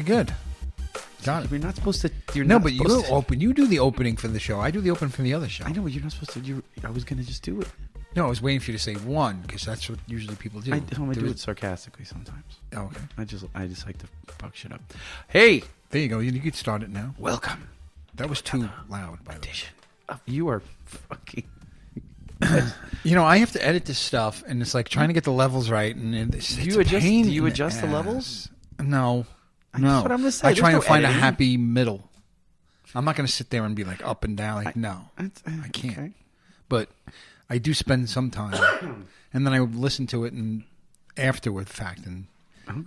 good. Got it. You're not supposed to. But you open. You do the opening for the show. I do the opening for the other show. I know, but you're not supposed to. I was going to just do it. No, I was waiting for you to say one because that's what usually people do. I do it sarcastically sometimes. Oh, okay. I just like to fuck shit up. Hey, there you go. You can start it now. Welcome. That was too loud. By the way. You are fucking. I have to edit this stuff, and it's like trying to get the levels right, and it's do you adjust the levels? No. That's what I'm going to say. I try and find a happy middle. I'm not going to sit there and be like up and down. I can't. Okay. But I do spend some time, and then I listen to it and afterward fact, and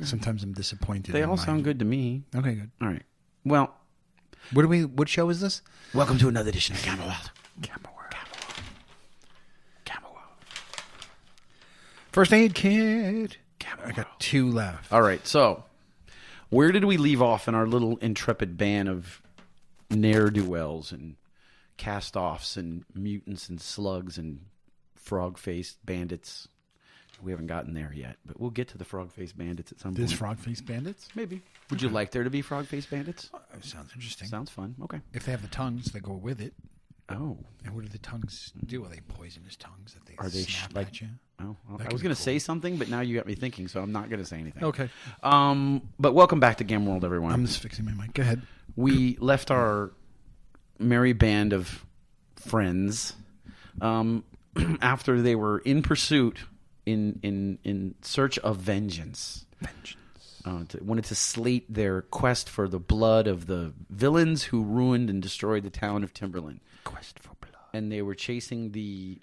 sometimes I'm disappointed. They all sound good to me. Okay, good. All right. Well, what show is this? Welcome to another edition of Camera World. First aid kit. I got 2 left. All right, so where did we leave off in our little intrepid band of ne'er-do-wells and cast-offs and mutants and slugs and frog-faced bandits? We haven't gotten there yet, but we'll get to the frog-faced bandits at some point. There's frog-faced bandits? Maybe. Would you like there to be frog-faced bandits? Sounds interesting. Sounds fun. Okay. If they have the tongues that go with it. Oh. And what do the tongues do? Are they poisonous tongues that they Are they snap at you? Oh, well, I was going to say something, but now you got me thinking, so I'm not going to say anything. Okay. But welcome back to Game World, everyone. I'm just fixing my mic. Go ahead. We left our merry band of friends after they were in pursuit, in search of vengeance. Wanted to slate their quest for the blood of the villains who ruined and destroyed the town of Timberland. Quest for blood. And they were chasing the...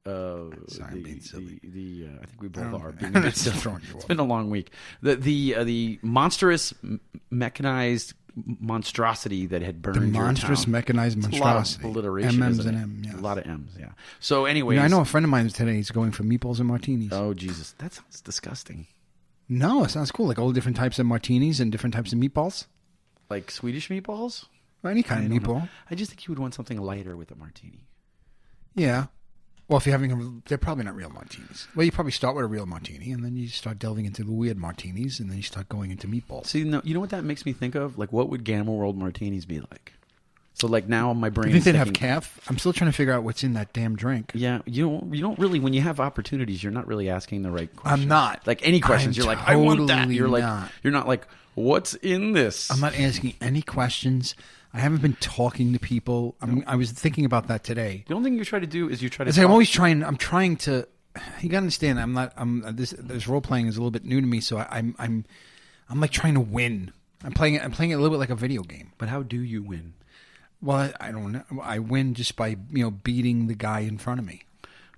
Sorry, I'm being silly. I think we both are being a bit silly. It's been a long week. The monstrous mechanized monstrosity that had burned the monstrous mechanized monstrosity. A lot of alliteration. MMs and M. Yes. A lot of M's. Yeah. So, anyways, I know a friend of mine today. He's going for meatballs and martinis. Oh Jesus, that sounds disgusting. No, it sounds cool. Like all different types of martinis and different types of meatballs. Like Swedish meatballs. Or any kind of meatball. Know. I just think you would want something lighter with a martini. Yeah. Well, if you're they're probably not real martinis. Well, you probably start with a real martini, and then you start delving into the weird martinis, and then you start going into meatballs. See, no, you know what that makes me think of? Like, what would Gamma World martinis be like? So, like, now my brain. You think they'd have calf? I'm still trying to figure out what's in that damn drink. Yeah, you don't really. When you have opportunities, you're not really asking the right questions. I'm not. Like any questions, you're like, I want that. You're like, you're not like, what's in this? I'm not asking any questions. I haven't been talking to people. I was thinking about that today. The only thing you try to do is you try to. I'm trying to. You gotta understand. This role playing is a little bit new to me, so I'm like trying to win. I'm playing it a little bit like a video game. But how do you win? Well, I don't know. I win just by beating the guy in front of me.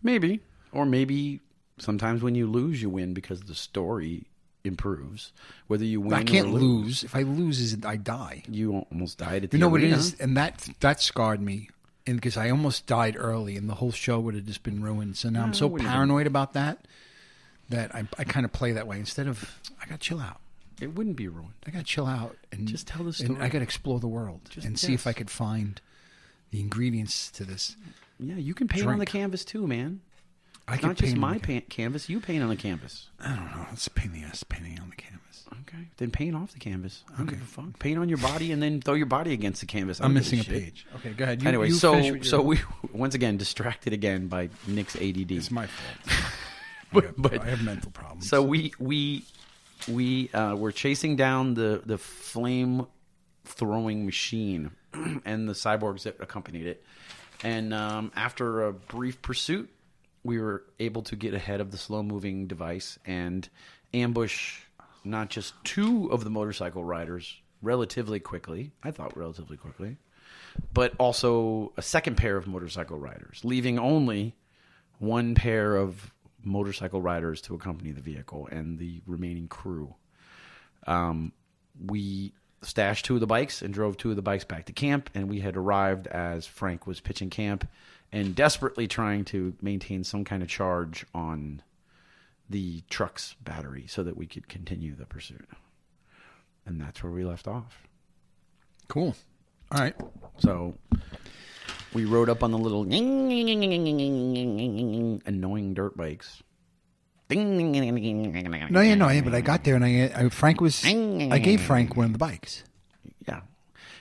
Maybe, or maybe sometimes when you lose, you win because the story improves. Whether you win, I can't lose. If I lose, I die. You almost died at the arena. What it is, and that scarred me, and because I almost died early, and the whole show would have just been ruined. So now I'm so paranoid about that I kind of play that way instead of I got to chill out. It wouldn't be ruined. I got to chill out and just tell the story. And I got to explore the world and see if I could find the ingredients to this. Yeah, you can paint on the canvas too, man. I can not just my canvas. You paint on the canvas. I don't know. It's a pain in the ass painting on the canvas. Okay, then paint off the canvas. I don't give a fuck. Paint on your body and then throw your body against the canvas. I'm missing a page. Okay, go ahead. Anyway, so we once again distracted again by Nick's ADD. It's my fault. but I have mental problems. So we were chasing down the flame throwing machine and the cyborgs that accompanied it, and after a brief pursuit, we were able to get ahead of the slow-moving device and ambush not just 2 of the motorcycle riders relatively quickly, but also a second pair of motorcycle riders, leaving only 1 pair of motorcycle riders to accompany the vehicle and the remaining crew. We stashed 2 of the bikes and drove 2 of the bikes back to camp, and we had arrived as Frank was pitching camp and desperately trying to maintain some kind of charge on the truck's battery so that we could continue the pursuit. And that's where we left off. Cool. All right. So we rode up on the little annoying dirt bikes ding. No, yeah, but I got there and I gave Frank one of the bikes. Yeah.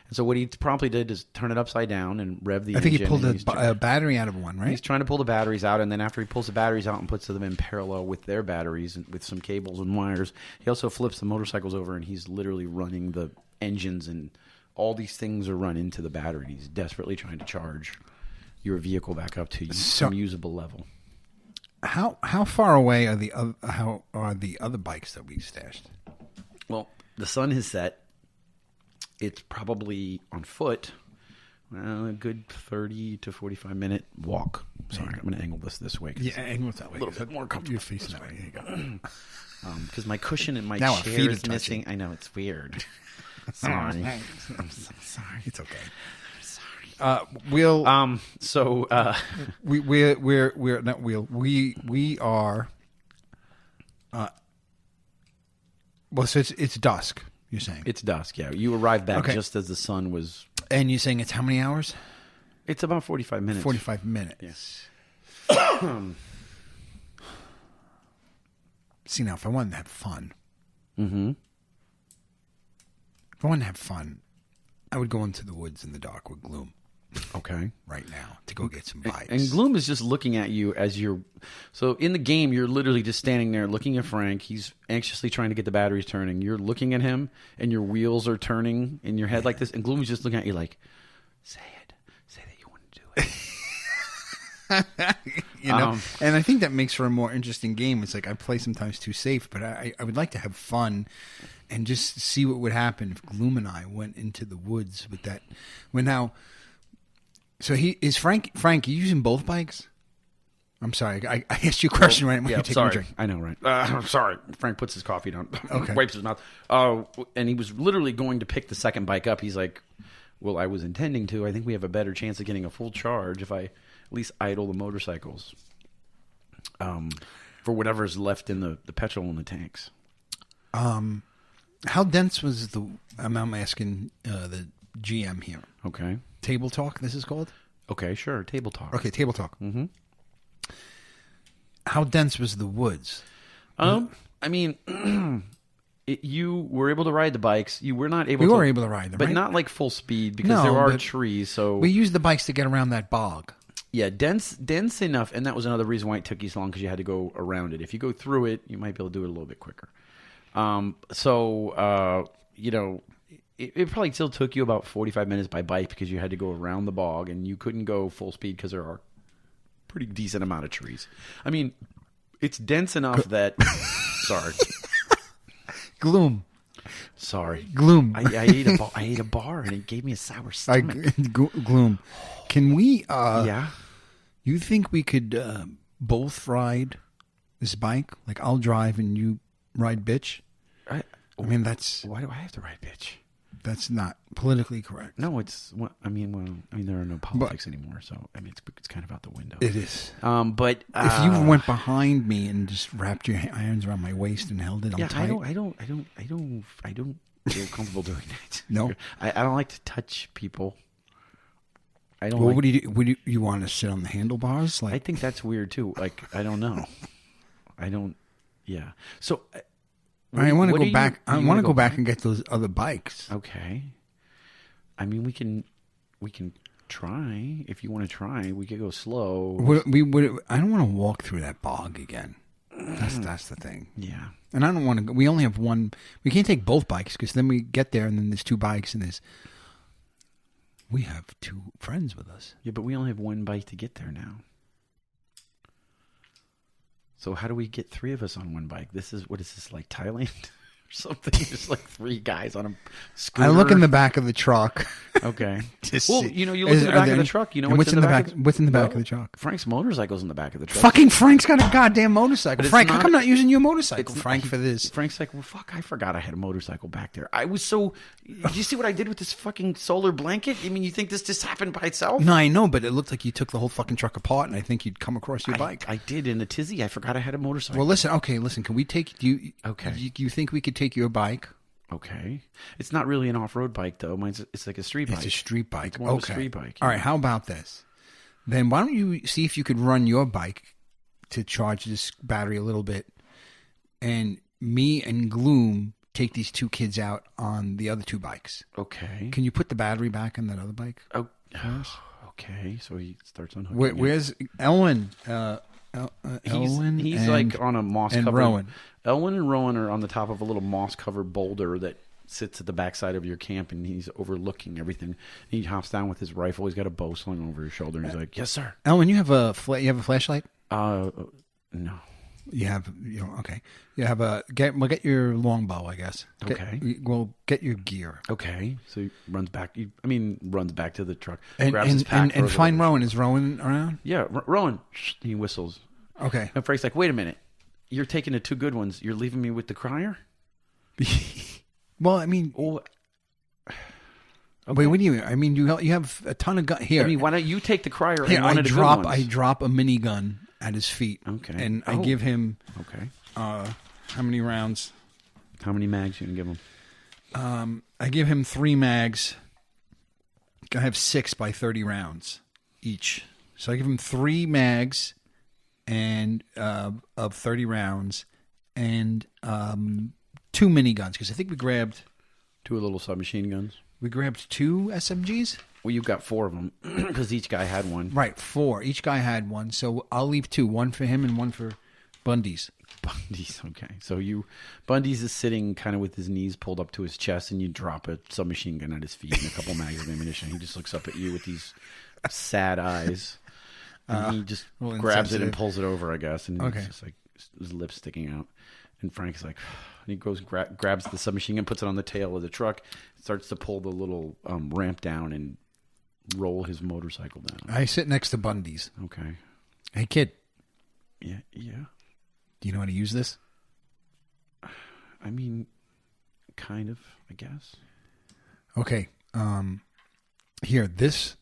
And so what he promptly did is turn it upside down and rev the engine. I think he pulled a battery out of one, right? He's trying to pull the batteries out, and then after he pulls the batteries out and puts them in parallel with their batteries and with some cables and wires, he also flips the motorcycles over, and he's literally running the engines, and all these things are run into the battery. He's desperately trying to charge your vehicle back up to some usable level. How far away are the other bikes that we stashed? Well, the sun has set. It's probably on foot. Well, a good 30 to 45 minute walk. Sorry, I'm going to angle this way. Yeah, angle it that way. A little bit more comfortable. You're facing that way. There you go. Because my cushion in my now chair is missing. I know, it's weird. Sorry. I'm so sorry. It's okay. I'm sorry. We are. Well, so it's dusk. You're saying it's dusk. Yeah, you arrived back just as the sun was. And you're saying it's how many hours? It's about 45 minutes. 45 minutes. Yes. See, now if I wanted to have fun, if I wanted to have fun, I would go into the woods in the dark with Gloom. Okay. Right now to go get some bikes. And Gloom is just looking at you as you're... So in the game, you're literally just standing there looking at Frank. He's anxiously trying to get the batteries turning. You're looking at him, and your wheels are turning in your head like this. And Gloom is just looking at you like, say it. Say that you want to do it. You know? And I think that makes for a more interesting game. It's like I play sometimes too safe, but I would like to have fun and just see what would happen if Gloom and I went into the woods with that. So Frank, are you using both bikes? I'm sorry. I asked you a question right when you take a drink. I know, right? I'm sorry. Frank puts his coffee down, wipes his mouth. And he was literally going to pick the second bike up. He's like, well, I was intending to. I think we have a better chance of getting a full charge if I at least idle the motorcycles for whatever's left in the petrol in the tanks. How dense was I'm asking the GM here. Okay. Table talk, this is called? Okay, sure. Table talk. Okay, table talk. Mm-hmm. How dense was the woods? I mean, you were able to ride the bikes. You were not able We to... were able to ride them, but right? not like full speed because there are trees, so... We used the bikes to get around that bog. Yeah, dense enough, and that was another reason why it took you so long because you had to go around it. If you go through it, you might be able to do it a little bit quicker. It probably still took you about 45 minutes by bike because you had to go around the bog and you couldn't go full speed because there are pretty decent amount of trees. I mean, it's dense enough that... Sorry. Gloom. Sorry. Gloom. I ate a bar and it gave me a sour stomach. Gloom. Can we... yeah? You think we could both ride this bike? Like I'll drive and you ride bitch? I mean, that's... Why do I have to ride bitch? That's not politically correct. No, it's... I mean, there are no politics anymore, so I mean, it's kind of out the window. It is. But if you went behind me and just wrapped your hands around my waist and held it on tight, I don't feel comfortable doing that. No, I don't like to touch people. I don't. Well, what do you do? Would you want to sit on the handlebars? Like, I think that's weird too. Like, I don't know. I don't. Yeah. So. I want to go back. I want to go back and get those other bikes. Okay. I mean, we can try if you want to try. We could go slow. I don't want to walk through that bog again. That's the thing. Yeah. And I don't want to. We only have one. We can't take both bikes because then we get there and then there's two bikes and we have two friends with us. Yeah, but we only have one bike to get there now. So how do we get three of us on one bike? What is this, like Thailand or something? Just like three guys on a scooter. I look in the back of the truck. Okay. Well, you look in the back of the truck. You know what's in the back? What's in the back of the truck? Frank's motorcycle's in the back of the truck. Fucking Frank's got a goddamn motorcycle. Frank, how come not using your motorcycle? Frank, for this. Frank's like, well, fuck, I forgot I had a motorcycle back there. I was so... Did you see what I did with this fucking solar blanket? I mean, you think this just happened by itself? No, I know, but it looked like you took the whole fucking truck apart, and I think you'd come across your bike. I did in the tizzy. I forgot I had a motorcycle. Well, listen. Can we take you? Okay. You think we could take your bike? Okay. It's not really an off-road bike, though. It's like a street bike. It's a street bike. It's more of a street bike. All right, how about this? Then why don't you see if you could run your bike to charge this battery a little bit and me and Gloom take these 2 kids out on the other 2 bikes. Okay. Can you put the battery back on that other bike? Oh, okay. So he starts unhooking. Where's Elwin? Elwin he's like on a moss-covered... Rowan. Elwin and Rowan are on the top of a little moss-covered boulder that sits at the backside of your camp, and he's overlooking everything. He hops down with his rifle. He's got a bow slung over his shoulder, and he's like, "Yes, sir." Elwin, you have a flashlight? No. You have, okay. You have we'll get your longbow, I guess. We'll get your gear. Okay. So he runs back. Runs back to the truck. Grabs his pack. And find Rowan. Is Rowan around? Yeah, Rowan. He whistles. Okay. And Frank's like, wait a minute. You're taking the 2 good ones. You're leaving me with the crier? Well, okay. Wait, what do you mean? You have a ton of gun here. Why don't you take the crier here, and one of the good ones? I drop a minigun at his feet. Okay. And I give him... Okay. How many rounds? How many mags you going to give him? I give him 3 mags. I have 6 by 30 rounds each. So I give him 3 mags and of 30 rounds and 2 miniguns, because I think we grabbed 2 little submachine guns. We grabbed 2 SMGs. Well, you've got 4 of them because each guy had one. Right, 4. Each guy had one, so I'll leave 2. 1 for him and 1 for Bundeez. Bundeez, okay. So Bundeez is sitting kind of with his knees pulled up to his chest, and you drop a submachine gun at his feet and a couple mags of ammunition. He just looks up at you with these sad eyes. And he just grabs it and pulls it over, I guess. And he's just like, his lips sticking out. And Frank's like, and he goes, grabs the submachine gun, puts it on the tail of the truck, starts to pull the little ramp down and roll his motorcycle down. I sit next to Bundeez. Okay. Hey, kid. Yeah. Do you know how to use this? Kind of, I guess. Okay. Here, this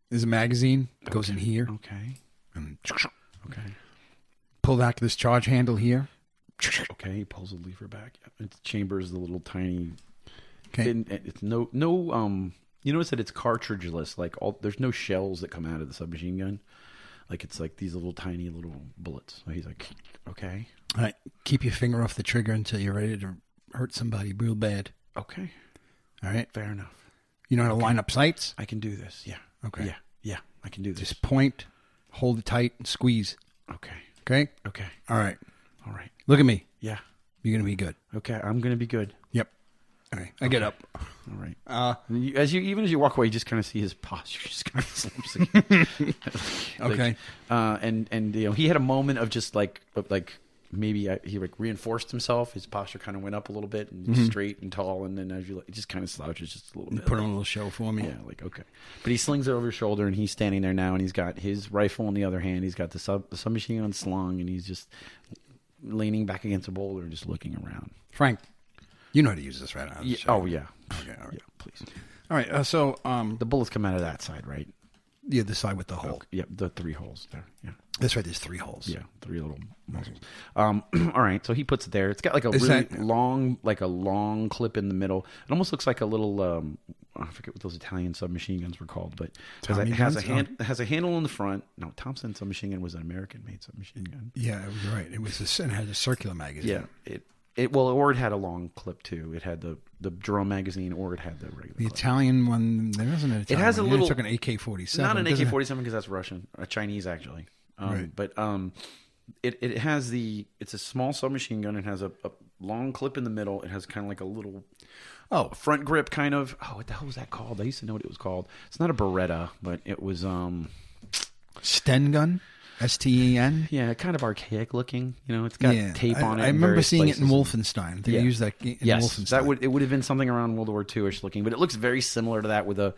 is a magazine. It goes in here. Okay. And okay. Pull back this charge handle here. Okay, he pulls the lever back. Its chamber is the little tiny. Okay. It's no. You notice that it's cartridgeless. Like there's no shells that come out of the submachine gun. Like it's like these little tiny little bullets. So he's like, okay. All right. Keep your finger off the trigger until you're ready to hurt somebody real bad. Okay. All right. Fair enough. You know how to line up sights? I can do this. Yeah. Okay. Yeah. I can do this. Just point, hold it tight, and squeeze. Okay. Okay? Okay. All right. Look at me. Yeah. You're going to be good. Okay. I'm going to be good. Yep. Okay. I get up. All right. Even as you walk away, you just kind of see his posture just kind of slips. Okay. And he had a moment of just like maybe he reinforced himself. His posture kind of went up a little bit and straight and tall. And then as you he just kind of slouches just a little bit. Put on a little show for me. Yeah. Okay. But he slings it over his shoulder and he's standing there now and he's got his rifle in the other hand. He's got the submachine gun slung and he's just leaning back against a boulder and just looking around. Frank, you know how to use this, right? Yeah. Oh, yeah. Okay, all right. Yeah, please. All right, so... the bullets come out of that side, right? Yeah, the side with the hole. Okay. Yep, the 3 holes there. Yeah. That's right, there's 3 holes. Yeah, 3 little muzzles. All right, so he puts it there. It's got like a long clip in the middle. It almost looks like a little... I forget what those Italian submachine guns were called, but it has a handle in the front. No, Thompson submachine gun was an American-made submachine gun. Yeah, you're right. It had a circular magazine. Yeah, it had a long clip too. It had the drum magazine, or it had the regular. The clip. Italian one, there isn't an Italian. It has a little. It's like an AK-47. Not an AK-47 because that's Russian, Chinese actually. Right. But it has it's a small submachine gun. It has a long clip in the middle. It has kind of like a little. Front grip kind of. Oh, what the hell was that called? I used to know what it was called. It's not a Beretta, but it was Sten gun. STEN? Yeah, kind of archaic looking. It's got tape on it. I remember seeing it in Wolfenstein. They used that in Wolfenstein. It would have been something around World War II-ish looking, but it looks very similar to that with a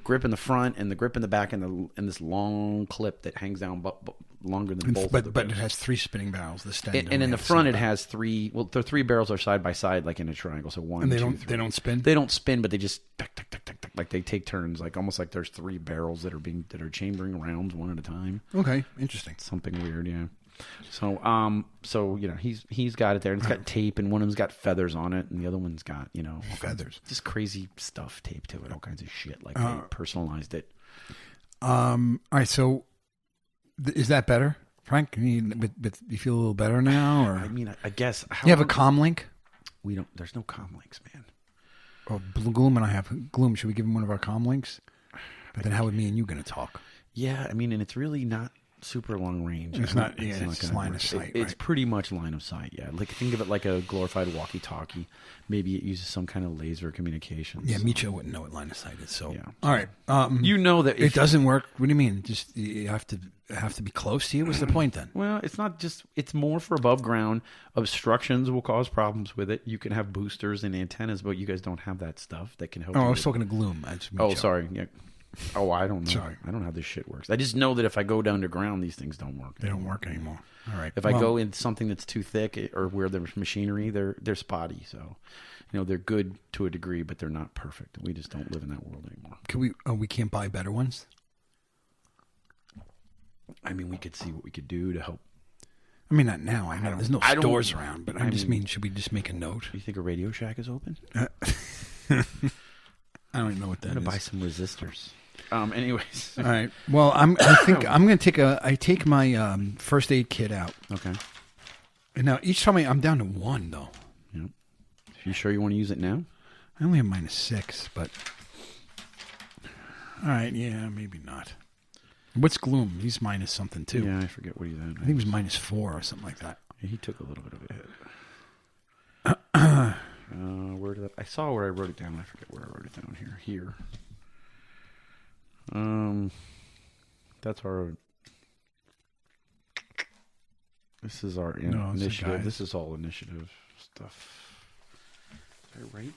grip in the front and the grip in the back and this long clip that hangs down longer than both. But it has 3 spinning barrels. The Sten. And in the front it has 3. Well, the 3 barrels are side by side like in a triangle. So 1, and 2, 3. They don't spin. They don't spin, but they just like they take turns, like almost like there's 3 barrels that are chambering rounds one at a time. Okay, interesting. Something weird, yeah. So he's got it there, and it's got tape, and one of them's got feathers on it, and the other one's got feathers, just crazy stuff taped to it, all kinds of shit, like they personalized it. All right, so is that better? Frank, but you feel a little better now? Or I mean, I guess. You have a comm link? We don't. There's no comm links, man. Oh, Gloom and I have. Gloom, should we give him one of our comm links? But then how are me and you going to talk? Yeah, I mean, and it's really not super long range. It's not. Yeah, it's line of sight. It's pretty much line of sight. Yeah, like think of it like a glorified walkie-talkie. Maybe it uses some kind of laser communications. Yeah, Meecho wouldn't know what line of sight is. So, yeah. All right. You know that it doesn't work. What do you mean? Just you have to be close to you. What's the point then? Well, it's not just. It's more for above ground. Obstructions will cause problems with it. You can have boosters and antennas, but you guys don't have that stuff that can help. Oh, I was talking to Gloom. Oh, sorry. Yeah. Oh, I don't know. Sorry. I don't know how this shit works. I just know that if I go down to ground, these things don't work. They don't work anymore. All right. If I go in something that's too thick or where there's machinery, they're spotty. So, they're good to a degree, but they're not perfect. We just don't live in that world anymore. Can we? Oh, we can't buy better ones. I mean, we could see what we could do to help. I mean, not now. I know there's no stores around, but I just mean, should we just make a note? You think a Radio Shack is open? I don't even know what that is. I'm gonna buy some resistors. Anyways. All right. Well, I think I'm going to take my first aid kit out. Okay. And now each time I'm down to 1 though. Yep. You sure you want to use it now? I only have -6, but all right. Yeah, maybe not. What's Gloom? He's minus something too. Yeah, I forget what he's at. I think it was -4 or something like that. Yeah, he took a little bit of a hit. Where did I saw where I wrote it down. I forget where I wrote it down here. Here. That's our. This is our initiative. This is all initiative stuff. Did I write?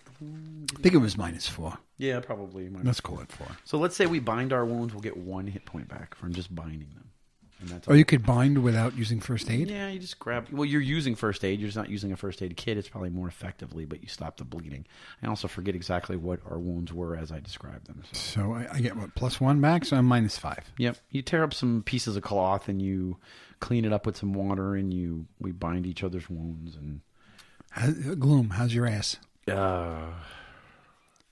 I think it was -4. Yeah, probably. Let's call it 4. So let's say we bind our wounds. We'll get 1 hit point back from just binding them. And that's you could bind without using first aid? Yeah, you just grab... Well, you're using first aid. You're just not using a first aid kit. It's probably more effectively, but you stop the bleeding. I also forget exactly what our wounds were as I described them. So I get, what, +1 back? So I'm -5. Yep. You tear up some pieces of cloth and you clean it up with some water and we bind each other's wounds. And Gloom, how's your ass?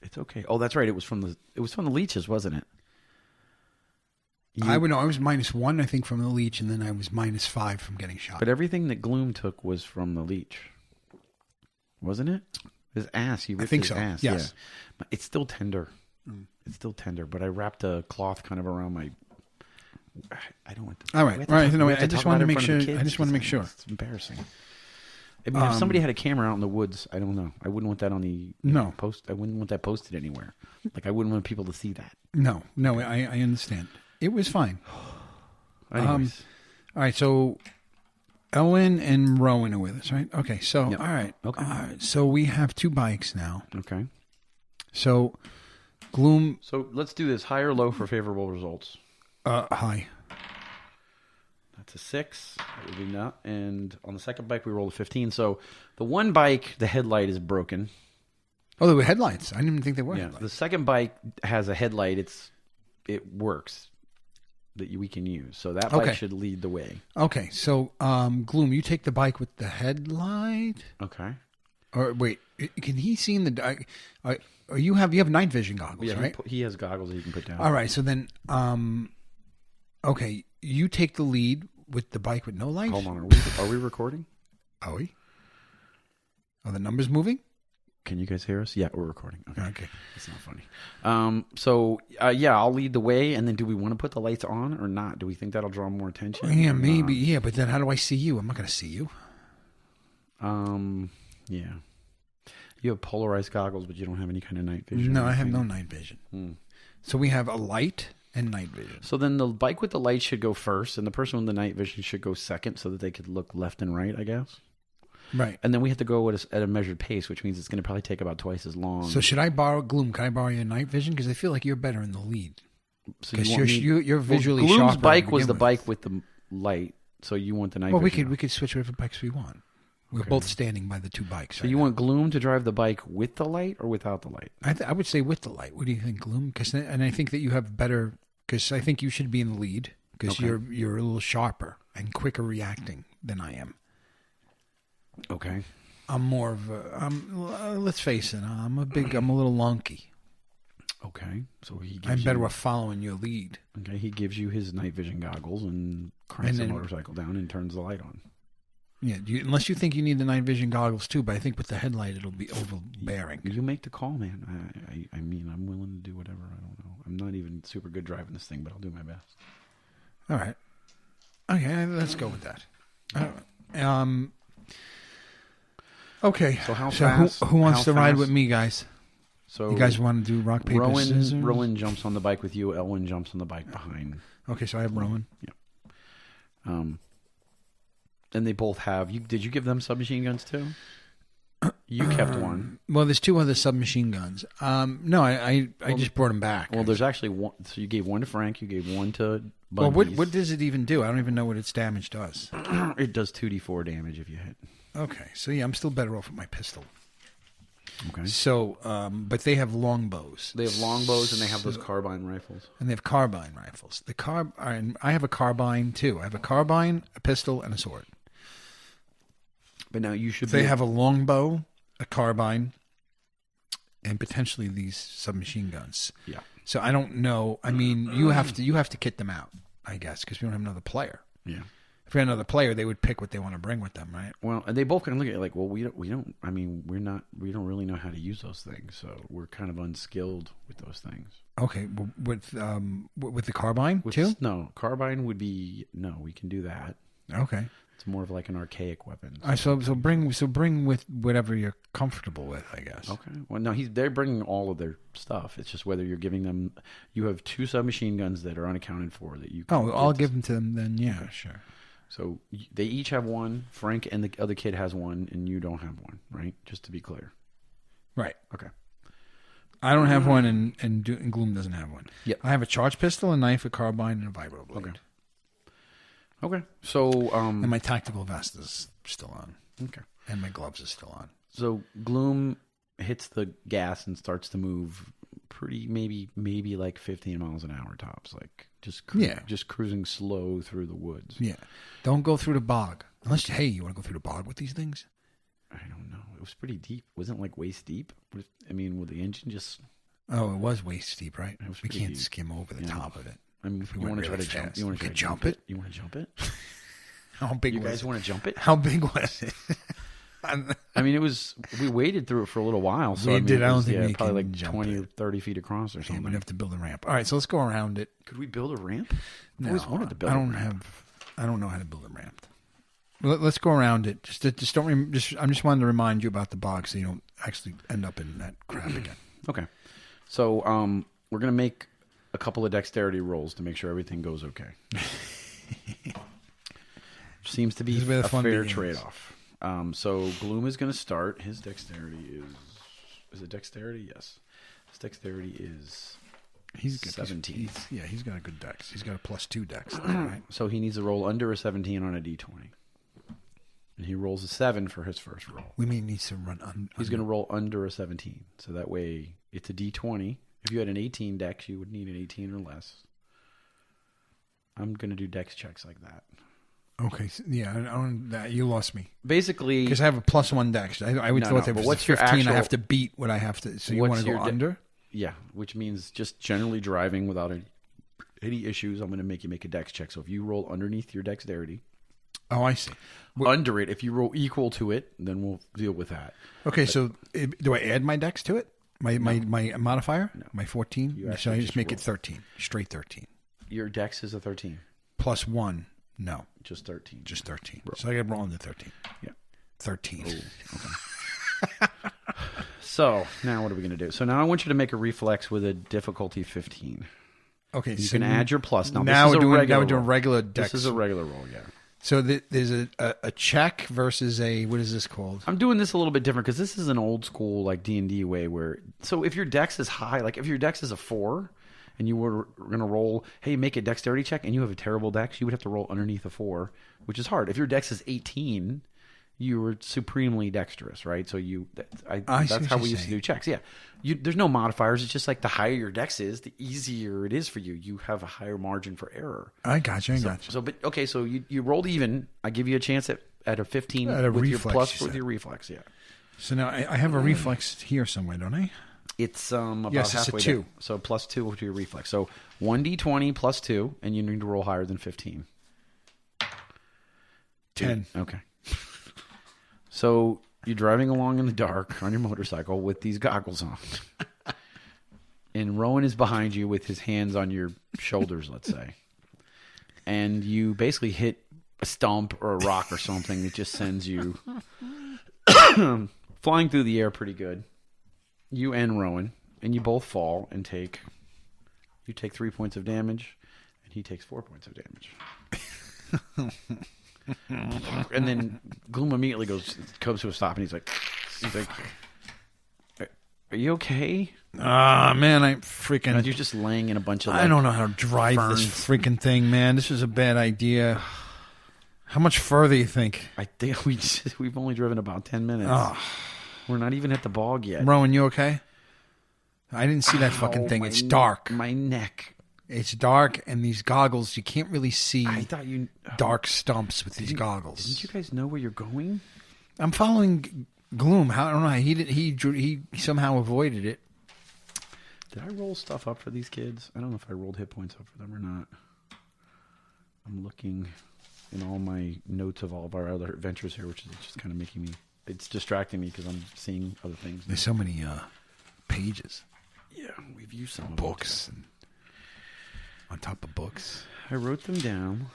It's okay. Oh, that's right. It was from the leeches, wasn't it? I would know. I was -1, I think, from the leech, and then I was -5 from getting shot. But everything that Gloom took was from the leech, wasn't it? His ass. He ripped his ass. Yes. Yeah. It's still tender. It's still tender. But I wrapped a cloth kind of around my. I don't want to. All right. No, I just wanted to make sure. I just want to make sure. It's embarrassing. I mean, if somebody had a camera out in the woods, I don't know. I wouldn't want that on the post. I wouldn't want that posted anywhere. Like I wouldn't want people to see that. No, I understand. It was fine. Anyways. All right, so Ellen and Rowan are with us, right? Okay, so Yep. All right. Okay. All right, so we have 2 bikes now. Okay. So Gloom. So let's do this high or low for favorable results. High. That's a 6. That would be not. And on the second bike, we rolled a 15. So the one bike, the headlight is broken. Oh, there were headlights. I didn't even think they were Yeah. headlights. The second bike has a headlight. It works that we can use. So that bike should lead the way. Okay, so Gloom, you take the bike with the headlight. Okay. Or wait, can he see in the? You have night vision goggles, right? He has goggles that he can put down. All right, so then, okay, you take the lead with the bike with no lights. Hold on, are we recording? Are we? Are the numbers moving? Can you guys hear us? Yeah, we're recording. Okay. It's not funny. Yeah, I'll lead the way. And then do we want to put the lights on or not? Do we think that'll draw more attention? Yeah, maybe. Yeah, but then how do I see you? I'm not going to see you. Yeah. You have polarized goggles, but you don't have any kind of night vision. No, I have no night vision. So we have a light and night vision. So then the bike with the light should go first, and the person with the night vision should go second so that they could look left and right, I guess. Right. And then we have to go at a measured pace, which means it's going to probably take about twice as long. So should I borrow Gloom? Can I borrow your night vision? Because I feel like you're better in the lead. Because so you're visually Gloom's sharper. bike was the bike with the light, so you want the night vision. Well, we could switch whatever bikes we want. We're both standing by the 2 bikes. So you want Gloom to drive the bike with the light or without the light? I would say with the light. What do you think, Gloom? And I think that you have better, because I think you should be in the lead because you're a little sharper and quicker reacting than I am. Okay. I'm more of a, let's face it, I'm a little lunky. Okay, so I'm better off following your lead. Okay, he gives you his night vision goggles and cranks the motorcycle down and turns the light on. Yeah, unless you think you need the night vision goggles too, but I think with the headlight it'll be overbearing. You make the call, man. I mean, I'm willing to do whatever. I don't know. I'm not even super good driving this thing, but I'll do my best. All right. Okay, let's go with that. Okay. So how so fast? Who wants to ride fast? with me, guys? So you guys want to do rock, paper, scissors? Rowan jumps on the bike with you. Elwin jumps on the bike behind. Okay, so I have Rowan. Yeah. And they both have. Did you give them submachine guns too? You kept one. Well, there's 2 other submachine guns. No, I just brought them back. Well, there's actually one. So you gave one to Frank. You gave one to Bundeez. Well, what does it even do? I don't even know what its damage does. It does 2d4 damage if you hit. Okay, so yeah, I'm still better off with my pistol. Okay. So, but they have longbows. They have longbows and they have those carbine rifles. And they have carbine rifles. I have a carbine too. I have a carbine, a pistol, and a sword. But now you should. They have a longbow, a carbine, and potentially these submachine guns. Yeah. So I don't know. I mean, you have to kit them out, I guess, because we don't have another player. Yeah. If we had another player, they would pick what they want to bring with them, right? Well, and they both kind of look at it like, well, we don't. I mean, we don't really know how to use those things, so we're kind of unskilled with those things. Okay, with the carbine too? No, carbine would be no. We can do that. Okay. It's more of like an archaic weapon. So bring with whatever you're comfortable with, I guess. Okay. Well, no, they're bringing all of their stuff. It's just whether you're giving them. You have 2 submachine guns that are unaccounted for that you. Can I'll give them to them then. Yeah, okay. Sure. So they each have one. Frank and the other kid has one, and you don't have one, right? Just to be clear. Right. Okay. I don't have one, and Gloom doesn't have one. Yep. I have a charge pistol, a knife, a carbine, and a vibro blade. Okay. So and my tactical vest is still on. Okay. And my gloves are still on. So Gloom hits the gas and starts to move pretty maybe like 15 miles an hour tops, like just cruising slow through the woods. Yeah. Don't go through the bog. Unless you want to go through the bog with these things? I don't know. It was pretty deep. Wasn't it like waist deep? I mean, with the engine just... Oh, it was waist deep, right? We can't deep. Skim over the top of it. I mean, if you want to try to jump, you want to jump it? You want to jump it? How big you was it? guys want to jump it? How big was it? I mean, we waded through it for a little while. So we did. I don't think we we probably can like jump 20 it. or 30 feet across or something. We'd have to build a ramp. All right, so let's go around it. Could we build a ramp? No, I always wanted to build a ramp. I don't know how to build a ramp. Let's go around it. Just don't. I'm just wanting to remind you about the bog so you don't actually end up in that crap again. Okay. So we're gonna make a couple of dexterity rolls to make sure everything goes okay. Seems to be a fair trade-off. So Gloom is going to start. His dexterity is it dexterity? Yes. His dexterity is he's good. 17. He's got a good dex. He's got a +2 dex. Right? So he needs to roll under a 17 on a d20. And he rolls a 7 for his first roll. We mean he needs to run He's going to roll under a 17. So that way it's a d20. If you had an 18 dex, you would need an 18 or less. I'm going to do dex checks like that. Okay, I don't. You lost me. Basically, because I have a +1 dex. I would thought that was 15. I have to beat what I have to. So you want to go under? Yeah, which means just generally driving without any issues. I'm going to make you make a dex check. So if you roll underneath your dexterity, oh, I see. Under it, if you roll equal to it, then we'll deal with that. Okay, so do I add my dex to it? My modifier? No. My 14? So I just make it 13. Straight 13. Your dex is a 13. +1. No. Just 13. Just 13. So I got to roll into 13. Yeah. 13. Oh, okay. So now what are we going to do? So now I want you to make a reflex with a difficulty 15. Okay. You can add your plus. Now we're doing regular dex. This is a regular roll, yeah. So there's a check versus what is this called? I'm doing this a little bit different because this is an old school like D&D way where, so if your dex is high, like if your dex is a 4 and you were going to roll, hey, make a dexterity check and you have a terrible dex, you would have to roll underneath a 4, which is hard. If your dex is 18, you were supremely dexterous, right? So that's how we used to do checks. Yeah. There's no modifiers. It's just like the higher your dex is, the easier it is for you. You have a higher margin for error. I got you. So you rolled even. I give you a chance at a 15 with reflex, your plus with your reflex. Yeah. So now I have a reflex here somewhere, don't I? It's about yes, it's halfway a 2. down. So plus 2 to your reflex. So 1d20 plus 2, and you need to roll higher than 15. 10. Okay. So you're driving along in the dark on your motorcycle with these goggles on. And Rowan is behind you with his hands on your shoulders, let's say. And you basically hit a stump or a rock or something that just sends you flying through the air pretty good. You and Rowan. And you both fall and take... You take 3 points of damage, and he takes 4 points of damage. And then Gloom immediately comes to a stop, and he's like, "Are you okay?" Man, I freaking... You're just laying in a bunch of... I don't know how to drive this freaking thing, man. This is a bad idea. How much further you think? I think we've only driven about 10 minutes. Oh. We're not even at the bog yet. Rowan, you okay? I didn't see that fucking thing. It's dark. My neck. It's dark, and these goggles, you can't really see I thought you... dark stumps with these goggles. Didn't you guys know where you're going? I'm following Gloom. I don't know. He somehow avoided it. Did I roll stuff up for these kids? I don't know if I rolled hit points up for them or not. I'm looking in all my notes of all of our other adventures here, which is just kind of making me... It's distracting me because I'm seeing other things. There's so many pages. Yeah, we've used some books and on top of books. I wrote them down.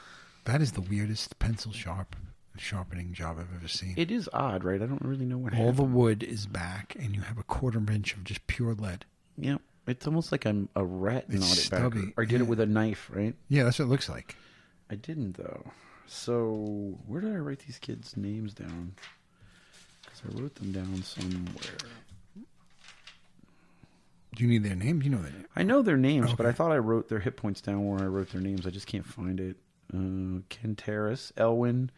That is the weirdest pencil sharpening job I've ever seen. It is odd, right? I don't really know what happened. All the wood is back, and you have a 1/4 inch of just pure lead. Yeah, it's almost like I'm a rat. It's stubby. Back. Or I did it with a knife, right? Yeah, that's what it looks like. I didn't, though. So where did I write these kids' names down? Because I wrote them down somewhere. Do you need their names? You know their names. I know their names, okay. But I thought I wrote their hit points down where I wrote their names. I just can't find it. Kenteris, Elwin,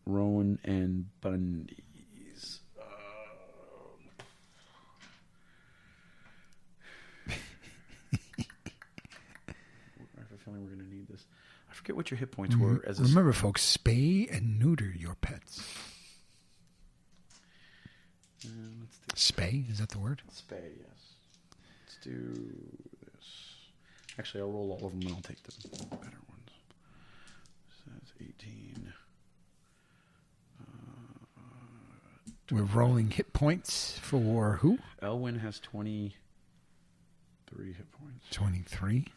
Rowan, and Bundeez. I have a feeling we're going to need this. I forget what your hit points were. Remember, folks, spay and neuter your pets. Spay? Is that the word? Spay, yes. Let's do this. Actually, I'll roll all of them and I'll take the better ones. So that's 18. We're rolling hit points for who? Elwin has 23 hit points. 23.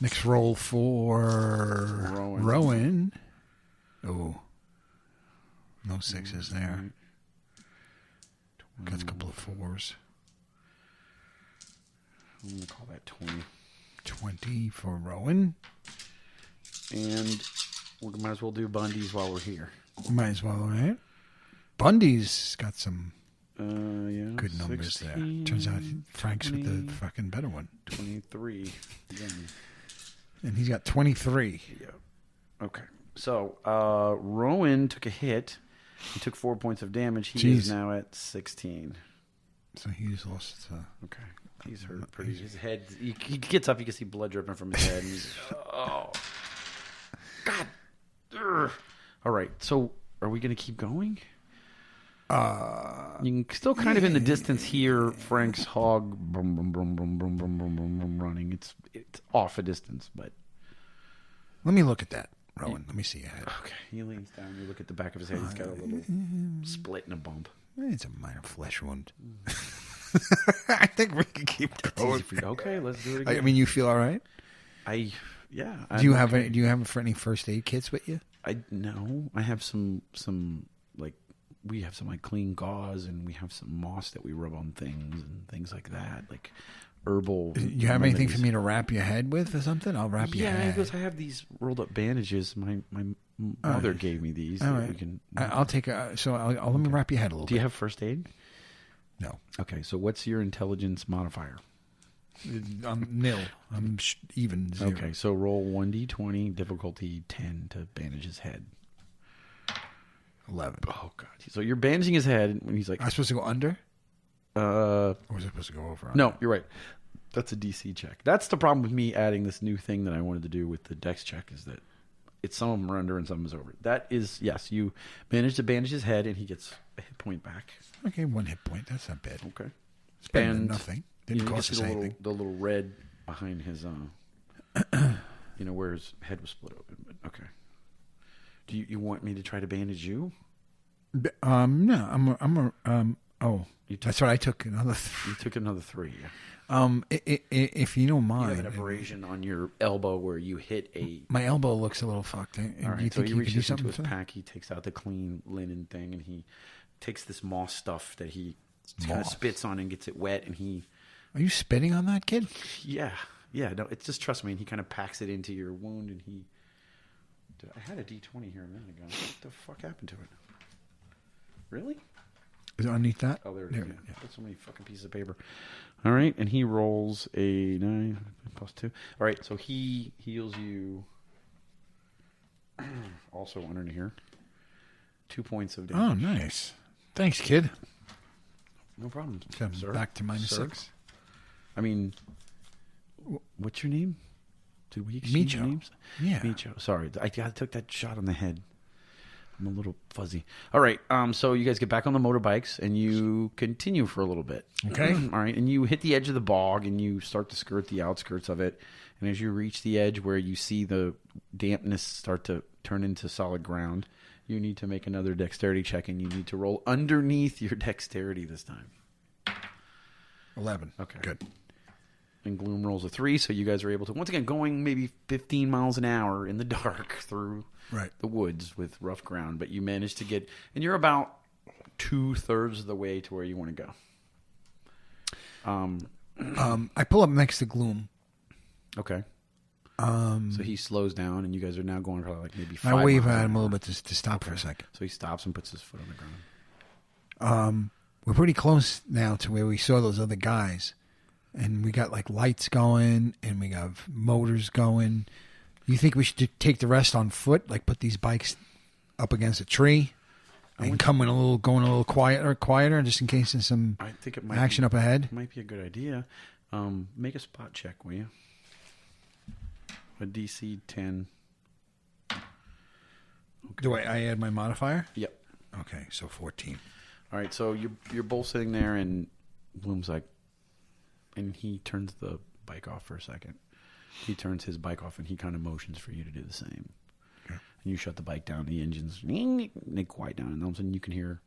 Next roll for Rowan. Oh. No sixes there. Got a couple of 4s. I'm going to call that 20. 20 for Rowan. And we might as well do Bundeez while we're here. Might as well, right? Bundeez got some good numbers 16, there. Turns out Frank's 20, with the fucking better one. 23. Again. And he's got 23. Yeah. Okay. So, Rowan took a hit. He took 4 points of damage. He is now at 16. So he's lost. Okay. He's hurt pretty. His head. He gets up. You can see blood dripping from his head. And he's, oh, God. Urgh. All right. So, are we going to keep going? You can still kind of in the distance hear Frank's hog brum, brum, brum, brum, brum, brum, brum, brum, brum, running. It's off a distance, but let me look at that, Rowan. Let me see your head. Okay. He leans down. You look at the back of his head. He's got a little split and a bump. It's a minor flesh wound. I think we can keep going. Okay, let's do it again. I mean, you feel all right? Yeah. Do you have any first aid kits with you? No. I have some like we have some like clean gauze and we have some moss that we rub on things and things like that, like herbal. Do you have anything for me to wrap your head with or something? I'll wrap your head. Yeah, because I have these rolled up bandages. My mother gave me these. All right. I'll take let me wrap your head a little bit. Do you have first aid? No. Okay, so what's your intelligence modifier? I'm nil. I'm even 0. Okay, so roll 1d20, difficulty 10 to bandage his head. 11. Oh, God. So you're bandaging his head, and he's like... Am I supposed to go under? Or was I supposed to go over? No, you're right. That's a DC check. That's the problem with me adding this new thing that I wanted to do with the dex check, is that some of them are under and some is over. That is, yes, you manage to bandage his head, and he gets a hit point back. Okay, 1 hit point. That's not bad. Okay. It's better than nothing. Didn't cost us anything. The little red behind his, where his head was split open. But okay. Do you want me to try to bandage you? No. That's what I took. Another 3. You took another 3. Yeah. If you don't mind, you have an abrasion on your elbow where you hit my elbow looks a little fucked. All right, so he reaches into his pack. He takes out the clean linen thing, and he takes this moss stuff that he kind of spits on and gets it wet. And are you spitting on that, kid? Yeah. No, it's just trust me. And he kind of packs it into your wound, and I had a D20 here a minute ago. What the fuck happened to it? Really? Is it underneath that? Oh, there it is. Yeah. Put so many fucking pieces of paper. All right, and he rolls a 9 plus 2. All right, so he heals you also under here. 2 points of damage. Oh, nice. Thanks, kid. No problem, sir. Back to -6. I mean, what's your name? Did we exchange your names? Yeah. Meecho. Sorry, I took that shot on the head. I'm a little fuzzy. All right, so you guys get back on the motorbikes, and you continue for a little bit. Okay. All right, and you hit the edge of the bog, and you start to skirt the outskirts of it. And as you reach the edge where you see the dampness start to turn into solid ground, you need to make another dexterity check, and you need to roll underneath your dexterity this time. 11. Okay. Good. And Gloom rolls a 3, so you guys are able to, once again, going maybe 15 miles an hour in the dark through the woods with rough ground, but you manage to get, and you're about 2/3 of the way to where you want to go. I pull up next to Gloom. Okay. So he slows down, and you guys are now going probably like maybe 5 I wave miles at him a little bit to stop for a second. So he stops and puts his foot on the ground. We're pretty close now to where we saw those other guys, and we got like lights going, and we got motors going. You think we should take the rest on foot, like put these bikes up against a tree, and going a little quieter, just in case there's some action up ahead? It might be a good idea. Make a spot check, will you? A DC 10. Okay. Do I add my modifier? Yep. Okay, so 14. All right, so you're both sitting there, and Bloom's like, and he turns the bike off for a second. He turns his bike off, and he kind of motions for you to do the same. Okay. And you shut the bike down. The engines, they quiet down, and all of a sudden you can hear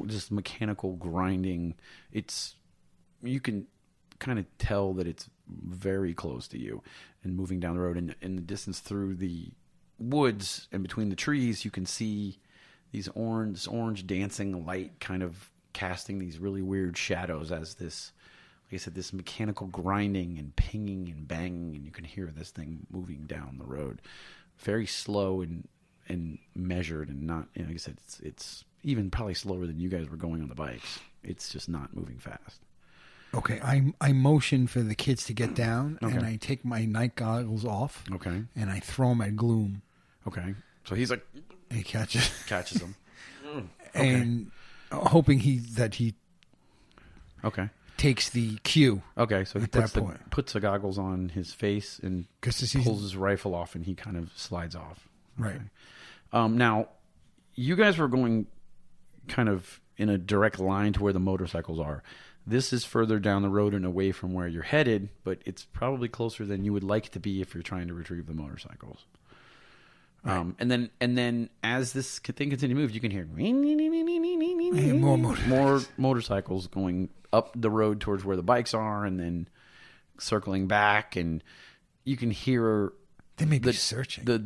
just mechanical grinding. You can kind of tell that it's very close to you and moving down the road. And in the distance through the woods and between the trees, you can see these orange dancing light kind of casting these really weird shadows as this, like I said, this mechanical grinding and pinging and banging, and you can hear this thing moving down the road, very slow and measured, and not, like I said, it's even probably slower than you guys were going on the bikes. It's just not moving fast. Okay, I motion for the kids to get down, and I take my night goggles off. Okay, and I throw them at Gloom. Okay, so he's like, he catches them, and hoping he takes the cue. Okay, so he puts the goggles on his face and pulls his rifle off, and he kind of slides off. Right. Now, you guys were going kind of in a direct line to where the motorcycles are. This is further down the road and away from where you're headed, but it's probably closer than you would like to be if you're trying to retrieve the motorcycles. Right. And then as this thing continues to move, you can hear more motorcycles going up the road towards where the bikes are, and then circling back, and you can hear they may be searching the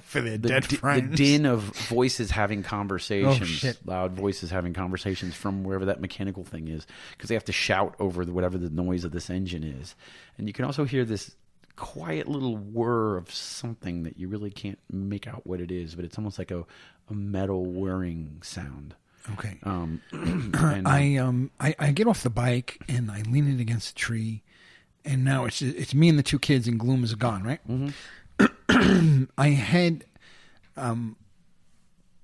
for their dead friends. The din of voices having conversations, loud voices having conversations from wherever that mechanical thing is, because they have to shout over whatever the noise of this engine is, and you can also hear this quiet little whir of something that you really can't make out what it is, but it's almost like a metal whirring sound. Okay. I get off the bike and I lean it against a tree, and now it's me and the two kids, and Gloom is gone, right? Mm-hmm.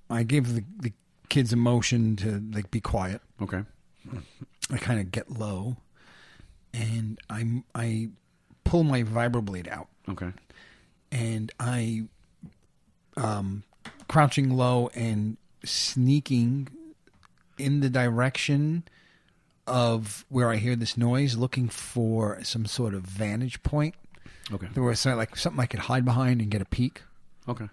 I gave the kids a motion to like be quiet. Okay. I kind of get low, and I pull my vibroblade out. Okay. And I, crouching low and sneaking in the direction of where I hear this noise, looking for some sort of vantage point. Okay. There was something I could hide behind and get a peek. Okay.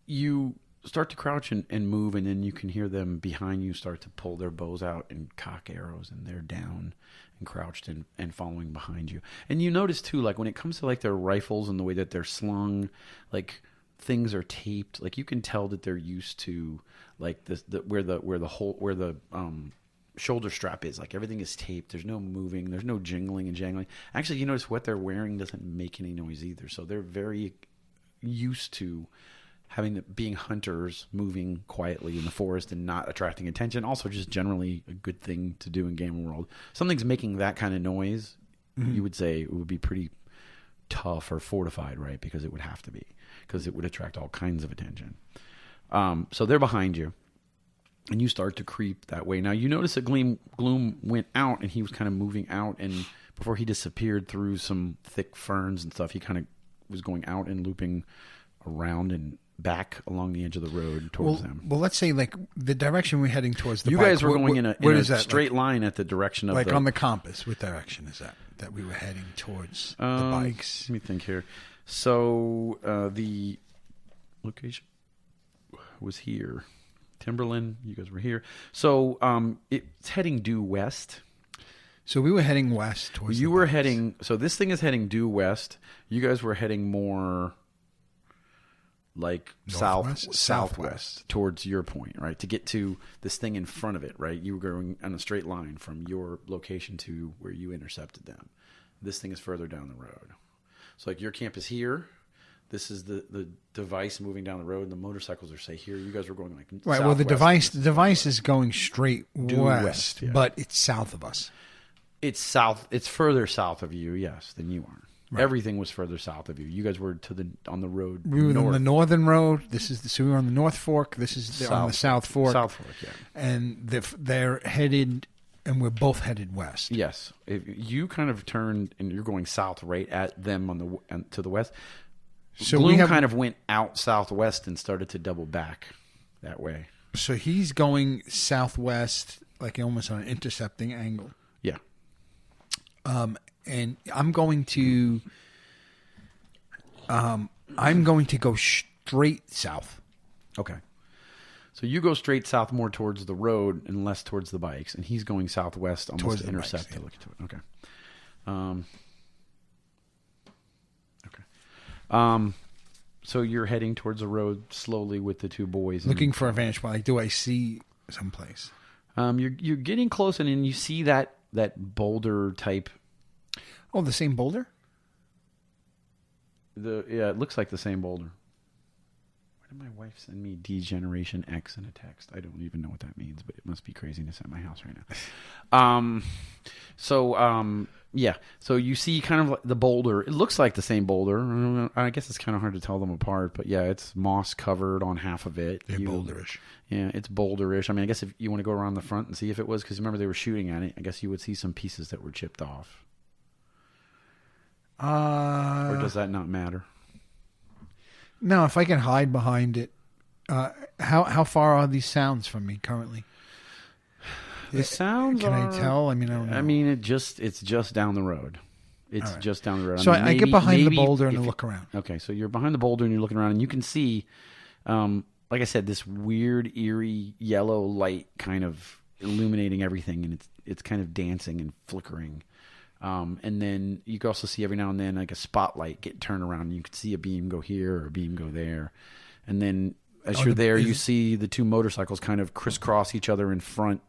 You start to crouch and move, and then you can hear them behind you start to pull their bows out and cock arrows, and they're down and crouched and following behind you. And you notice too, like when it comes to like their rifles and the way that they're slung, like things are taped. Like you can tell that they're used to like where the shoulder strap is. Like everything is taped. There's no moving. There's no jingling and jangling. Actually, you notice what they're wearing doesn't make any noise either. So they're very used to being hunters, moving quietly in the forest and not attracting attention. Also, just generally a good thing to do in game world. Something's making that kind of noise. Mm-hmm. You would say it would be pretty tough or fortified, right? Because it would have to be, because it would attract all kinds of attention. So they're behind you, and you start to creep that way. Now you notice that Gloom went out, and he was kind of moving out, and before he disappeared through some thick ferns and stuff, he kind of was going out and looping around and back along the edge of the road towards them. Well, let's say like the direction we're heading towards the you bike. Guys were going in a that, straight line at the direction of like on the compass. What direction is that we were heading towards the bikes? Let me think here. So the location was here. Timberland, you guys were here. So it's heading due west. So we were heading west towards you were bikes. Heading. So this thing is heading due west. You guys were heading more like southwest towards your point, right? To get to this thing in front of it, right? You were going on a straight line from your location to where you intercepted them. This thing is further down the road. So like your camp is here. This is the device moving down the road, and the motorcycles are say here. You guys were going like right. Well, the device is going straight west, yeah. But it's south of us. It's south. It's further south of you, yes, than you are. Right. Everything was further south of you. You guys were on the road. We were on the northern road. So we were on the North Fork. This is on the South Fork. South Fork, yeah. And they're headed, and we're both headed west. Yes. If you kind of turned, and you're going south right at them to the west. So Gloom kind of went out southwest and started to double back that way. So he's going southwest, like almost on an intercepting angle. Yeah. And I'm going to go straight south. Okay. So you go straight south more towards the road and less towards the bikes, and he's going southwest almost towards to intercept to look to it. Okay. So you're heading towards the road slowly with the two boys. Looking for a vantage point. Like, do I see someplace? You're getting close, and then you see that boulder type. Oh, the same boulder? It looks like the same boulder. Why did my wife send me Degeneration X in a text? I don't even know what that means, but it must be craziness at my house right now. So you see kind of like the boulder. It looks like the same boulder. I guess it's kind of hard to tell them apart, but yeah, it's moss covered on half of it. They're boulderish. Yeah, it's boulderish. I mean, I guess if you want to go around the front and see if it was, because remember they were shooting at it, I guess you would see some pieces that were chipped off. Or does that not matter? No, if I can hide behind it. How far are these sounds from me currently? The sounds Can I tell? I mean, I don't know. I mean, it's just down the road. It's right. Just down the road. So I get behind the boulder and look around. Okay, so you're behind the boulder and you're looking around, and you can see, like I said, this weird, eerie yellow light kind of illuminating everything, and it's kind of dancing and flickering. And then you can also see every now and then like a spotlight get turned around, and you can see a beam go here or a beam go there. And then as you're there, you see the two motorcycles kind of crisscross each other in front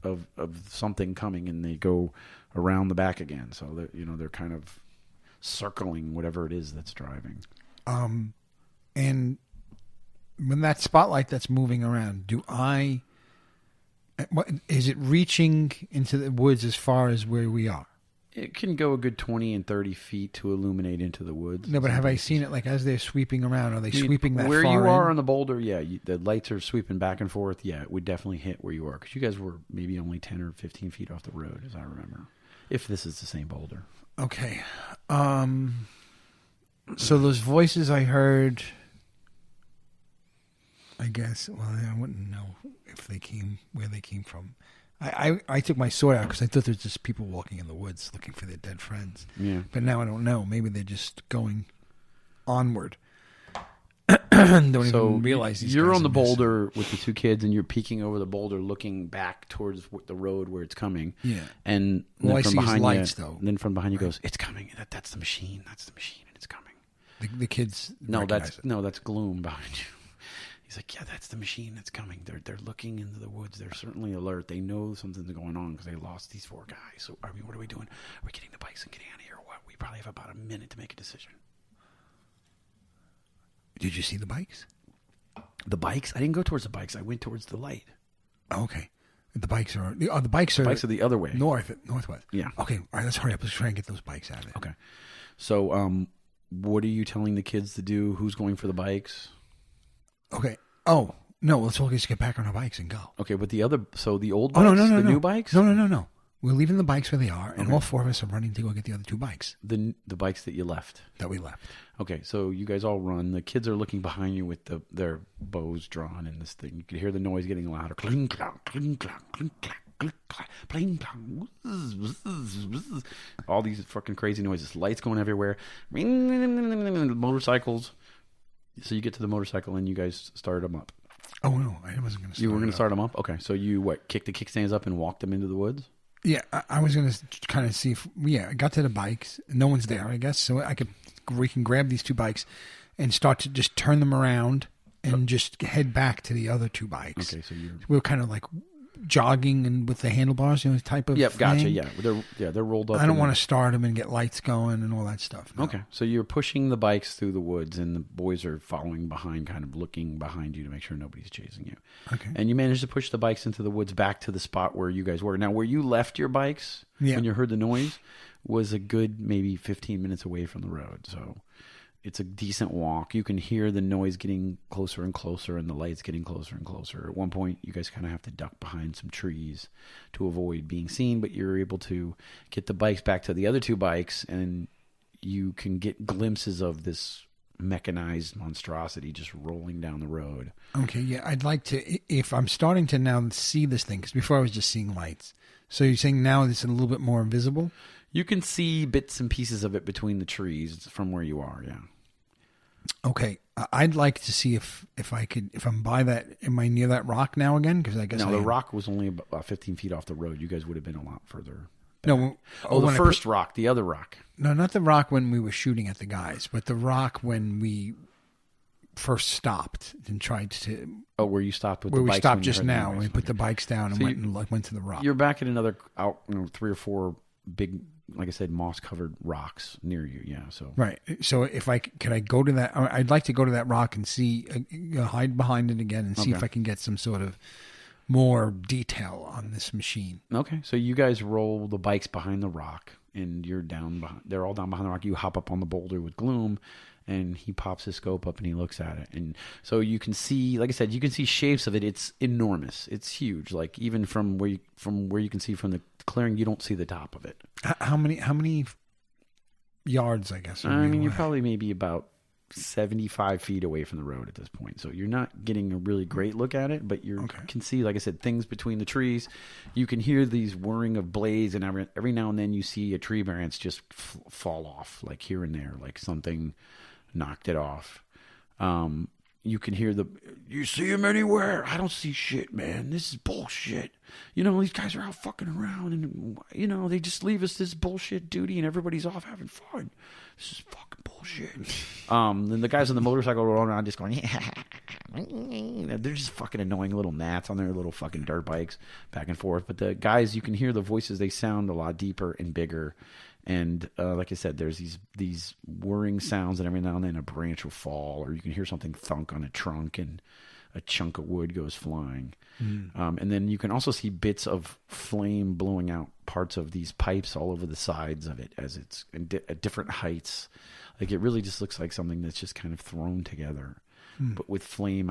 of something coming, and they go around the back again. So they're kind of circling whatever it is that's driving. And when that spotlight that's moving around, is it reaching into the woods as far as where we are? It can go a good 20 and 30 feet to illuminate into the woods. No, but have I seen it like as they're sweeping around? Are they sweeping that where far you are in? on the boulder? Yeah, the lights are sweeping back and forth. Yeah, it would definitely hit where you are, because you guys were maybe only 10 or 15 feet off the road, as I remember. If this is the same boulder. Okay. So those voices I heard, I guess. Well, I wouldn't know if they came where they came from. I took my sword out because I thought there's just people walking in the woods looking for their dead friends. Yeah. But now I don't know. Maybe they're just going onward. Don't even realize these you're guys on the are boulder with the two kids, and you're peeking over the boulder, looking back towards the road where it's coming. Yeah. And all I from see is behind lights, you, though. And then from behind you goes, "It's coming! That's the machine! That's the machine, and it's coming." The kids. No, that's gloom behind you. He's like, "Yeah, that's the machine that's coming. They're looking into the woods. They're certainly alert. They know something's going on because they lost these 4 guys. So, what are we doing? Are we getting the bikes and getting out of here, or what? We probably have about a minute to make a decision." Did you see the bikes? The bikes? I didn't go towards the bikes. I went towards the light. Oh, okay. The bikes are the other way. Northwest. Yeah. Okay. All right. Let's hurry up. Let's try and get those bikes out of there. Okay. So, what are you telling the kids to do? Who's going for the bikes? Okay. Oh no. Let's all just get back on our bikes and go. Okay, but the old bikes, no, the new bikes? No. We're leaving the bikes where they are, and all 4 of us are running to go get the other 2 bikes. The bikes that you left. That we left. Okay, so you guys all run. The kids are looking behind you with their bows drawn and this thing. You can hear the noise getting louder. Cling, clang, cling, clang, cling, clang, cling, clang, pling, clang, wuzz. All these fucking crazy noises. Lights going everywhere. Motorcycles. So you get to the motorcycle and you guys start them up. Oh, no. I wasn't going to start You were going to start them up? Okay, so you, kick the kickstands up and walk them into the woods? Yeah, I was going to kind of see if, I got to the bikes. No one's there, I guess. So we can grab these 2 bikes and start to just turn them around and just head back to the other 2 bikes. Okay, so we're kind of like jogging and with the handlebars, type of thing. Gotcha, yeah. They're rolled up. I don't want to start them and get lights going and all that stuff. No. Okay, so you're pushing the bikes through the woods and the boys are following behind, kind of looking behind you to make sure nobody's chasing you. Okay. And you manage to push the bikes into the woods back to the spot where you guys were. Now, where you left your bikes when you heard the noise was a good maybe 15 minutes away from the road, so it's a decent walk. You can hear the noise getting closer and closer and the lights getting closer and closer. At one point, you guys kind of have to duck behind some trees to avoid being seen, but you're able to get the bikes back to the other 2 bikes, and you can get glimpses of this mechanized monstrosity just rolling down the road. Okay, yeah. I'd like to, if I'm starting to now see this thing, because before I was just seeing lights. So you're saying now it's a little bit more visible? You can see bits and pieces of it between the trees from where you are, yeah. Okay, I'd like to see if I'm by that. Am I near that rock now again? Because I guess the rock was only about 15 feet off the road. You guys would have been a lot further back. No, the first rock, the other rock. No, not the rock when we were shooting at the guys, but the rock when we first stopped and tried to. Oh, where you stopped with where the we bikes stopped just now. We put the bikes down and went to the rock. You're back at another 3 or 4 big, like I said, moss-covered rocks near you. Yeah, so right. So could I go to that? I'd like to go to that rock and see, hide behind it again and see if I can get some sort of more detail on this machine. Okay, so you guys roll the bikes behind the rock, and you're down behind. They're all down behind the rock. You hop up on the boulder with Gloom, and he pops his scope up and he looks at it, and so you can see, like I said, you can see shapes of it. It's enormous. It's huge. Like even from where you can see from the clearing, you don't see the top of it. How many yards? I guess. I mean, you're probably maybe about 75 feet away from the road at this point, so you're not getting a really great look at it, but you can see, like I said, things between the trees. You can hear these whirring of blades, and every now and then you see a tree branch just fall off, like here and there, like something knocked it off. You can hear you see him anywhere? I don't see shit, man. This is bullshit. These guys are out fucking around, and they just leave us this bullshit duty, and everybody's off having fun. This is fucking bullshit. Then the guys on the motorcycle rolling around just going, yeah. They're just fucking annoying little gnats on their little fucking dirt bikes back and forth. But the guys, you can hear the voices. They sound a lot deeper and bigger. And like I said, there's these whirring sounds, and every now and then a branch will fall, or you can hear something thunk on a trunk, and a chunk of wood goes flying. And then you can also see bits of flame blowing out parts of these pipes all over the sides of it as it's at different heights. Like it really just looks like something that's just kind of thrown together, but with flame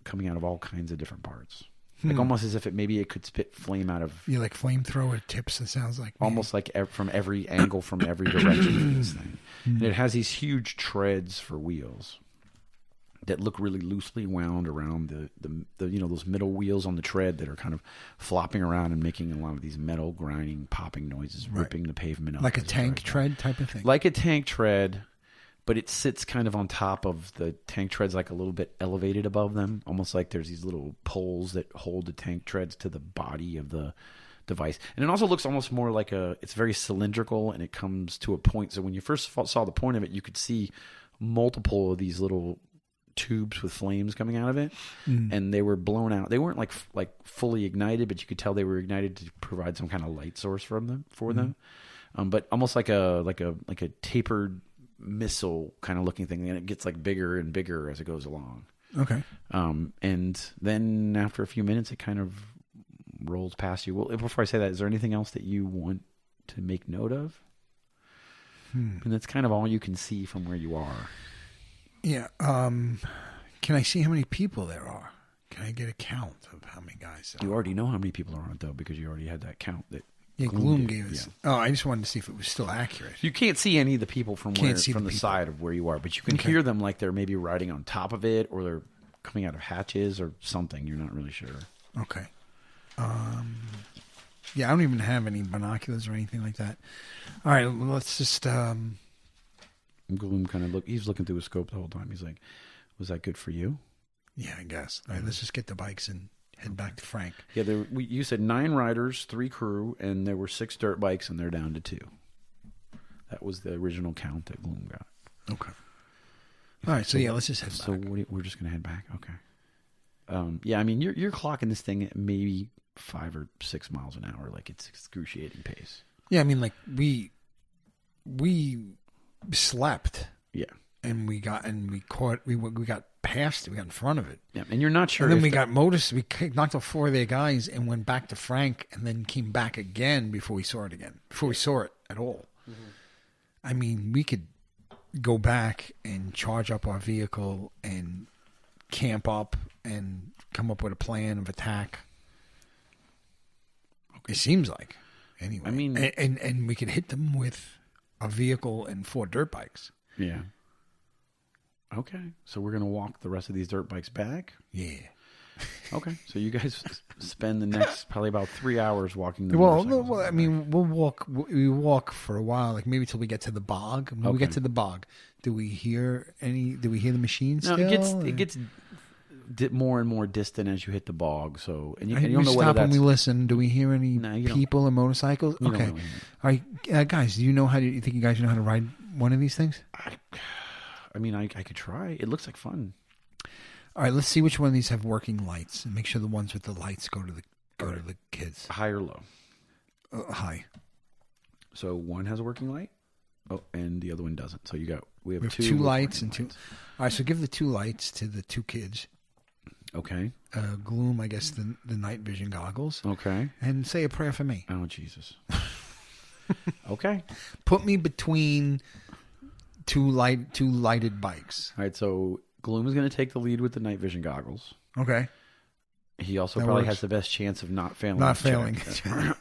coming out of all kinds of different parts. Like almost as if it could spit flame out of... like flamethrower tips, it sounds like. Almost like from every angle, from every direction of this thing. And it has these huge treads for wheels. that look really loosely wound around the those middle wheels on the tread that are kind of flopping around and making a lot of these metal grinding, popping noises, ripping the pavement up. Like a tank tread type of thing? Like a tank tread, but it sits kind of on top of the tank treads, like a little bit elevated above them, almost like there's these little poles that hold the tank treads to the body of the device. And it also looks almost more like it's very cylindrical, and it comes to a point. So when you first saw the point of it, you could see multiple of these little tubes with flames coming out of it, and they were blown out. They weren't like fully ignited, but you could tell they were ignited to provide some kind of light source for them. But almost like a tapered missile kind of looking thing, and it gets like bigger and bigger as it goes along. Okay. And then after a few minutes, it kind of rolls past you. Well, before I say that, is there anything else that you want to make note of? And that's kind of all you can see from where you are. Yeah. Can I see how many people there are? Can I get a count of how many guys there are? You already know how many people are on it, though, because you already had that count that Gloom gave us. Yeah. Oh, I just wanted to see if it was still accurate. You can't see any of the people from the side of where you are, but you can hear them like they're maybe riding on top of it, or they're coming out of hatches or something. You're not really sure. Okay. Yeah, I don't even have any binoculars or anything like that. All right, let's just... Gloom kind of he's looking through his scope the whole time. He's like, was that good for you? Yeah, I guess. All right, let's just get the bikes and head back to Frank. Yeah, you said 9 riders, 3 crew, and there were 6 dirt bikes, and they're down to 2. That was the original count that Gloom got. Okay. All right, so let's just head back. So we're just going to head back? Okay. Yeah, I mean, you're clocking this thing at maybe 5 or 6 miles an hour. Like, it's excruciating pace. Yeah, I mean, like, we slept. Yeah. And we got past it. We got in front of it. Yeah, and you're not sure. And then we knocked off 4 of their guys and went back to Frank, and then came back again before we saw it again. Before we saw it at all. Mm-hmm. I mean, we could go back and charge up our vehicle and camp up and come up with a plan of attack. Okay. It seems like, anyway. I mean, and we could hit them with a vehicle and 4 dirt bikes. Yeah. Okay. So we're going to walk the rest of these dirt bikes back? Yeah. Okay. So you guys spend the next probably about 3 hours walking the Well, I mean, we walk for a while, like maybe till we get to the bog. When we get to the bog, do we hear the machines still? No, it gets more and more distant as you hit the bog. So, and you don't know stop and we listen. Do we hear any people or motorcycles? Okay. All right, guys. Do you think you guys know how to ride one of these things? I mean, I could try. It looks like fun. All right, let's see which one of these have working lights, and make sure the ones with the lights go to the kids. High or low? High. So one has a working light. Oh, and the other one doesn't. So we have 2 lights and 2. All right, so give the 2 lights to the 2 kids. Okay. Gloom, I guess the night vision goggles. Okay. And say a prayer for me. Oh, Jesus. Okay. Put me between two lighted bikes. All right, so Gloom is going to take the lead with the night vision goggles. Okay. He also probably has the best chance of not failing.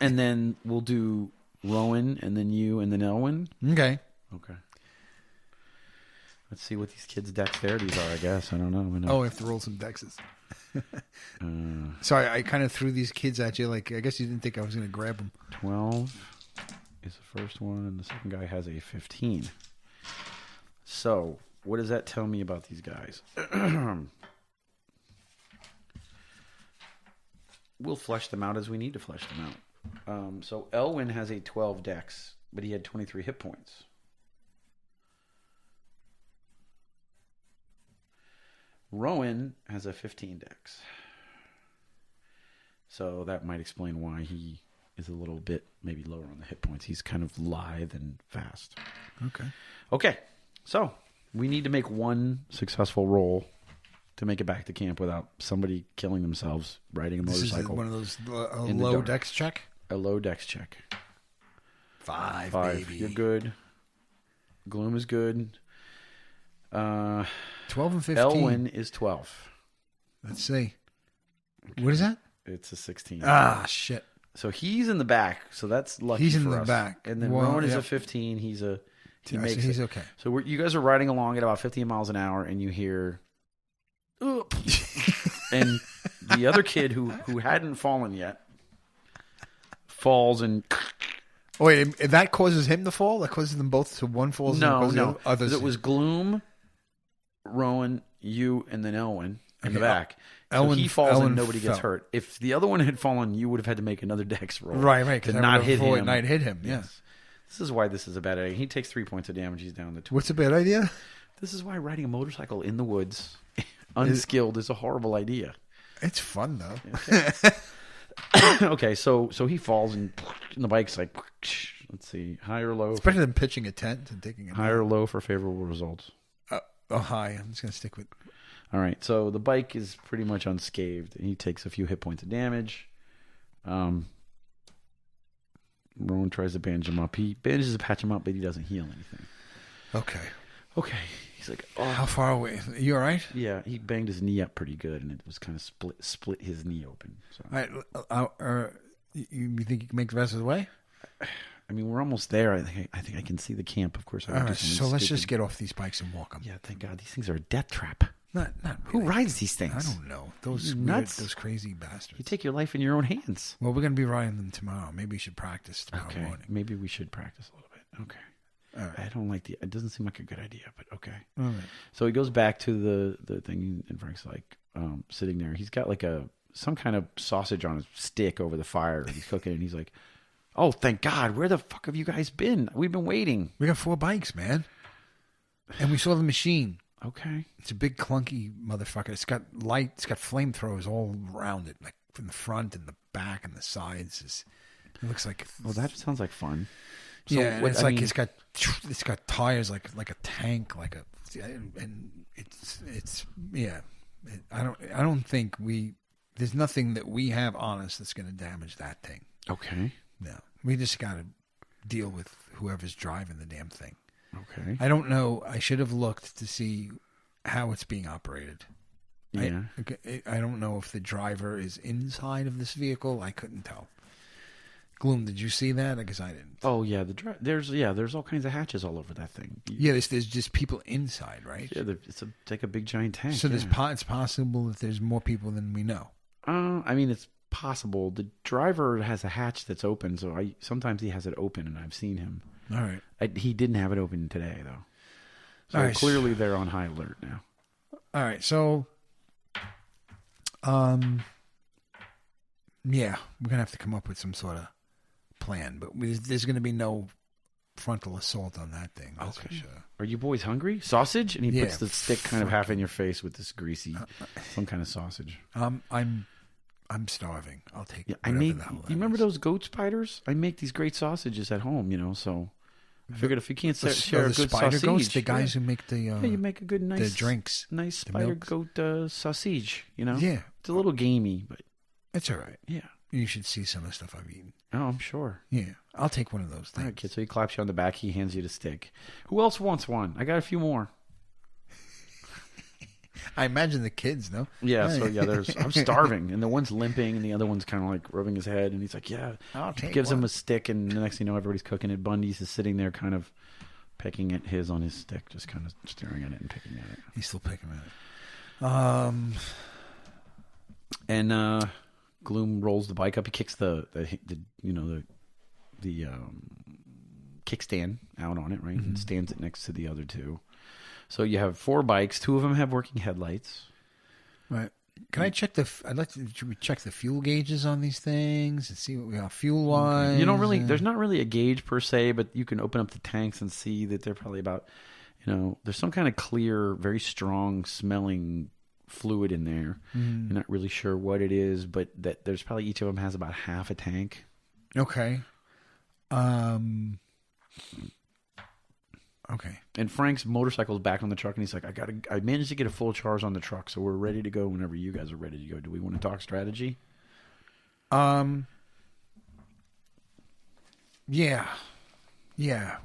And then we'll do Rowan, and then you, and then Elwin. Okay. Let's see what these kids' dexterities are, I guess. I don't know. Oh, we have to roll some dexes. Sorry, I kind of threw these kids at you. Like, I guess you didn't think I was going to grab them. 12 is the first one, and the second guy has a 15. So, what does that tell me about these guys? We'll flesh them out as we need to flesh them out. So, Elwin has a 12 dex, but he had 23 hit points. Rowan has a 15 dex. So that might explain why he is a little bit maybe lower on the hit points. He's kind of lithe and fast. Okay. So we need to make one successful roll to make it back to camp without somebody killing themselves riding a motorcycle. This is one of those low dex check? A low dex check. 5, baby. You're good. Gloom is good. 12 and 15. Elwin is 12. Let's see. Okay. What is that? It's a 16. Ah, shit. So he's in the back. So that's lucky. He's in for the us. back. And then Rowan is a 15. He's okay. So you guys are riding along at about 15 miles an hour, and you hear and the other kid who hadn't fallen yet falls and. Wait, if that causes him to fall? That causes them both to one falls? No. Others. It was Gloom, Rowan, you, and then Elwin in the back. So he falls and nobody gets hurt. If the other one had fallen, you would have had to make another dex roll. Right. To not hit him. Not hit him, yes. This is why this is a bad idea. He takes 3 points of damage. He's down to 2. What's a bad idea? This is why riding a motorcycle in the woods, unskilled, is a horrible idea. It's fun, though. Okay, so he falls and the bike's like, let's see, high or low? It's better than pitching a tent and taking it. High or low for favorable results? High. I'm just going to stick with... All right, so the bike is pretty much unscathed. He takes a few hit points of damage. Rowan tries to bandage him up. He bandages to patch him up, but he doesn't heal anything. Okay. He's like, oh. How far away? You all right? Yeah, he banged his knee up pretty good, and it was kind of split his knee open. So. All right. You think you can make the rest of the way? I mean, we're almost there. I think I can see the camp. Of course. All right, so let's just get off these bikes and walk them. Yeah, thank God. These things are a death trap. Not really. Who rides these things? I don't know. Those nuts. Those crazy bastards. You take your life in your own hands. Well, we're going to be riding them tomorrow. Maybe we should practice tomorrow morning. Maybe we should practice a little bit. Okay. All right. I don't like it doesn't seem like a good idea, but okay. All right. So he goes back to the thing, and Frank's like sitting there. He's got like some kind of sausage on a stick over the fire. He's cooking, and he's like, "Oh, thank God! Where the fuck have you guys been? We've been waiting. We got 4 bikes, man, and we saw the machine. Okay, it's a big clunky motherfucker. It's got light. It's got flamethrowers all around it, like from the front and the back and the sides. It looks like. Well, that sounds like fun. So yeah, it's got tires like a tank, and it's yeah. I don't think there's nothing that we have on us that's going to damage that thing. Okay. No, we just got to deal with whoever's driving the damn thing. Okay. I don't know. I should have looked to see how it's being operated. Yeah. I don't know if the driver is inside of this vehicle. I couldn't tell. Gloom, did you see that? I guess I didn't. Oh yeah, there's all kinds of hatches all over that thing. Yeah, there's just people inside, right? Yeah, it's like a big giant tank. So it's possible that there's more people than we know. I mean, it's possible. The driver has a hatch that's open, so sometimes he has it open, and I've seen him. All right. He didn't have it open today though. So clearly they're on high alert now. All right, so yeah, we're gonna have to come up with some sort of plan, but there's going to be no frontal assault on that thing. That's for sure. Are you boys hungry? Sausage? And he puts the stick kind of half in your face with this greasy, some kind of sausage. I'm starving. I'll take. Yeah, you remember those goat spiders? I make these great sausages at home, so I figured if you can't share a good sausage, goats, the guys who make the you make a good nice the drinks, nice spider goat sausage. Yeah, it's a little gamey, but it's all right. Yeah. You should see some of the stuff I've eaten. Oh, I'm sure. Yeah. I'll take one of those things. All right, kid. So he claps you on the back. He hands you the stick. Who else wants one? I got a few more. I imagine the kids, no? Yeah. So, I'm starving. And the one's limping, and the other one's kind of like rubbing his head. And he's like, yeah. I'll take Gives one. him a stick, and the next thing you know, everybody's cooking it. Bundeez is sitting there kind of pecking at his on his stick, just kind of staring at it and picking at it. He's still picking at it. And, Gloom rolls the bike up. He kicks the kickstand out on it, right? Mm-hmm. And stands it next to the other 2. So you have 4 bikes. 2 of them have working headlights. Right. Can I check I'd like to check the fuel gauges on these things and see what we got fuel wise. Okay. You don't really. There's not really a gauge per se, but you can open up the tanks and see that they're probably about. There's some kind of clear, very strong smelling fluid in there. You're not really sure what it is, but that there's probably each of them has about half a tank. Okay. Okay. And Frank's motorcycle is back on the truck, and he's like, I managed to get a full charge on the truck, so we're ready to go whenever you guys are ready to go. Do we want to talk strategy? Yeah.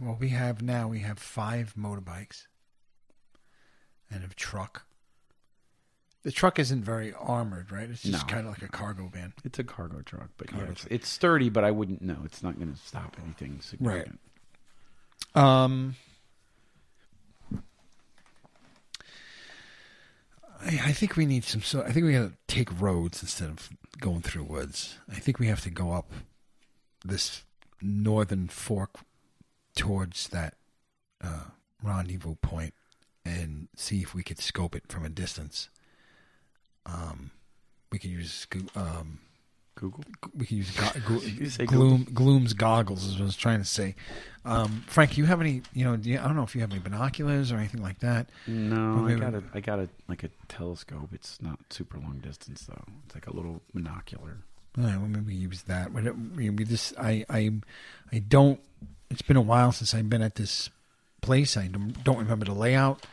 Well, we have 5 motorbikes and a truck. The truck isn't very armored, right? It's just kind of like a cargo van. It's a cargo truck, but it's sturdy, but I wouldn't know. It's not going to stop anything significant. Right. I think we need some. I think we got to take roads instead of going through woods. I think we have to go up this northern fork towards that rendezvous point and see if we could scope it from a distance. We can use Google. We can use Gloom's goggles. Is what I was trying to say. Frank, you have any? I don't know if you have any binoculars or anything like that. No, I got a telescope. It's not super long distance though. It's like a little binocular. All right, well, maybe use that. I don't. It's been a while since I've been at this place. I don't remember the layout.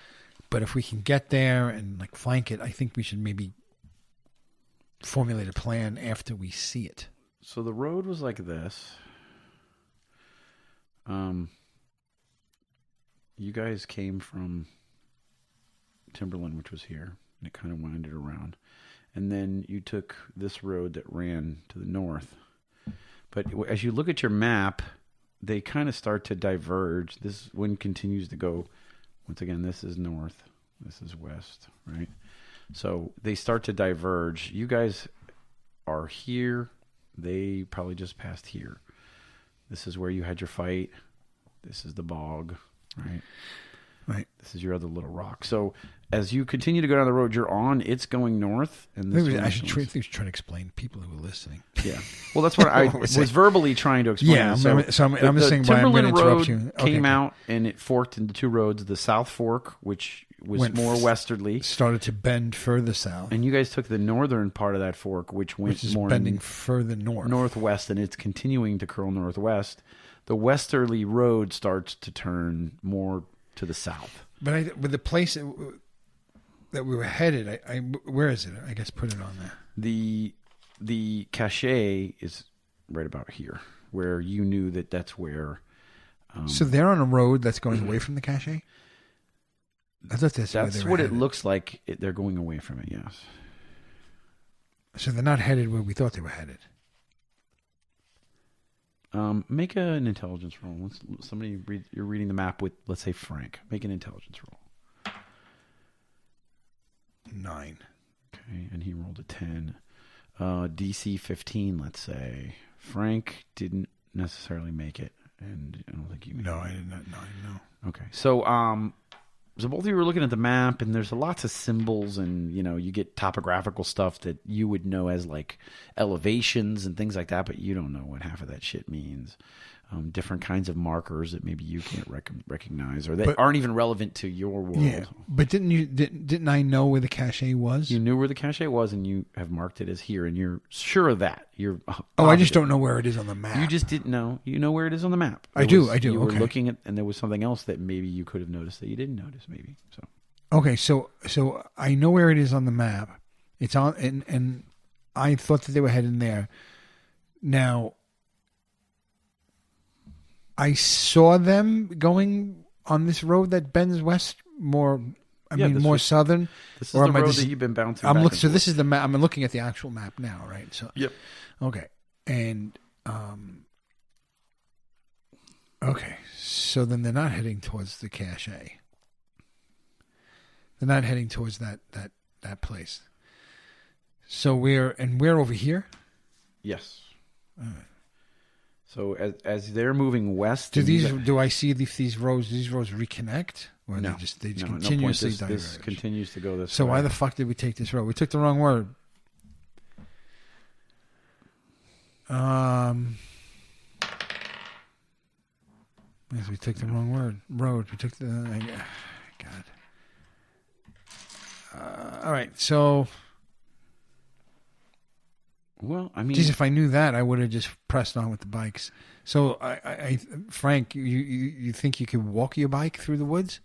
But if we can get there and flank it, I think we should maybe formulate a plan after we see it. So the road was like this. You guys came from Timberland, which was here, and it kind of winded around. And then you took this road that ran to the north. But as you look at your map, they kind of start to diverge. This one continues to go. Once again, this is north. This is west, right? So they start to diverge. You guys are here. They probably just passed here. This is where you had your fight. This is the bog, right? Right. This is your other little rock. So as you continue to go down the road you're on, it's going north. And this I should try to explain to people who are listening. Yeah. Well, that's what I was verbally trying to explain. Yeah, I'm just saying why I'm going to interrupt you. Came out and it forked into two roads. The South Fork, which was more westerly, started to bend further south. And you guys took the northern part of that fork, which is more bending further northwest, and it's continuing to curl northwest. The westerly road starts to turn more to the south. But the place that we were headed, where is it? I guess put it on there. The cache is right about here, where you knew that's where. So they're on a road that's going away from the cache? I thought that's what it looks like. They're going away from it, yes. So they're not headed where we thought they were headed. Make an intelligence roll. You're reading the map with, let's say, Frank. Make an intelligence roll. 9. Okay, and he rolled a 10. DC 15, let's say. Frank didn't necessarily make it, and I don't think you made it. No, I did not. 9, no. Okay, so both of you were looking at the map, and there's lots of symbols, and you get topographical stuff that you would know as elevations and things like that, but you don't know what half of that shit means. Different kinds of markers that maybe you can't recognize, or that aren't even relevant to your world. Yeah, but didn't I know where the cache was? You knew where the cache was, and you have marked it as here, and you're sure of that. You're I just don't know where it is on the map. You just didn't know. You know where it is on the map. I do. You were okay. looking at, and there was something else that maybe you could have noticed that you didn't notice, maybe. So okay, so I know where it is on the map. It's on, and I thought that they were heading there. Now, I saw them going on this road that bends west more. More southern. This is the road that you've been bouncing. I'm looking. So this is the map. I'm looking at the actual map now, right? So yep. Okay, and okay. So then they're not heading towards the cache. They're not heading towards that place. So we're over here. Yes. All right. So as they're moving west, do I see if these roads reconnect, or no, they just continuously diverge? This continues to go this way. So why the fuck did we take this road? We took the wrong word. Yes, we took the wrong road. We took the God. All right, so. Well, I mean, geez, if I knew that, I would have just pressed on with the bikes. So, Frank, you think you could walk your bike through the woods?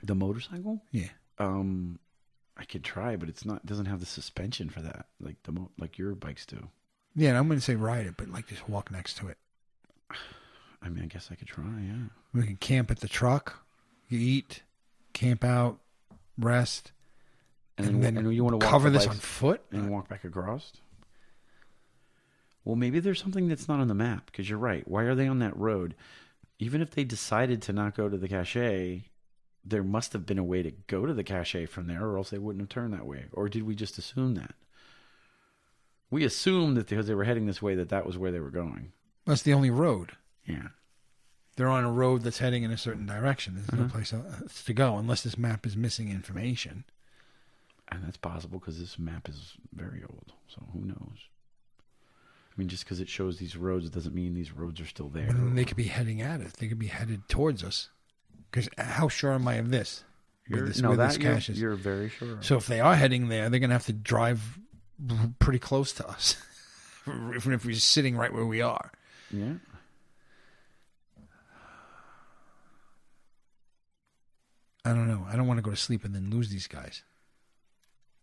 The motorcycle? Yeah. I could try, but it doesn't have the suspension for that, like your bikes do. Yeah, and I'm going to say ride it, but just walk next to it. I mean, I guess I could try. Yeah. We can camp at the truck. You eat, camp out, rest, and then you want to cover this on foot and walk back across. Well, maybe there's something that's not on the map, because you're right. Why are they on that road? Even if they decided to not go to the cache, there must have been a way to go to the cache from there, or else they wouldn't have turned that way. Or did we just assume that? We assumed that because they were heading this way, that was where they were going. That's the only road. Yeah. They're on a road that's heading in a certain direction. There's no place else to go unless this map is missing information. And that's possible because this map is very old. So who knows? I mean, just because it shows these roads doesn't mean these roads are still there. They could be heading at it. They could be headed towards us. Because how sure am I of this? You're very sure. So if they are heading there, they're going to have to drive pretty close to us. Even if we're sitting right where we are. Yeah. I don't know. I don't want to go to sleep and then lose these guys.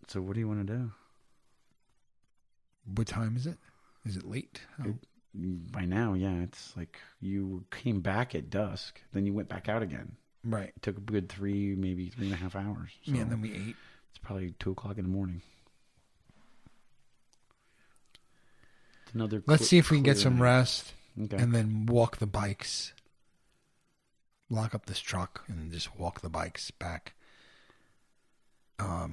So what do you want to do? What time is it? Is it late? By now, yeah. It's like you came back at dusk, then you went back out again. Right. It took a good 3.5 hours. So yeah, and then we ate. It's probably 2:00 in the morning. It's Let's see if we can get some rest. Okay. And then walk the bikes. Lock up this truck and just walk the bikes back. I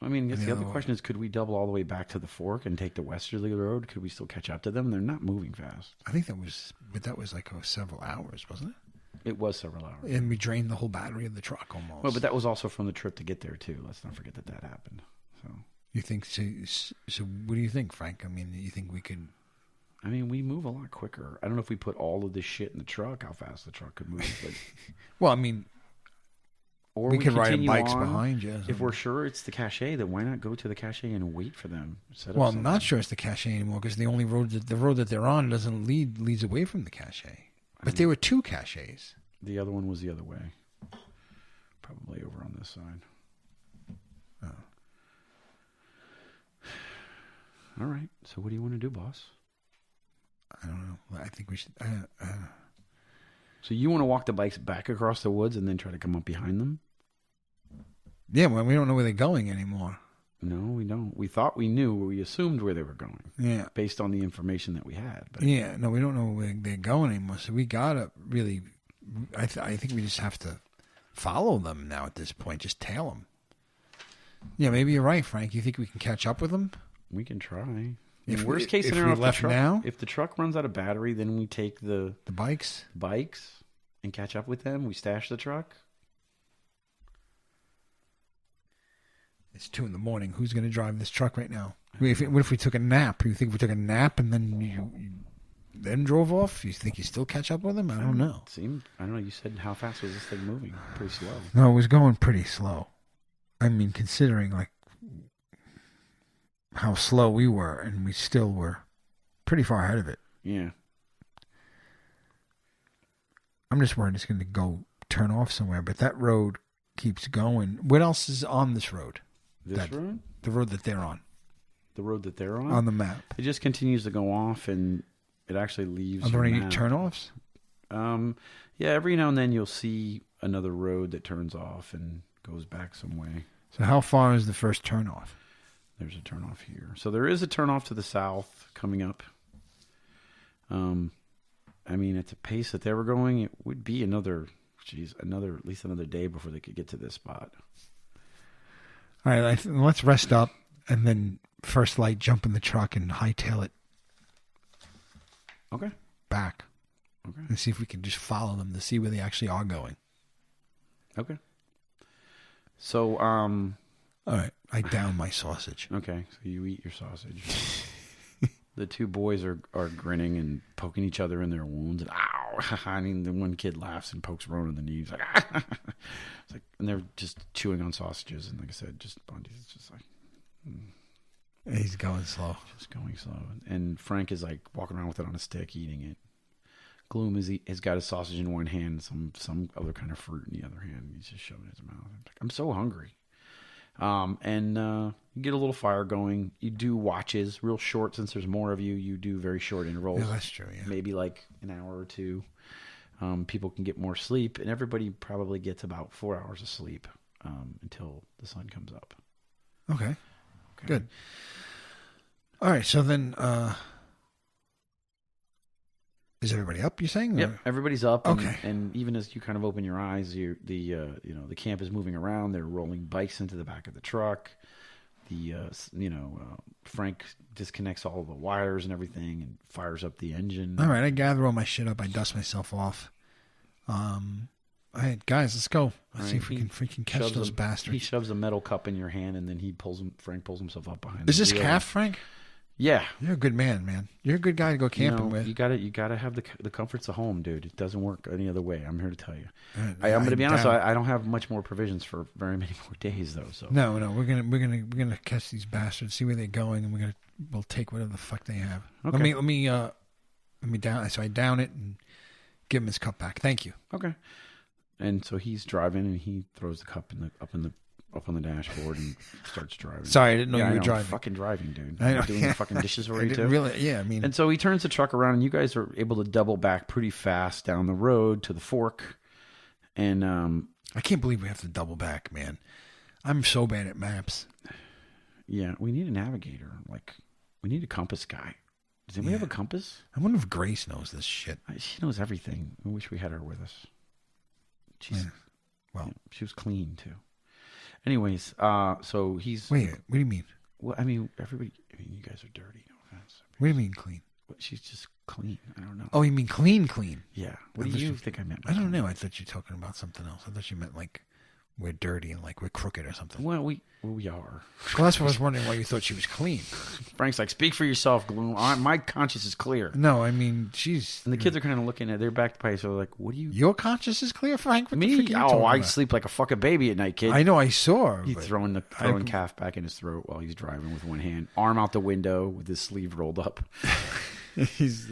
mean, the other question is, could we double all the way back to the fork and take the westerly road? Could we still catch up to them? They're not moving fast. I think that was like several hours, wasn't it? It was several hours. And we drained the whole battery of the truck almost. Well, but that was also from the trip to get there, too. Let's not forget that happened. So you think, so what do you think, Frank? I mean, you think we could... I mean, we move a lot quicker. I don't know if we put all of this shit in the truck, how fast the truck could move. But well, I mean... Or we could ride bikes behind you. If we're sure it's the cache, then why not go to the cache and wait for them? Well, I'm not sure it's the cache anymore because the only road the road that they're on leads away from the cache. But there were two caches. The other one was the other way. Probably over on this side. Oh. All right. So what do you want to do, boss? I don't know. I think we should... So you want to walk the bikes back across the woods and then try to come up behind them? Yeah, well, we don't know where they're going anymore. No, we don't. We thought we knew. We assumed where they were going. Yeah. Based on the information that we had. But yeah, no, we don't know where they're going anymore. So we got to really... I think we just have to follow them now at this point. Just tail them. Yeah, maybe you're right, Frank. You think we can catch up with them? We can try. Worst case scenario, if the truck runs out of battery, then we take the bikes and catch up with them. We stash the truck. It's 2 a.m. Who's going to drive this truck right now? What if we took a nap? You think we took a nap and then you then drove off? You think you still catch up with them? I don't know. I don't know. You said how fast was this thing moving? Pretty slow. No, it was going pretty slow. I mean, considering like how slow we were, and we still were pretty far ahead of it. Yeah. I'm just worried it's going to go turn off somewhere, but that road keeps going. What else is on this road? This road? The road that they're on. The road that they're on? On the map. It just continues to go off, and it actually leaves. Are there any turnoffs? Yeah, every now and then you'll see another road that turns off and goes back some way. So how far is the first turnoff? There's a turnoff here. So there is a turnoff to the south coming up. I mean, at the pace that they were going, it would be at least another day before they could get to this spot. All right, let's rest up and then first light jump in the truck and hightail it. Okay. Back. Okay. And see if we can just follow them to see where they actually are going. Okay. So, all right. I down my sausage. Okay. So you eat your sausage. The two boys are grinning and poking each other in their wounds. And ow! I mean, the one kid laughs and pokes Ron in the knee. He's like, it's like, and they're just chewing on sausages. And like I said, Bundeez is just like, he's going slow. Just going slow. And Frank is like walking around with it on a stick, eating it. Gloom has got a sausage in one hand, some other kind of fruit in the other hand. He's just shoving it in his mouth. I'm so hungry. And you get a little fire going. You do watches, real short since there's more of you. You do very short intervals. Yeah, that's true. Yeah. Maybe like an hour or two. People can get more sleep, and everybody probably gets about 4 hours of sleep until the sun comes up. Okay. Good. All right. So then, Is everybody up, you're saying? Yep, everybody's up. And, okay. And even as you kind of open your eyes, the camp is moving around. They're rolling bikes into the back of the truck. Frank disconnects all the wires and everything and fires up the engine. All right, I gather all my shit up. I dust myself off. All right, guys, let's go. Let's see if we can freaking catch those bastards. He shoves a metal cup in your hand, and then Frank pulls himself up behind. Is this calf, Frank? Yeah, you're a good man. You're a good guy to go camping with. You gotta have the comforts of home, dude. It doesn't work any other way. I'm here to tell you. I'm gonna be honest. I don't have much more provisions for very many more days, though. So no, we're gonna catch these bastards, see where they're going, and we'll take whatever the fuck they have. Okay. Let me down. So I down it and give him his cup back. Thank you. Okay. And so he's driving, and he throws the cup up on the dashboard and starts driving. Sorry, I didn't know you were driving. Fucking driving, dude. I know. Doing the fucking dishes for you too. Really? Yeah, I mean. And so he turns the truck around, and you guys are able to double back pretty fast down the road to the fork. And I can't believe we have to double back, man. I'm so bad at maps. Yeah, we need a navigator. Like, we need a compass guy. Does anybody have a compass? I wonder if Grace knows this shit. She knows everything. I wish we had her with us. She was clean too. Anyways, so he's... Wait, what do you mean? Well, I mean, you guys are dirty, no offense. What do you mean clean? She's just clean. I don't know. Oh, you mean clean? Yeah. What do you think I meant? I don't know. I thought you were talking about something else. I thought you meant like we're dirty and like we're crooked or something. Well, we are. Well, that's what I was wondering why you thought she was clean. Frank's like, speak for yourself, Gloom. My conscience is clear. No, I mean, she's... And the kids are kind of looking at their back to so like, what do you... Your conscience is clear, Frank? What Me? The fuck are you I about? sleep like a fucking baby at night, kid. I know, I saw her. He's throwing calf back in his throat while he's driving with one hand. Arm out the window with his sleeve rolled up. He's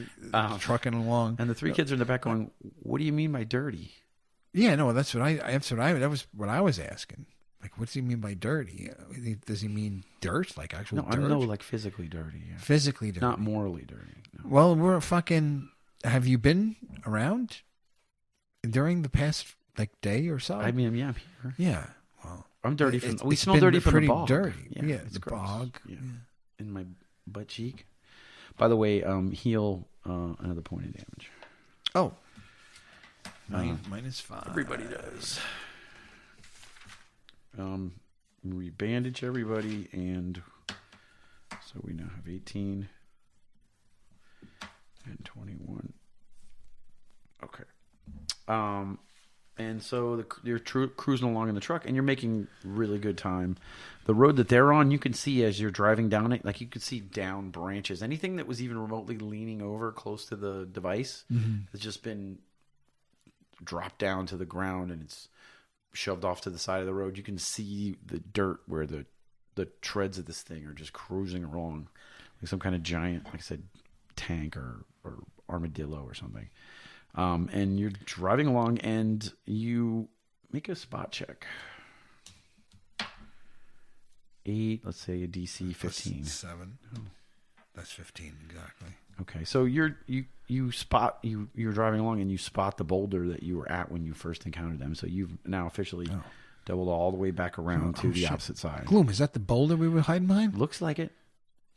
trucking along. And the three kids are in the back going, what do you mean by dirty? Yeah, no, that was what I was asking. Like, what does he mean by dirty? Does he mean dirt? Like actual dirt? No, like physically dirty. Yeah. Physically dirty. Not morally dirty. No. Well, we're fucking... Have you been around during the past, like, day or so? I mean, yeah, I'm here. Yeah. Well, I'm dirty from... We smell dirty from the bog. Dirty. Yeah, it's the gross. bog. Yeah. In my butt cheek. By the way, heal another point of damage. Oh. -5. Everybody does. We bandage everybody, and so we now have 18 and 21. Okay. And so you're cruising along in the truck, and you're making really good time. The road that they're on, you can see as you're driving down it, like you could see down branches. Anything that was even remotely leaning over close to the device has just been dropped down to the ground, and it's shoved off to the side of the road. You can see the dirt where the treads of this thing are just cruising along like some kind of giant, like I said, tank or armadillo or something. And you're driving along, and you make a spot check. 8, let's say a DC 15. 7. Oh. That's 15 exactly. Okay, so you're driving along, and you spot the boulder that you were at when you first encountered them. So you've now officially doubled all the way back around to the opposite side. Gloom, is that the boulder we were hiding behind? Looks like it.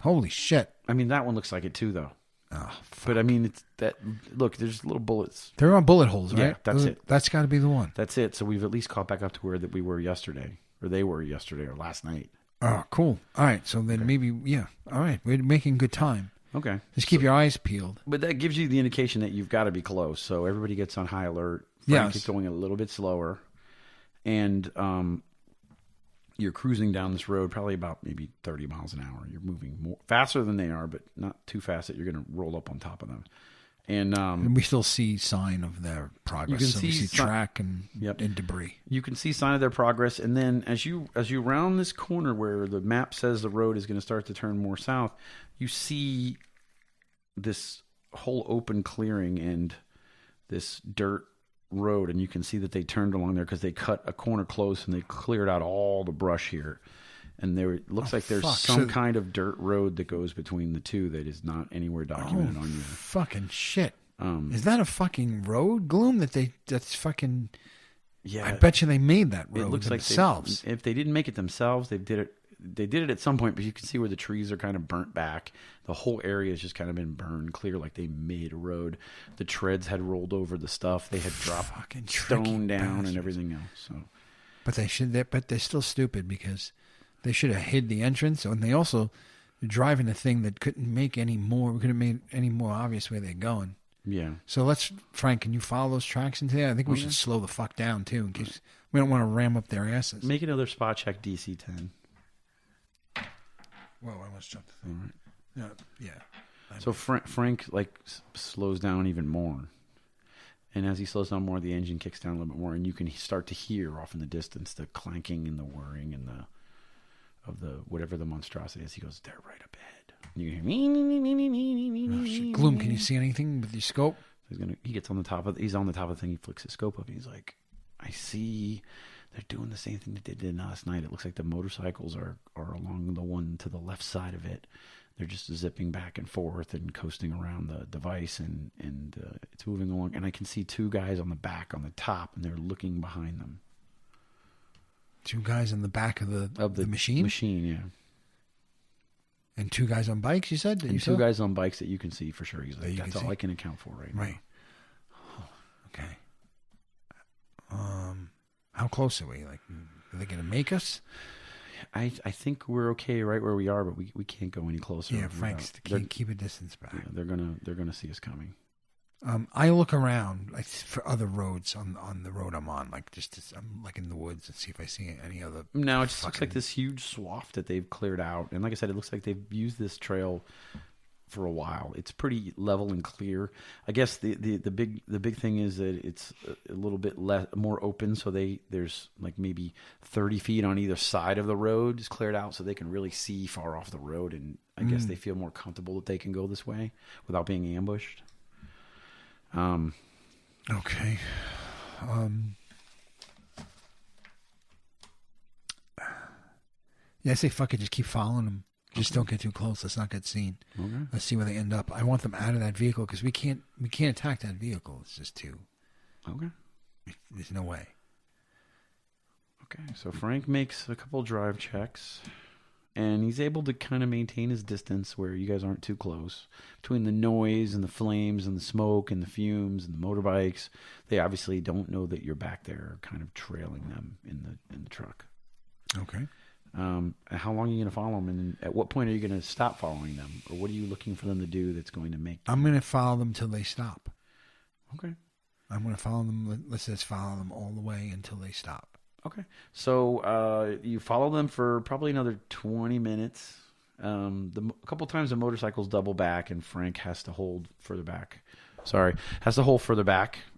Holy shit! I mean, that one looks like it too, though. Oh, fuck. But I mean, it's that. Look, there's little bullets. There are bullet holes, right? Yeah, that's it. That's got to be the one. That's it. So we've at least caught back up to where that we were yesterday, or they were yesterday, or last night. Oh, cool. All right, so then maybe, yeah. All right, we're making good time. Okay. Just keep your eyes peeled. But that gives you the indication that you've got to be close. So everybody gets on high alert. Frank is going a little bit slower. And you're cruising down this road probably about maybe 30 miles an hour. You're moving more faster than they are, but not too fast that you're going to roll up on top of them. And we still see sign of their progress. You can we see track and debris. You can see sign of their progress, and then as you round this corner where the map says the road is going to start to turn more south, you see this whole open clearing and this dirt road, and you can see that they turned along there because they cut a corner close and they cleared out all the brush here. And it looks like there's some kind of dirt road that goes between the two that is not anywhere documented on you. Fucking shit. Is that a fucking road, Gloom? That's fucking... Yeah. I bet you they made that road themselves. If they didn't make it themselves, they did it. they did it at some point, but you can see where the trees are kind of burnt back. The whole area has just kind of been burned clear, like they made a road. The treads had rolled over the stuff. They had dropped stone down and everything else. So, but they're still stupid because they should have hid the entrance, and they also driving a thing that couldn't make any more. We could have made any more obvious where they're going. Yeah. So Frank, can you follow those tracks into there? I think we should slow the fuck down too, in case we don't want to ram up their asses. Make another spot check DC 10. Whoa, I almost jumped the thing. Right. Yeah. So Frank like slows down even more, and as he slows down more, the engine kicks down a little bit more, and you can start to hear off in the distance the clanking and the whirring and of the whatever the monstrosity is. He goes, "They're right up ahead." And you can hear Gloom, can you see anything with your scope? He gets on the top of he's on the top of the thing. He flicks his scope up. And he's like, "I see. They're doing the same thing that they did last night. It looks like the motorcycles are along the one to the left side of it. They're just zipping back and forth and coasting around the device, and it's moving along. And I can see two guys on the back, on the top, and they're looking behind them. Two guys in the back of the machine? Machine, yeah. And two guys on bikes, you said? And two guys on bikes that you can see for sure. He's like, that's all I can account for right now. Right. Okay. How close are we? Like, are they going to make us? I think we're okay right where we are, but we can't go any closer. Yeah, Frank's keep a distance back. Yeah, they're gonna see us coming. I look around for other roads on the road I'm on, like I'm like in the woods and see if I see any other. No, it just looks like this huge swath that they've cleared out, and like I said, it looks like they've used this trail for a while. It's pretty level and clear. I guess the big thing is that it's a little bit more open, so there's like maybe 30 feet on either side of the road is cleared out, so they can really see far off the road, and I guess they feel more comfortable that they can go this way without being ambushed. Okay. Yeah, I say fuck it, just keep following them. Just don't get too close. Let's not get seen. Okay. Let's see where they end up. I want them out of that vehicle because we can't attack that vehicle. It's just too. Okay. There's no way. Okay, so Frank makes a couple drive checks, and he's able to kind of maintain his distance where you guys aren't too close. Between the noise and the flames and the smoke and the fumes and the motorbikes, they obviously don't know that you're back there, kind of trailing them in the truck. Okay. How long are you going to follow them, and at what point are you going to stop following them, or what are you looking for them to do that's going to make them? I'm going to follow them till they stop. Okay. I'm going to follow them. Let's just follow them all the way until they stop. Okay. So you follow them for probably another 20 minutes. A couple times the motorcycles double back, and Frank has to hold further back.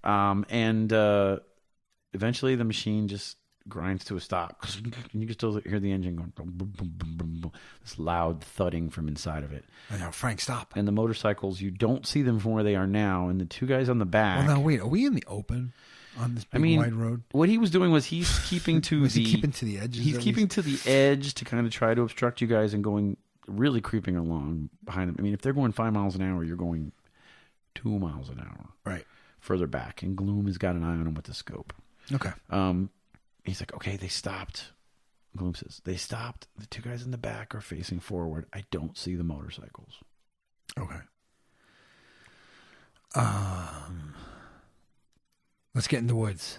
And eventually the machine just grinds to a stop. And you can still hear the engine going boom, boom, boom, boom, boom, boom. This loud thudding from inside of it. I know, Frank, stop. And the motorcycles, you don't see them from where they are now. And the two guys on the back. Well, now wait, are we in the open on this big wide road? What he was doing was he's keeping to keeping to the edges. He's keeping to the edge to kind of try to obstruct you guys and going really creeping along behind them. I mean, if they're going 5 miles an hour, you're going 2 miles an hour. Right. Further back. And Gloom has got an eye on him with the scope. Okay. He's like, okay, they stopped. Gloom says, they stopped. The two guys in the back are facing forward. I don't see the motorcycles. Okay. Let's get in the woods.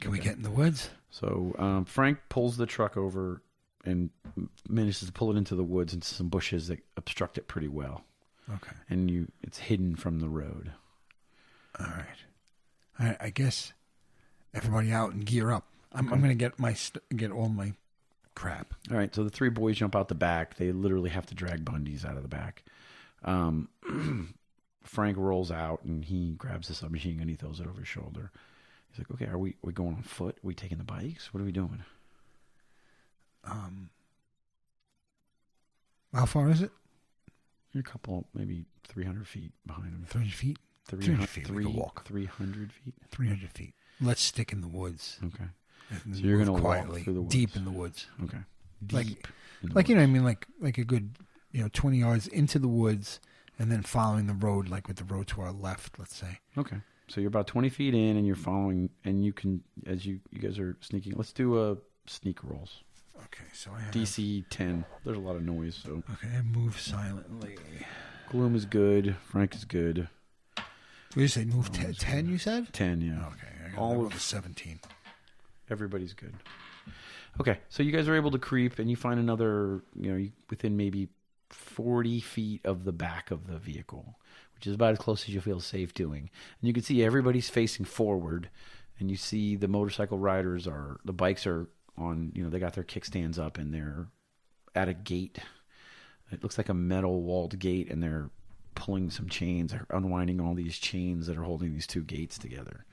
Can we get in the woods? So Frank pulls the truck over and manages to pull it into the woods into some bushes that obstruct it pretty well. Okay. And it's hidden from the road. All right. I guess everybody out and gear up. I'm going to get all my crap. All right, so the three boys jump out the back. They literally have to drag Bundeez out of the back. Frank rolls out, and he grabs the submachine gun. He throws it over his shoulder. He's like, okay, are we going on foot? Are we taking the bikes? What are we doing? How far is it? You're a couple, maybe 300 feet behind him. 300 feet? 300 feet. We can walk. 300 feet? 300 feet. Let's stick in the woods. Okay. So you're going to quietly walk through the woods. Deep in the woods. Okay. Deep. Like you know what I mean? Like a good 20 yards into the woods, and then following the road, like with the road to our left, let's say. Okay. So you're about 20 feet in, and you're following, and you can, as you guys are sneaking, let's do sneak rolls. Okay, so I have DC 10. There's a lot of noise, so. Okay, I move silently. Gloom is good. Frank is good. What did you say? Move 10, you said? 10, yeah. Okay, I got all of 17. Everybody's good. Okay, so you guys are able to creep, and you find another, within maybe 40 feet of the back of the vehicle, which is about as close as you feel safe doing. And you can see everybody's facing forward, and you see the motorcycle riders the bikes are on, they got their kickstands up, and they're at a gate. It looks like a metal walled gate, and they're pulling some chains. They're unwinding all these chains that are holding these two gates together.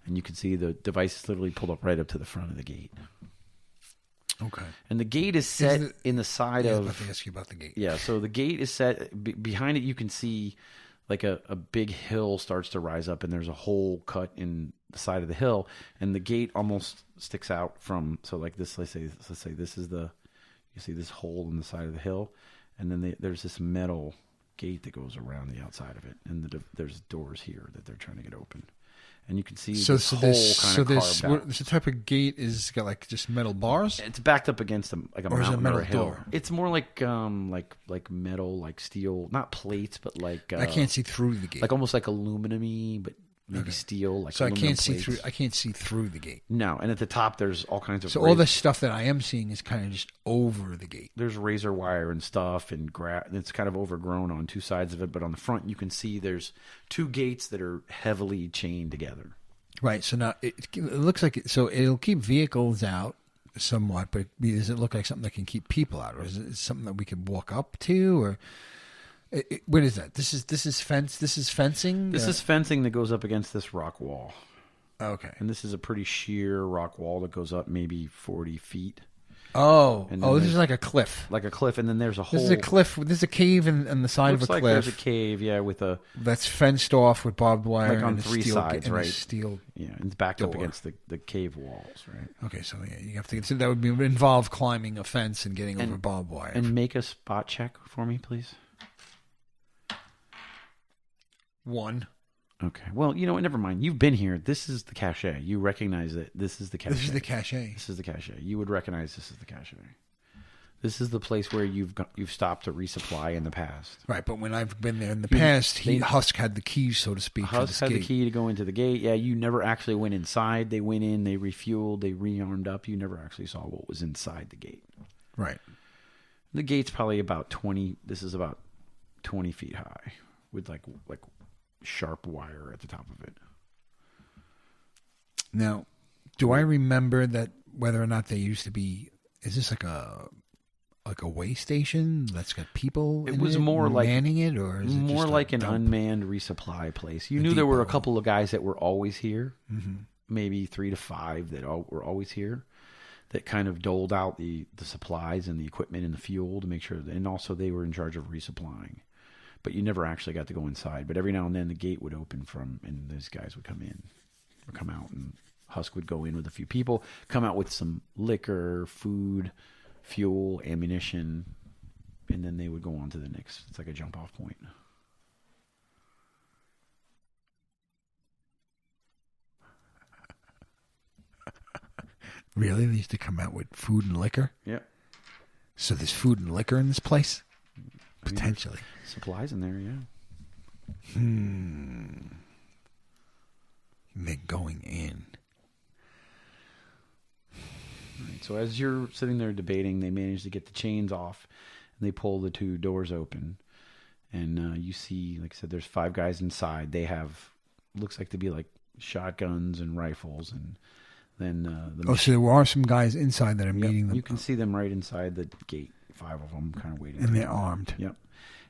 And you can see the device is literally pulled up right up to the front of the gate. Okay. And the gate is set in the side of... I was about to ask you about the gate. Yeah, so the gate is set... Behind it, you can see like a big hill starts to rise up, and there's a hole cut in the side of the hill, and the gate almost sticks out from... So like this, let's say this is the... You see this hole in the side of the hill, and then there's this metal gate that goes around the outside of it, and there's doors here that they're trying to get open. And you can see this hole kind of carved out. So the type of gate is got like just metal bars? It's backed up against a mountain or a hill. Door? It's more like metal, like steel, not plates, but like I can't see through the gate. Like almost like aluminum-y, but maybe steel. Like so I can't see plates. through. I can't see through the gate. No, and at the top there's all kinds of. So all the stuff that I am seeing is kind of just over the gate. There's razor wire and stuff, and it's kind of overgrown on two sides of it. But on the front, you can see there's two gates that are heavily chained together. Right. So now it looks like so it'll keep vehicles out somewhat, but does it look like something that can keep people out, or is it something that we could walk up to, or? What is that? This is fence. This is fencing. This is fencing that goes up against this rock wall. Okay. And this is a pretty sheer rock wall that goes up maybe 40 feet. Oh, this is like a cliff. Like a cliff, and then there's a hole. This is a cliff. This is a cave in the side of a cliff. There's a cave, yeah, with a that's fenced off with barbed wire, like on and three sides, right? Steel, yeah, and it's backed door. up against the cave walls, right? Okay, so yeah, you have to. So that would involve climbing a fence and getting over barbed wire. And make a spot check for me, please. 1. Okay. Well, never mind. You've been here. This is the cache. You recognize that this is the cache. This is the cache. This is the cache. You would recognize this is the cache. This is the place where you've stopped to resupply in the past. Right, but when I've been there in the past, Husk had the keys, so to speak. Husk had the key to go into the gate. Yeah, you never actually went inside. They went in, they refueled, they rearmed up. You never actually saw what was inside the gate. Right. The gate's probably about 20. This is about 20 feet high with like sharp wire at the top of it. Now, do I remember that whether or not they used to be? Is this like a way station that's got people? It was more like manning it, or is it more just like an dump? Unmanned resupply place. You knew there were a couple of guys that were always here, maybe 3 to 5 that were always here, that kind of doled out the supplies and the equipment and the fuel to make sure, and also they were in charge of resupplying. But you never actually got to go inside. But every now and then the gate would open and those guys would come in or come out, and Husk would go in with a few people, come out with some liquor, food, fuel, ammunition, and then they would go on to the next. It's like a jump off point. Really? They used to come out with food and liquor? Yep. So there's food and liquor in this place? Potentially. Supplies in there, yeah. They're going in. Right, so as you're sitting there debating, they manage to get the chains off, and they pull the 2 doors open. And you see, like I said, there's 5 guys inside. They have, looks like to be like shotguns and rifles. And then so there are some guys inside that are meeting them. You can see them right inside the gate. 5 of them kind of waiting. And they're armed. Yep.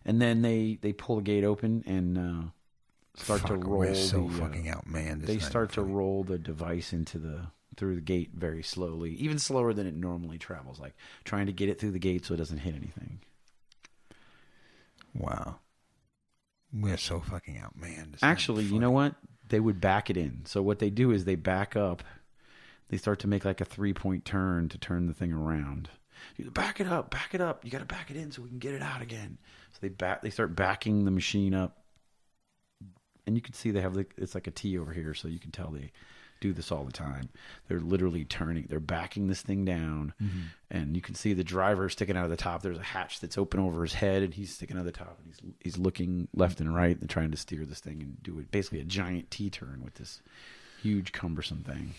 And then they pull the gate open and start to roll. We're so fucking outmanned. They start to roll the device through the gate very slowly, even slower than it normally travels, like trying to get it through the gate so it doesn't hit anything. Wow. We're so fucking outmanned. Actually, you know what? They would back it in. So what they do is they back up. They start to make like a 3-point turn to turn the thing around. You back it up. You got to back it in so we can get it out again. So they start backing the machine up, and you can see they have it's like a T over here, so you can tell they do this all the time. They're literally they're backing this thing down, and you can see the driver sticking out of the top. There's a hatch that's open over his head, and he's sticking out of the top, and he's looking left and right and trying to steer this thing and do basically a giant T-turn with this huge cumbersome thing.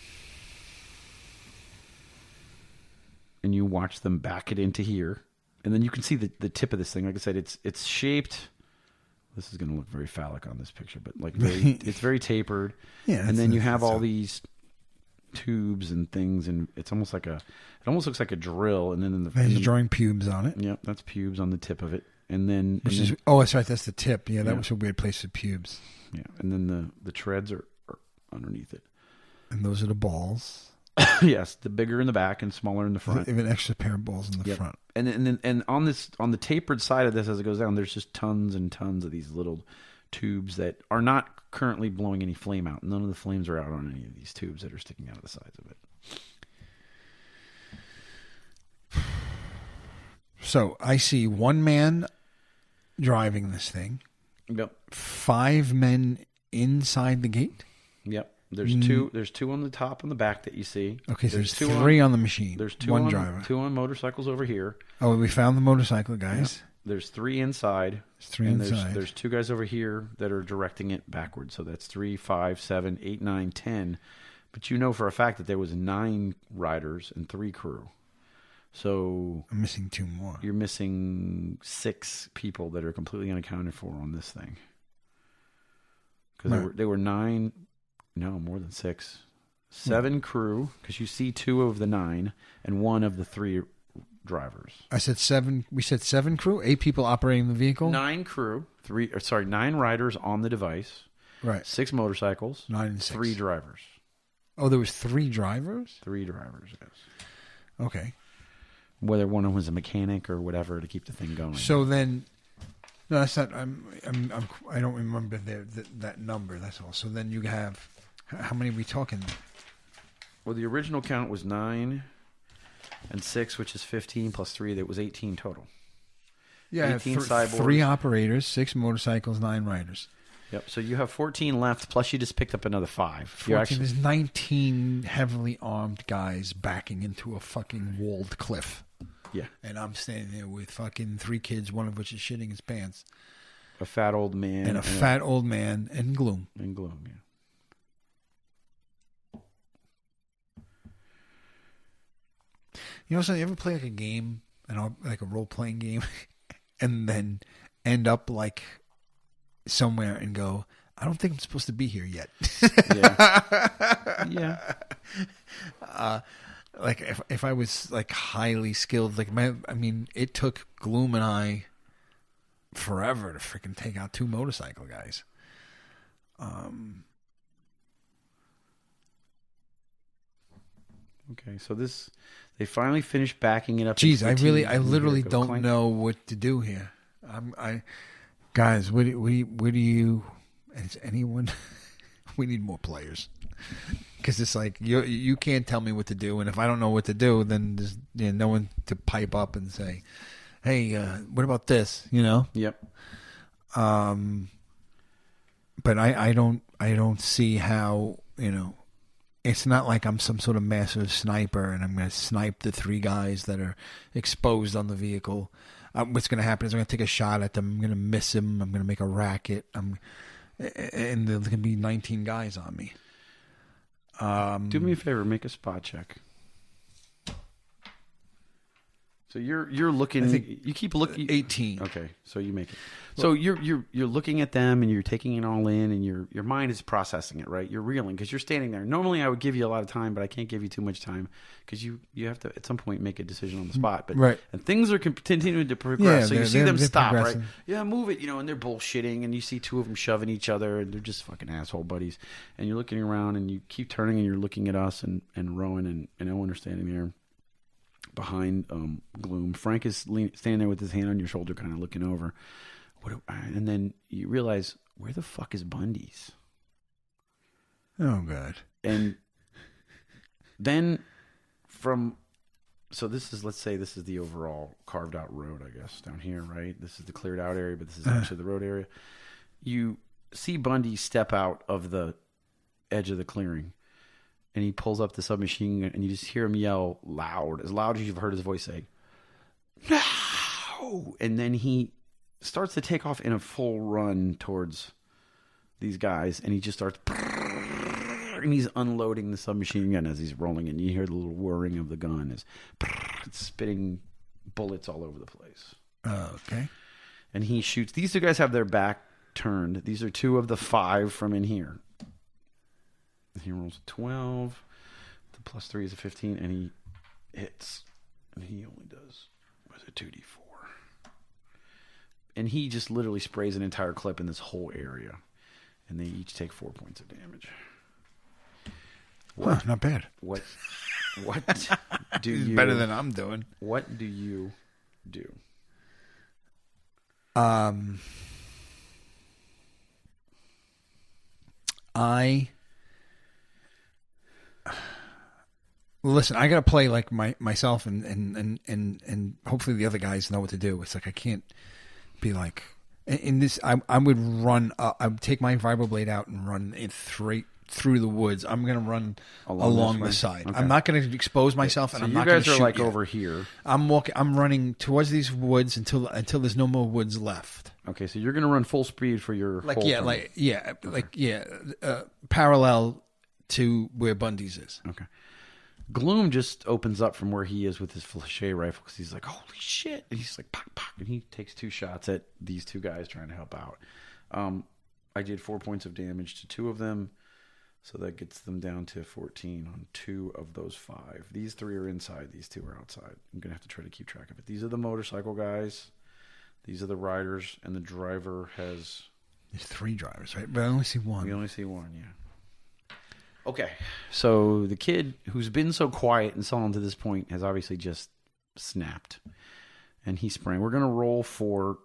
And you watch them back it into here, and then you can see the tip of this thing. Like I said, it's shaped. This is going to look very phallic on this picture, but like it's very tapered. Yeah, and then you have all these tubes and things, and it almost looks like a drill. And then he's drawing pubes on it. Yep, that's pubes on the tip of it. And then that's right, that's the tip. Yeah, that was a weird place for pubes. Yeah, and then the treads are underneath it. And those are the balls. Yes, the bigger in the back and smaller in the front. Even an extra pair of balls in the front. And on the tapered side of this as it goes down, there's just tons and tons of these little tubes that are not currently blowing any flame out. None of the flames are out on any of these tubes that are sticking out of the sides of it. So I see one man driving this thing. Yep. 5 men inside the gate. Yep. There's two. There's 2 on the top and the back that you see. Okay, so there's 3 on the machine. There's one driver. 2 on motorcycles over here. Oh, we found the motorcycle guys. Yeah. There's 3 inside. There's 3 inside. There's 2 guys over here that are directing it backwards. So that's 3, 5, 7, 8, 9, 10. But you know for a fact that there was 9 riders and 3 crew. So I'm missing 2 more. You're missing 6 people that are completely unaccounted for on this thing. Because they were 9. No, more than 6. 7 crew, because you see 2 of the 9 and 1 of the 3 drivers. I said 7. We said 7 crew, 8 people operating the vehicle. 9 crew, 9 riders on the device. Right. 6 motorcycles. 9 and 6. 3 drivers. Oh, there was 3 drivers? 3 drivers, yes. Okay. Whether one of them was a mechanic or whatever to keep the thing going. So then, no, that's not. I don't remember that number. That's all. So then you have. How many are we talking? Well, the original count was 9 and 6, which is 15 plus 3. That was 18 total. Yeah, 18 cyborgs. 3 operators, 6 motorcycles, 9 riders. Yep. So you have 14 left. Plus, you just picked up another 5. 14. There's 19 heavily armed guys backing into a fucking walled cliff. Yeah. And I'm standing there with fucking 3 kids, one of which is shitting his pants. A fat old man. And a fat old man in gloom. In gloom, yeah. You know something? You ever play like a game, like a role-playing game, and then end up like somewhere and go, I don't think I'm supposed to be here yet. Yeah. Yeah. Like if I was like highly skilled, like it took Gloom and I forever to freaking take out 2 motorcycle guys. Okay, so they finally finished backing it up. Jeez, I literally don't know what to do here. Guys, where do you? Is anyone? We need more players because it's like you can't tell me what to do, and if I don't know what to do, then there's no one to pipe up and say, "Hey, what about this?" You know? Yep. But I don't see how, it's not like I'm some sort of massive sniper and I'm going to snipe the 3 guys that are exposed on the vehicle. What's going to happen is I'm going to take a shot at them. I'm going to miss him. I'm going to make a racket. And there's going to be 19 guys on me. Do me a favor, make a spot check. So you're looking. I think you keep looking. 18. Okay, so you make it. So you're looking at them and you're taking it all in, and your mind is processing it, right? You're reeling because you're standing there. Normally, I would give you a lot of time, but I can't give you too much time because you have to at some point make a decision on the spot. But right. And things are continuing to progress. Yeah, so you see them stop, progressing. right? Yeah, move it, and they're bullshitting, and you see 2 of them shoving each other, and they're just fucking asshole buddies. And you're looking around, and you keep turning, and you're looking at us and Rowan and Owen are standing there. Behind Gloom, Frank is standing there with his hand on your shoulder, kind of looking over. And then you realize, where the fuck is Bundeez? Oh God! And then let's say this is the overall carved out road, I guess, down here, right? This is the cleared out area, but this is actually the road area. You see Bundeez step out of the edge of the clearing, and he pulls up the submachine gun, and you just hear him yell as loud as you've heard his voice say, "No!" And then he starts to take off in a full run towards these guys, and he just starts, and he's unloading the submachine gun as he's rolling, and you hear the little whirring of the gun as it's spitting bullets all over the place. Okay. And he shoots. These two guys have their back turned. These are 2 of the 5 from in here. He rolls a 12. The plus 3 is a 15, and he hits. And he only does a 2d4. And he just literally sprays an entire clip in this whole area. And they each take 4 points of damage. Huh, not bad. What do you... better than I'm doing. What do you do? Listen, I gotta play like myself, and hopefully the other guys know what to do. It's like I can't be like in this. I would run. I would take my vibroblade out and run it straight through the woods. I'm gonna run along the side. Okay. I'm not gonna expose myself, and I'm not gonna shoot. You guys are like over here. I'm walking. I'm running towards these woods until there's no more woods left. Okay, so you're gonna run full speed for your parallel to where Bundeez is. Okay. Gloom just opens up from where he is with his flechet rifle because he's like, holy shit. And he's like, pop, pop. And he takes 2 shots at these 2 guys trying to help out. I did 4 points of damage to 2 of them. So that gets them down to 14 on 2 of those 5. These 3 are inside. These 2 are outside. I'm going to have to try to keep track of it. These are the motorcycle guys. These are the riders. And the driver has... There's 3 drivers, right? But I only see 1. We only see 1, yeah. Okay, so the kid who's been so quiet and so on to this point has obviously just snapped. And he sprang. We're going to roll for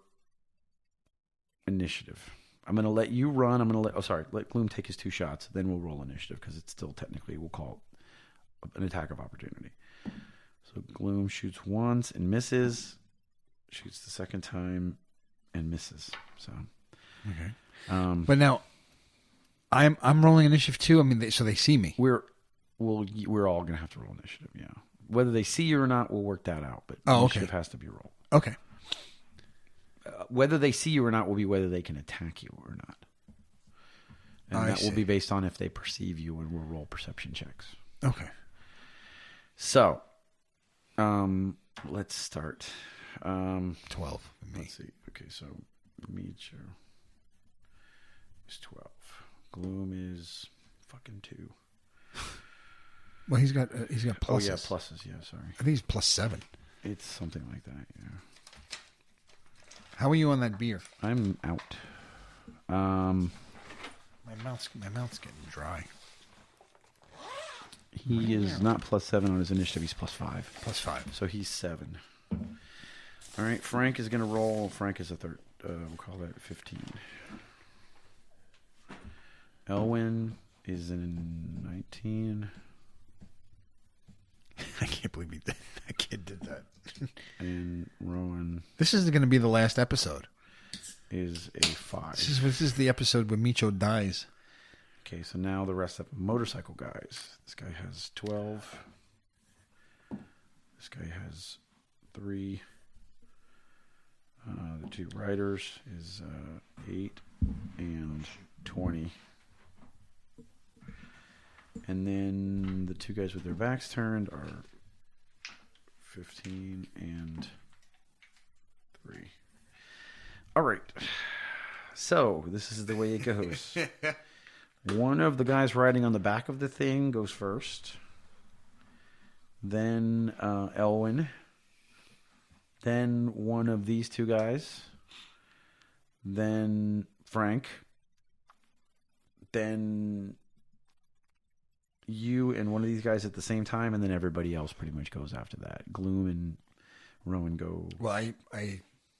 initiative. I'm going to let you run. Let Gloom take his 2 shots. Then we'll roll initiative because it's still technically, we'll call it an attack of opportunity. So Gloom shoots once and misses. Shoots the second time and misses. So, okay. But now... I'm rolling initiative too. I mean, so they see me. We're all going to have to roll initiative. Yeah, whether they see you or not, we'll work that out. But initiative has to be rolled. Okay. Whether they see you or not will be whether they can attack you or not, and that will be based on if they perceive you, and we'll roll perception checks. Okay. So, let's start. 12. Me. Let's see. Okay, so Meecho is 12. Gloom is fucking 2. Well, he's got pluses. Oh yeah, pluses. Yeah, sorry. I think he's +7. It's something like that. Yeah. How are you on that beer? I'm out. My mouth's getting dry. He is not +7 on his initiative. He's +5. +5. So he's 7. All right. Frank is going to roll. Frank is a third. We'll call that 15. Elwin is in 19. I can't believe that kid did that. And Rowan. This is going to be the last episode. Is a 5. This is the episode where Meecho dies. Okay, so now the rest of the motorcycle guys. This guy has 12. This guy has 3. The 2 riders is 8 and 20. And then the 2 guys with their backs turned are 15 and 3. All right. So this is the way it goes. One of the guys riding on the back of the thing goes first. Then Elwin. Then one of these 2 guys. Then Frank. Then you and one of these guys at the same time, and then everybody else pretty much goes after that. Gloom and Rowan go. Well,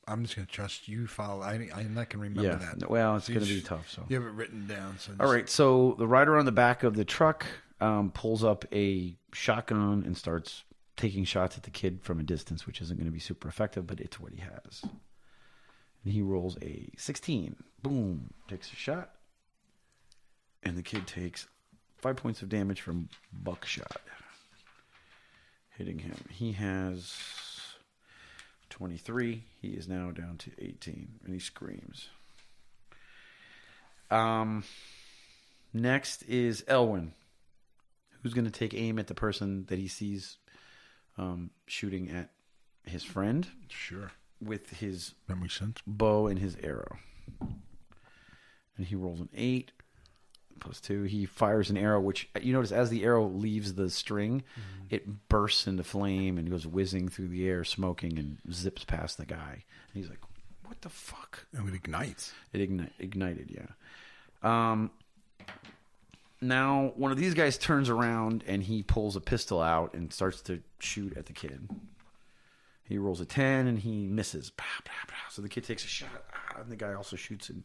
I'm just going to trust you. Follow. I'm not going to remember that. Well, it's going to be tough. So you have it written down. So all right. So the rider on the back of the truck pulls up a shotgun and starts taking shots at the kid from a distance, which isn't going to be super effective, but it's what he has. And he rolls a 16. Boom. Takes a shot. And the kid takes 5 points of damage from buckshot. Hitting him. He has 23. He is now down to 18. And he screams. Next is Elwyn, who's going to take aim at the person that he sees shooting at his friend. Sure. With his that makes sense. Bow and his arrow. And he rolls an 8 plus 2. He fires an arrow, which you notice as the arrow leaves the string, it bursts into flame and goes whizzing through the air, smoking, and zips past the guy. And he's like, what the fuck? And it ignites. It ignited, yeah. Now, one of these guys turns around and he pulls a pistol out and starts to shoot at the kid. He rolls a 10 and he misses. So the kid takes a shot, and the guy also shoots him.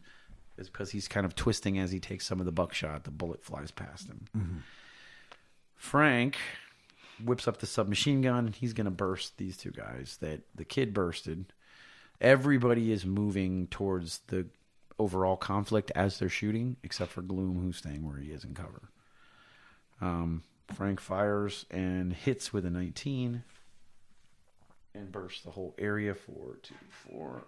It's because he's kind of twisting as he takes some of the buckshot. The bullet flies past him. Mm-hmm. Frank whips up the submachine gun, and he's going to burst these two guys that the kid bursted. Everybody is moving towards the overall conflict as they're shooting, except for Gloom, who's staying where he is in cover. Frank fires and hits with a 19 and bursts the whole area for 2, 4,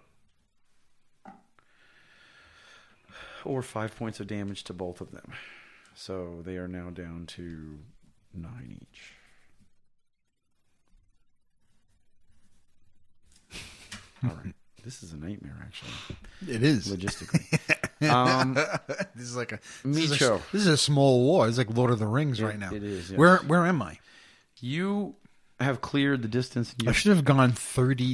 or 5 points of damage to both of them. So they are now down to 9 each. All right. This is a nightmare, actually. It is. Logistically. This is like a Meecho. This is a small war. It's like Lord of the Rings right now. It is. Yes. Where am I? You have cleared the distance. I should have gone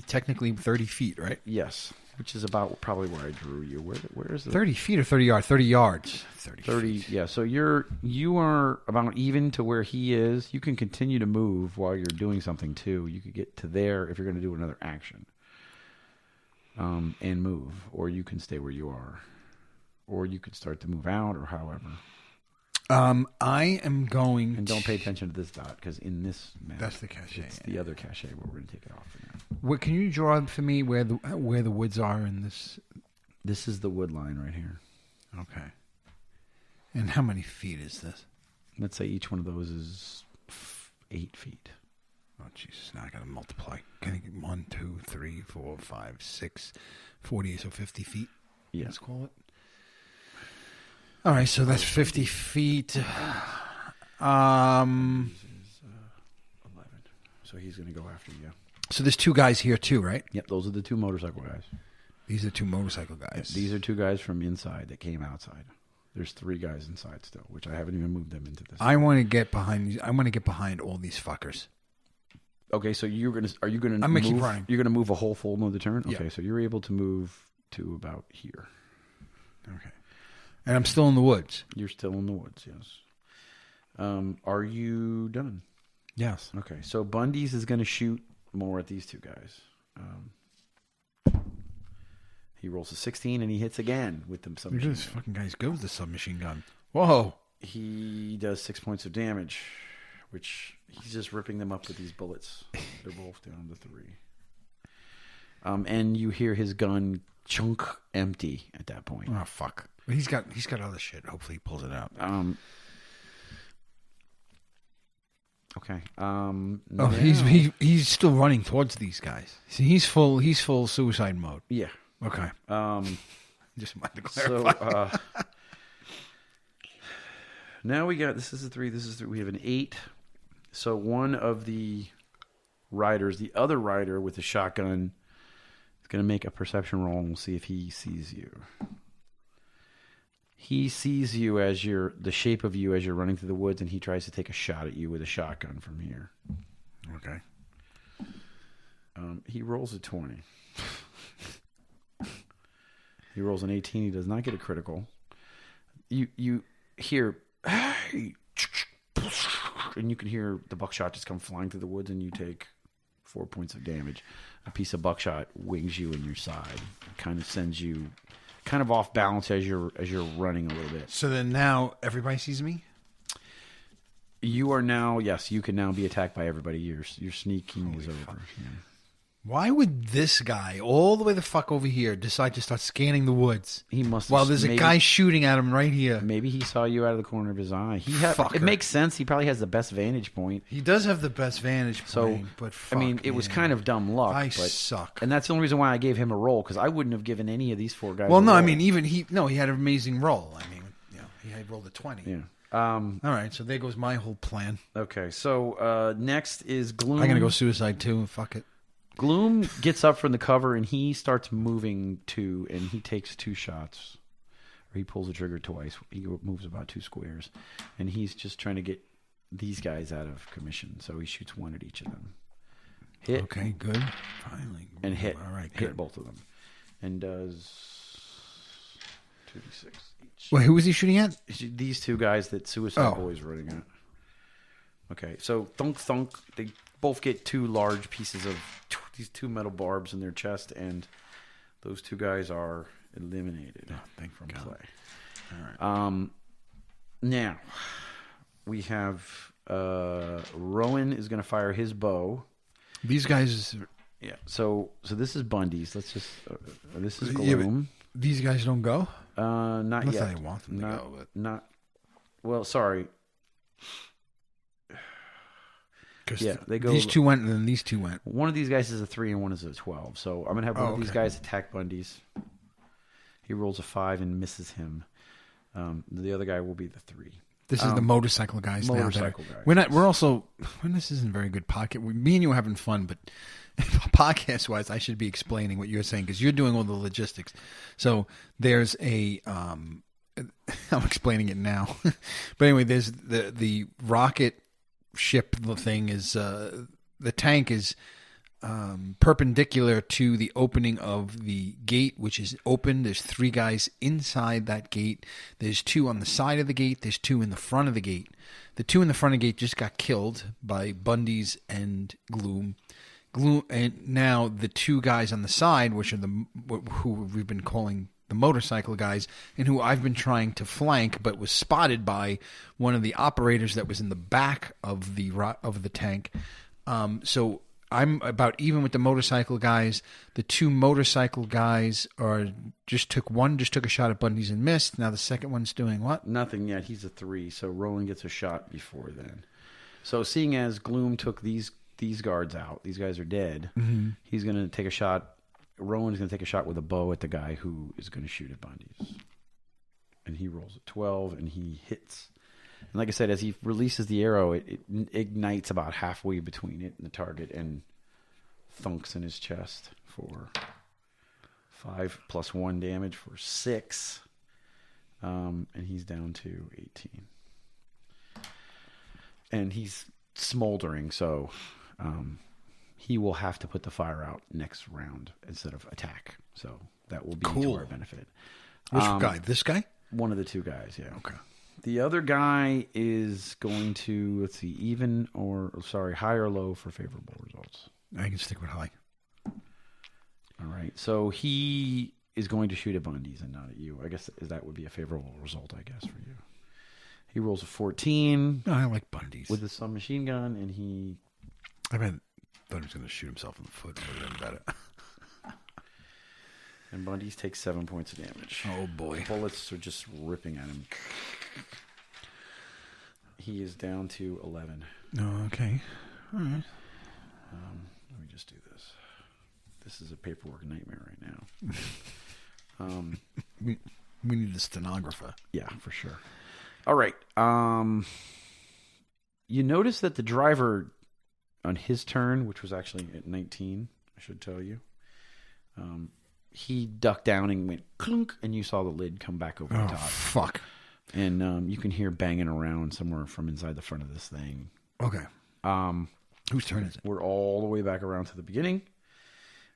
technically 30 feet, right? Yes. Which is about probably where I drew you. Where is it? 30 feet or 30 yards? 30 yards. 30 feet. Yeah, so you are about even to where he is. You can continue to move while you're doing something, too. You could get to there if you're going to do another action. And move. Or you can stay where you are. Or you could start to move out, or however. I am going And don't pay attention to this dot, because in this map, that's the cache. It's the other cache where we're going to take it off for now. What, can you draw for me where the woods are in this? This is the wood line right here. Okay. And how many feet is this? Let's say each one of those is 8 feet. Oh, Jesus. Now I got to multiply. Can I get 1, 2, 3, 4, 5, 6, 40, so 50 feet? Yeah. Let's call it. All right, so that's 50 feet. This is 11. So he's going to go after you. So there's 2 guys here too, right? Yep, those are the 2 motorcycle guys. These are 2 motorcycle guys. Yep, these are 2 guys from inside that came outside. There's 3 guys inside still, which I haven't even moved them into this. I want to get behind all these fuckers. Okay, so are you gonna I'm gonna keep running. You're gonna move a whole full another turn? Yeah. Okay, so you're able to move to about here. Okay. And I'm still in the woods. You're still in the woods, yes. Are you done? Yes. Okay, so Bundeez is going to shoot more at these 2 guys. He rolls a 16 and he hits again with the submachine gun. This fucking guy goes the submachine gun. Whoa. He does 6 points of damage, which he's just ripping them up with these bullets. They're both down to 3. And you hear his gun chunk empty at that point. Oh, fuck. But he's got other shit. Hopefully he pulls it out. Okay. He's still running towards these guys. See, he's full suicide mode. Yeah. Okay. Just wanted to So clarify. now we got this is a 3. We have an 8. So one of the riders, the other rider with the shotgun, is going to make a perception roll, and we'll see if he sees you. He sees you as the shape of you as you're running through the woods, and he tries to take a shot at you with a shotgun from here. Okay. He rolls a 20. He rolls an 18. He does not get a critical. You hear, hey, and you can hear the buckshot just come flying through the woods, and you take 4 points of damage. A piece of buckshot wings you in your side, kind of sends you kind of off balance as you're running a little bit. So then now everybody sees me? You are now, yes, you can now be attacked by everybody. Your sneaking is over. Yeah. Why would this guy, all the way the fuck over here, decide to start scanning the woods? He must. While there's a guy shooting at him right here. Maybe he saw you out of the corner of his eye. It makes sense. He probably has the best vantage point. He does have the best vantage point. So, but I mean, it was kind of dumb luck. I suck. And that's the only reason why I gave him a roll, because I wouldn't have given any of these 4 guys Well, a no, roll. I mean, even he had an amazing roll. I mean, he had rolled a 20. Yeah. All right, so there goes my whole plan. Okay, so next is Gloom. I'm going to go suicide too. Fuck it. Gloom gets up from the cover and he starts moving too, and he takes 2 shots. Or he pulls the trigger twice. He moves about 2 squares. And he's just trying to get these guys out of commission. So he shoots 1 at each of them. Hit. Okay, good. Finally. And hit. All right, hit good. both of them. And does 2d6 each. Wait, who was he shooting at? These 2 guys that Suicide Boy's running at. Okay, so thunk thunk. They both get 2 large pieces of these 2 metal barbs in their chest, and those 2 guys are eliminated from play. All right. Now we have Rowan is going to fire his bow. These guys. Yeah. So this is Bundeez. Let's just. This is Gloom. These guys don't go. Not yet. I want them to go, but not. Well, sorry. Yeah, they go. These 2 went, and then these 2 went. One of these guys is a 3, and one is a 12. So I'm gonna have one of these guys attack Bundeez. He rolls a 5 and misses him. The other guy will be the 3. This is the motorcycle guys. Motorcycle now. guys. We're also. This isn't very good pocket. Me and you are having fun, but podcast wise, I should be explaining what you're saying because you're doing all the logistics. So there's a. I'm explaining it now, but anyway, there's the rocket ship. The thing is the tank is perpendicular to the opening of the gate, which is open. There's 3 guys inside that gate. There's 2 on the side of the gate. There's 2 in the front of the gate. The 2 in the front of the gate just got killed by Bundeez and Gloom. And now the 2 guys on the side, which are who we've been calling the motorcycle guys, and who I've been trying to flank, but was spotted by one of the operators that was in the back of the tank. So I'm about even with the motorcycle guys. The 2 motorcycle guys just took a shot at Bundeez and missed. Now the second one's doing what? Nothing yet. He's a 3, so Rowan gets a shot before then. So seeing as Gloom took these guards out, these guys are dead. Mm-hmm. He's going to take a shot. Rowan's going to take a shot with a bow at the guy who is going to shoot at Bundeez. And he rolls a 12 and he hits. And like I said, as he releases the arrow, it ignites about halfway between it and the target and thunks in his chest for 5 + 1 damage for 6. And he's down to 18. And he's smoldering, so he will have to put the fire out next round instead of attack. So that will be to our benefit. Which guy? This guy? One of the 2 guys, yeah. Okay. The other guy is going to, high or low for favorable results. I can stick with high. All right. So he is going to shoot at Bundeez and not at you. I guess that would be a favorable result, I guess, for you. He rolls a 14. No, I like Bundeez. With the submachine gun, and he... I thought he was going to shoot himself in the foot. It would have been better. And Bundeez takes 7 points of damage. Oh, boy. The bullets are just ripping at him. He is down to 11. Oh, okay. All right. Let me just do this. This is a paperwork nightmare right now. We need a stenographer. Yeah, for sure. All right. You notice that the driver on his turn, which was actually at 19, I should tell you, he ducked down and went clunk, and you saw the lid come back over the top. Fuck. And you can hear banging around somewhere from inside the front of this thing. Okay. Whose turn is it? We're all the way back around to the beginning,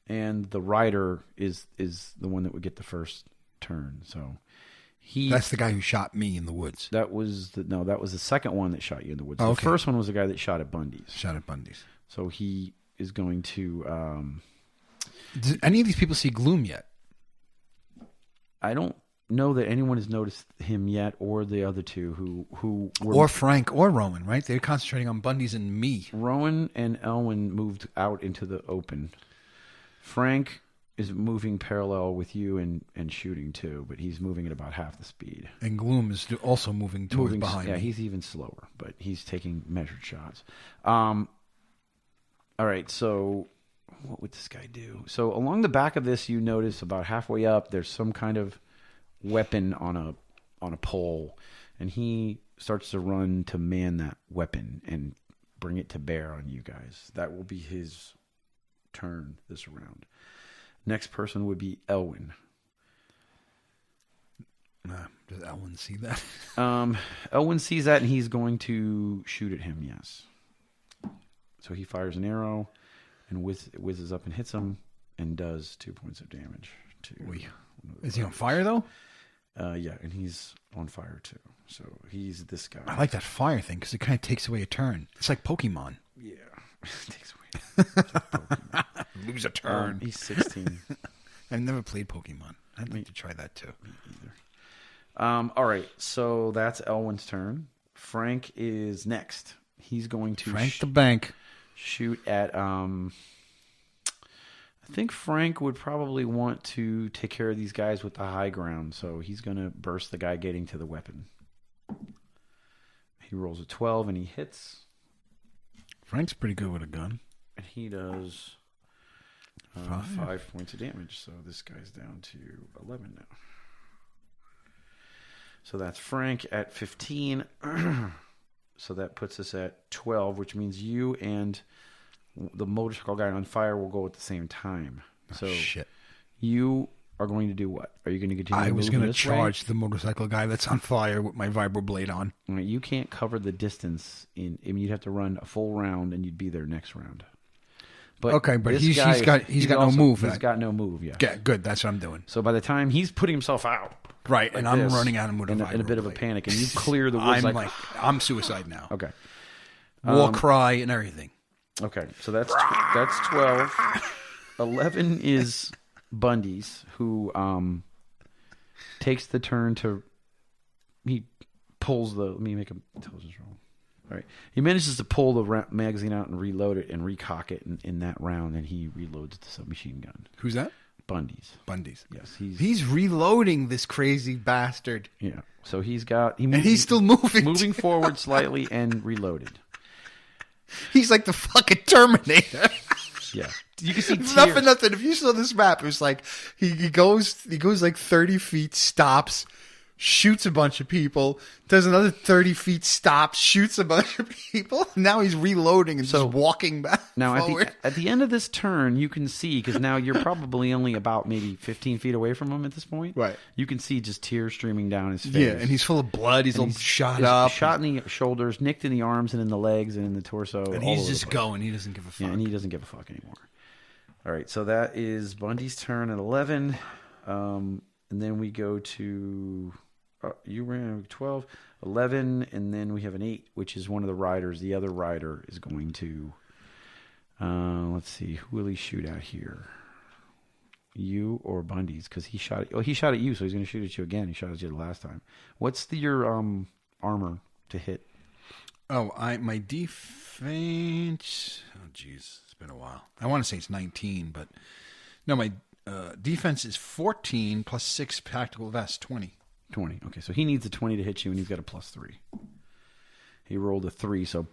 and the rider is the one that would get the first turn. So that's the guy who shot me in the woods. That was the second one that shot you in the woods. Oh, the okay. first one was the guy that shot at Bundeez. So he is going to. Did any of these people see Gloom yet? I don't know that anyone has noticed him yet, or the other 2 who were, or Frank or Rowan, right? They're concentrating on Bundeez and me. Rowan and Elwyn moved out into the open. Frank is moving parallel with you and shooting too, but he's moving at about half the speed. And Gloom is also moving behind me. Yeah, he's even slower, but he's taking measured shots. All right, so what would this guy do? So along the back of this, you notice about halfway up, there's some kind of weapon on a pole, and he starts to run to man that weapon and bring it to bear on you guys. That will be his turn this round. Next person would be Elwin. Does Elwin see that? Elwin sees that, and he's going to shoot at him, yes. So he fires an arrow and whizzes up and hits him and does 2 points of damage. Is he on fire, though? Yeah, and he's on fire, too. So he's this guy. I like that fire thing because it kind of takes away a turn. It's like Pokemon. Yeah. It takes away Pokemon. Lose a turn. He's 16. I've never played Pokemon. I'd like to try that, too. Me either. All right, so that's Elwin's turn. Frank is next. He's going to Frank the Bank. Shoot at I think Frank would probably want to take care of these guys with the high ground, so he's going to burst the guy getting to the weapon. He rolls a 12 and he hits. Frank's pretty good with a gun. And he does 5 points of damage, so this guy's down to 11 now. So that's Frank at 15. So that puts us at 12, which means you and the motorcycle guy on fire will go at the same time. So shit. You are going to do what? Are you going to continue? I was going to charge the motorcycle guy that's on fire with my vibroblade on. Right, you can't cover the distance. I mean, you'd have to run a full round, and you'd be there next round. But okay, but he's got no move. He's got no move. Yeah. Yeah, good. That's what I'm doing. So by the time he's putting himself out, right, and I'm running at him with in a bit of a panic, and you clear the woods. I'm suicide now. Okay, war cry and everything. Okay, so that's 12. 11 is Bundeez, who takes the turn to. He pulls the. Let me make an intelligence roll. All right, he manages to pull the magazine out and reload it and recock it in that round, and he reloads the submachine gun. Who's that? Bundeez. Yes, he's reloading this crazy bastard. Yeah, so he's still moving forward slightly and reloaded. He's like the fucking Terminator. Yeah, you can see tears. Nothing. If you saw this map, it was like he goes like 30 feet, stops, shoots a bunch of people, does another 30 feet, stops, shoots a bunch of people. Now he's reloading and just walking back. Now forward. at the end of this turn, you can see, because now you're probably only about maybe 15 feet away from him at this point. Right. You can see just tears streaming down his face. Yeah, and he's full of blood. He's all shot up. Shot in the shoulders, nicked in the arms and in the legs and in the torso. And he's just going. He doesn't give a fuck. Yeah, and he doesn't give a fuck anymore. All right, so that is Bundy's turn at 11. And then we go to... you ran 12, 11, and then we have an 8, which is one of the riders. The other rider is going to... let's see, who will he shoot at here? You or Bundeez? Because he shot at you, so he's going to shoot at you again. He shot at you the last time. What's your armor to hit? Oh, my defense... Oh, jeez. It's been a while. I want to say it's 19, but... No, my defense is 14 plus 6 tactical vest, 20. 20. Okay, so he needs a 20 to hit you, and he's got a +3. He rolled a 3, so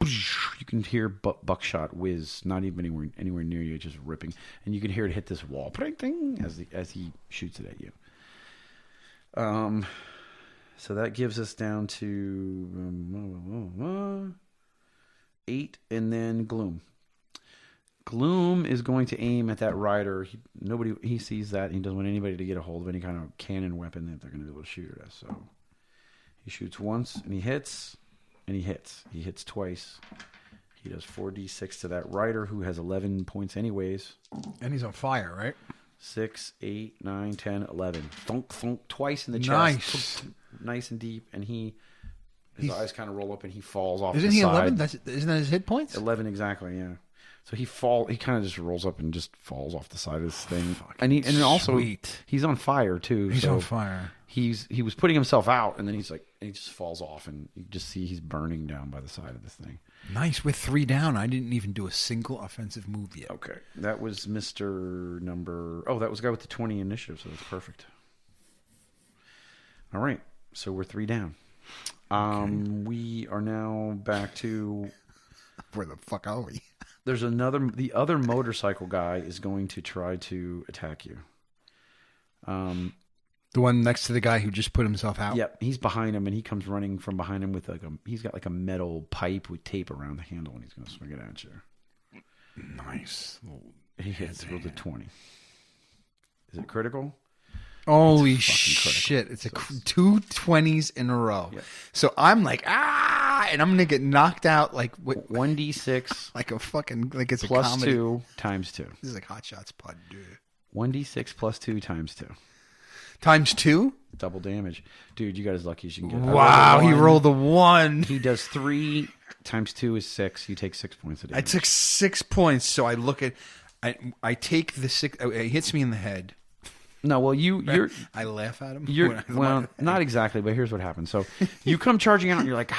you can hear buckshot whiz, not even anywhere near you, just ripping, and you can hear it hit this wall, as he shoots it at you. So that gives us down to 8, and then Gloom. Gloom is going to aim at that rider. He sees that, and he doesn't want anybody to get a hold of any kind of cannon weapon that they're going to be able to shoot at us. So he shoots once, and he hits, and he hits. He hits twice. He does 4d6 to that rider, who has 11 points anyways. And he's on fire, right? 6, 8, 9, 10, 11. Thunk, thunk, twice in the chest. Nice. Nice and deep, and his eyes kind of roll up, and he falls off Isn't the he side. 11? Isn't that his hit points? 11, exactly, yeah. So he kind of just rolls up and just falls off the side of this thing. And also he's on fire too. He's on fire. He was putting himself out, and then he just falls off, and you just see he's burning down by the side of this thing. Nice. We're 3 down. I didn't even do a single offensive move yet. Okay. That was Mr. Number... Oh, that was the guy with the 20 initiative, so that's perfect. All right. So we're 3 down. Okay. We are now back to... Where the fuck are we? There's another... The other motorcycle guy is going to try to attack you. The one next to the guy who just put himself out? Yep, he's behind him, and he comes running from behind him with he's got like a metal pipe with tape around the handle, and he's going to swing it at you. Nice. He hits with a 20. Is it critical? Holy shit. It's 2 20s in a row. Yep. So I'm like, and I'm going to get knocked out like... 1d6. Like a fucking... Like it's plus a comedy. 2 times 2. This is like Hot Shots Pod, dude. 1d6 plus 2 times 2. Times 2? Double damage. Dude, you got as lucky as you can get. Wow, he rolled a 1. He does 3 times 2 is 6. You take 6 points of damage. I took 6 points, so I look at... I take the 6... It hits me in the head. No, well, you're... I laugh at him. Well, not exactly, but here's what happens. So you come charging out, and you're like,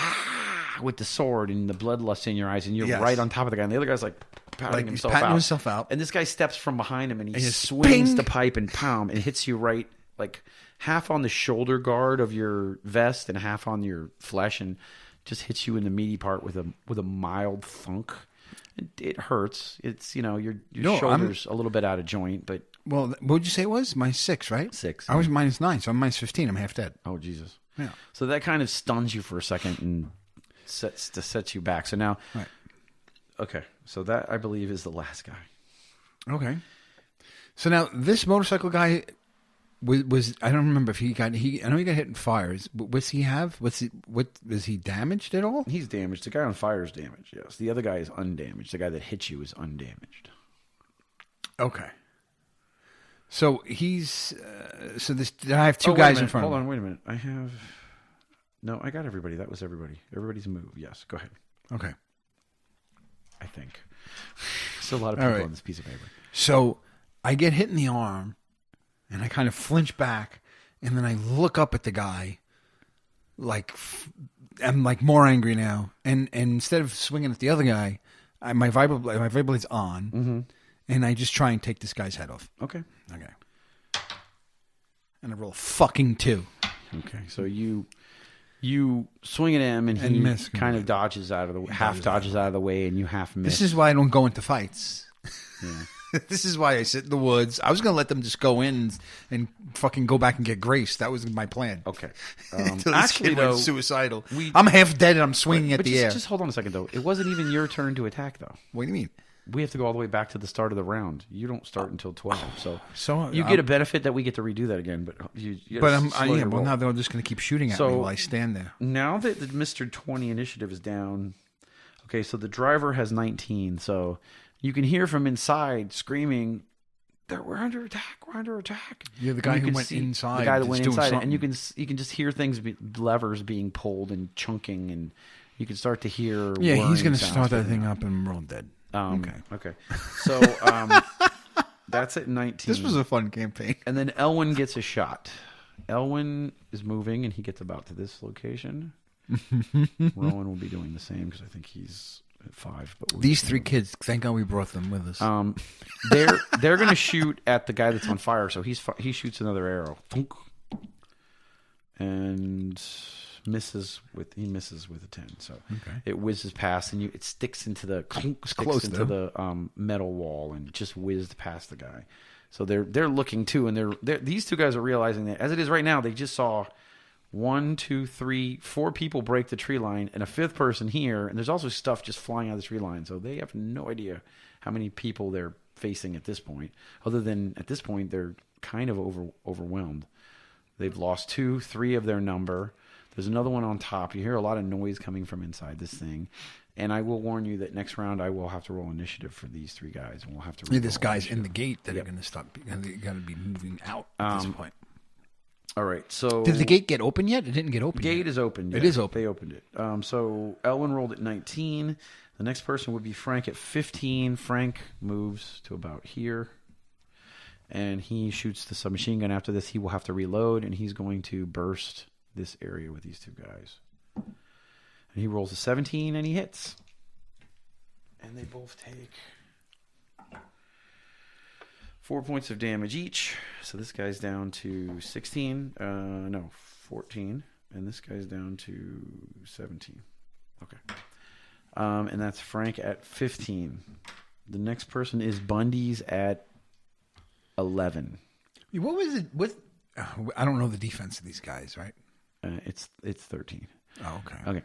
with the sword and the bloodlust in your eyes, and you're right on top of the guy, and the other guy's like... patting himself out. And this guy steps from behind him, and he swings the pipe and pound, and hits you right... like half on the shoulder guard of your vest and half on your flesh, and just hits you in the meaty part with a mild thunk. It hurts. It's your shoulder's a little bit out of joint, but well, what would you say it was? Minus 6, right? 6. I was -9, so I'm -15. I'm half dead. Oh Jesus! Yeah. So that kind of stuns you for a second and sets you back. So now, right. Okay. So that I believe is the last guy. Okay. So now this motorcycle guy. Was I don't remember if I know he got hit in fires. Was he damaged at all? He's damaged. The guy on fire is damaged. Yes. The other guy is undamaged. The guy that hit you is undamaged. Okay. So he's I have 2 guys in front of me. Hold on, wait a minute. I got everybody. That was everybody. Everybody's move. Yes. Go ahead. Okay. I think. There's a lot of people on this piece of paper. So I get hit in the arm. And I kind of flinch back, and then I look up at the guy, like I'm like more angry now. And instead of swinging at the other guy, my vibrablade's on, and I just try and take this guy's head off. Okay. And I roll fucking 2. Okay, so you swing at him, and he miss, kind of dodges out of the dodges out of the way, and you half miss. This is why I don't go into fights. Yeah. This is why I sit in the woods. I was going to let them just go in and fucking go back and get grace. That was my plan. Okay. Until this kid went suicidal. I'm half dead and I'm swinging at the air. Just hold on a second, though. It wasn't even your turn to attack, though. What do you mean? We have to go all the way back to the start of the round. You don't start until 12. So you get a benefit that we get to redo that again. But now they're just going to keep shooting at me while I stand there. Now that the Mr. 20 initiative is down, okay, so the driver has 19. So... you can hear from inside screaming, "We're under attack! We're under attack!" Yeah, the guy who went inside. The guy that went inside, and you can just hear things, levers being pulled and chunking, and you can start to hear. Yeah, he's going to start that thing up, and we're all dead. Okay. So that's at 19. This was a fun campaign. And then Elwin gets a shot. Elwin is moving, and he gets about to this location. Rowan will be doing the same because I think he's at 5. But these 3 kids, thank God we brought them with us. They're going to shoot at the guy that's on fire. So he shoots another arrow, and misses with a 10. So it whizzes past, and it sticks into the metal wall and just whizzed past the guy. So they're looking too, and these 2 guys are realizing that as it is right now, they just saw 1, 2, 3, 4 people break the tree line, and a 5th person here, and there's also stuff just flying out of the tree line. So they have no idea how many people they're facing at this point. Other than at this point, they're kind of overwhelmed. They've lost 2, 3 of their number. There's another one on top. You hear a lot of noise coming from inside this thing. And I will warn you that next round I will have to roll initiative for these 3 guys, and we'll have to. This guy's in the gate that are going to stop. They're going to be moving out at this point. All right. So did the gate get open yet? It didn't get open. Gate is open. It is open. They opened it. So Elwin rolled at 19. The next person would be Frank at 15. Frank moves to about here, and he shoots the submachine gun. After this, he will have to reload, and he's going to burst this area with these 2 guys. And he rolls a 17, and he hits. And they both take 4 points of damage each. So this guy's down to 16. No, 14. And this guy's down to 17. Okay. And that's Frank at 15. The next person is Bundeez at 11. What was it with? I don't know the defense of these guys, right? It's 13. Oh, okay. Okay.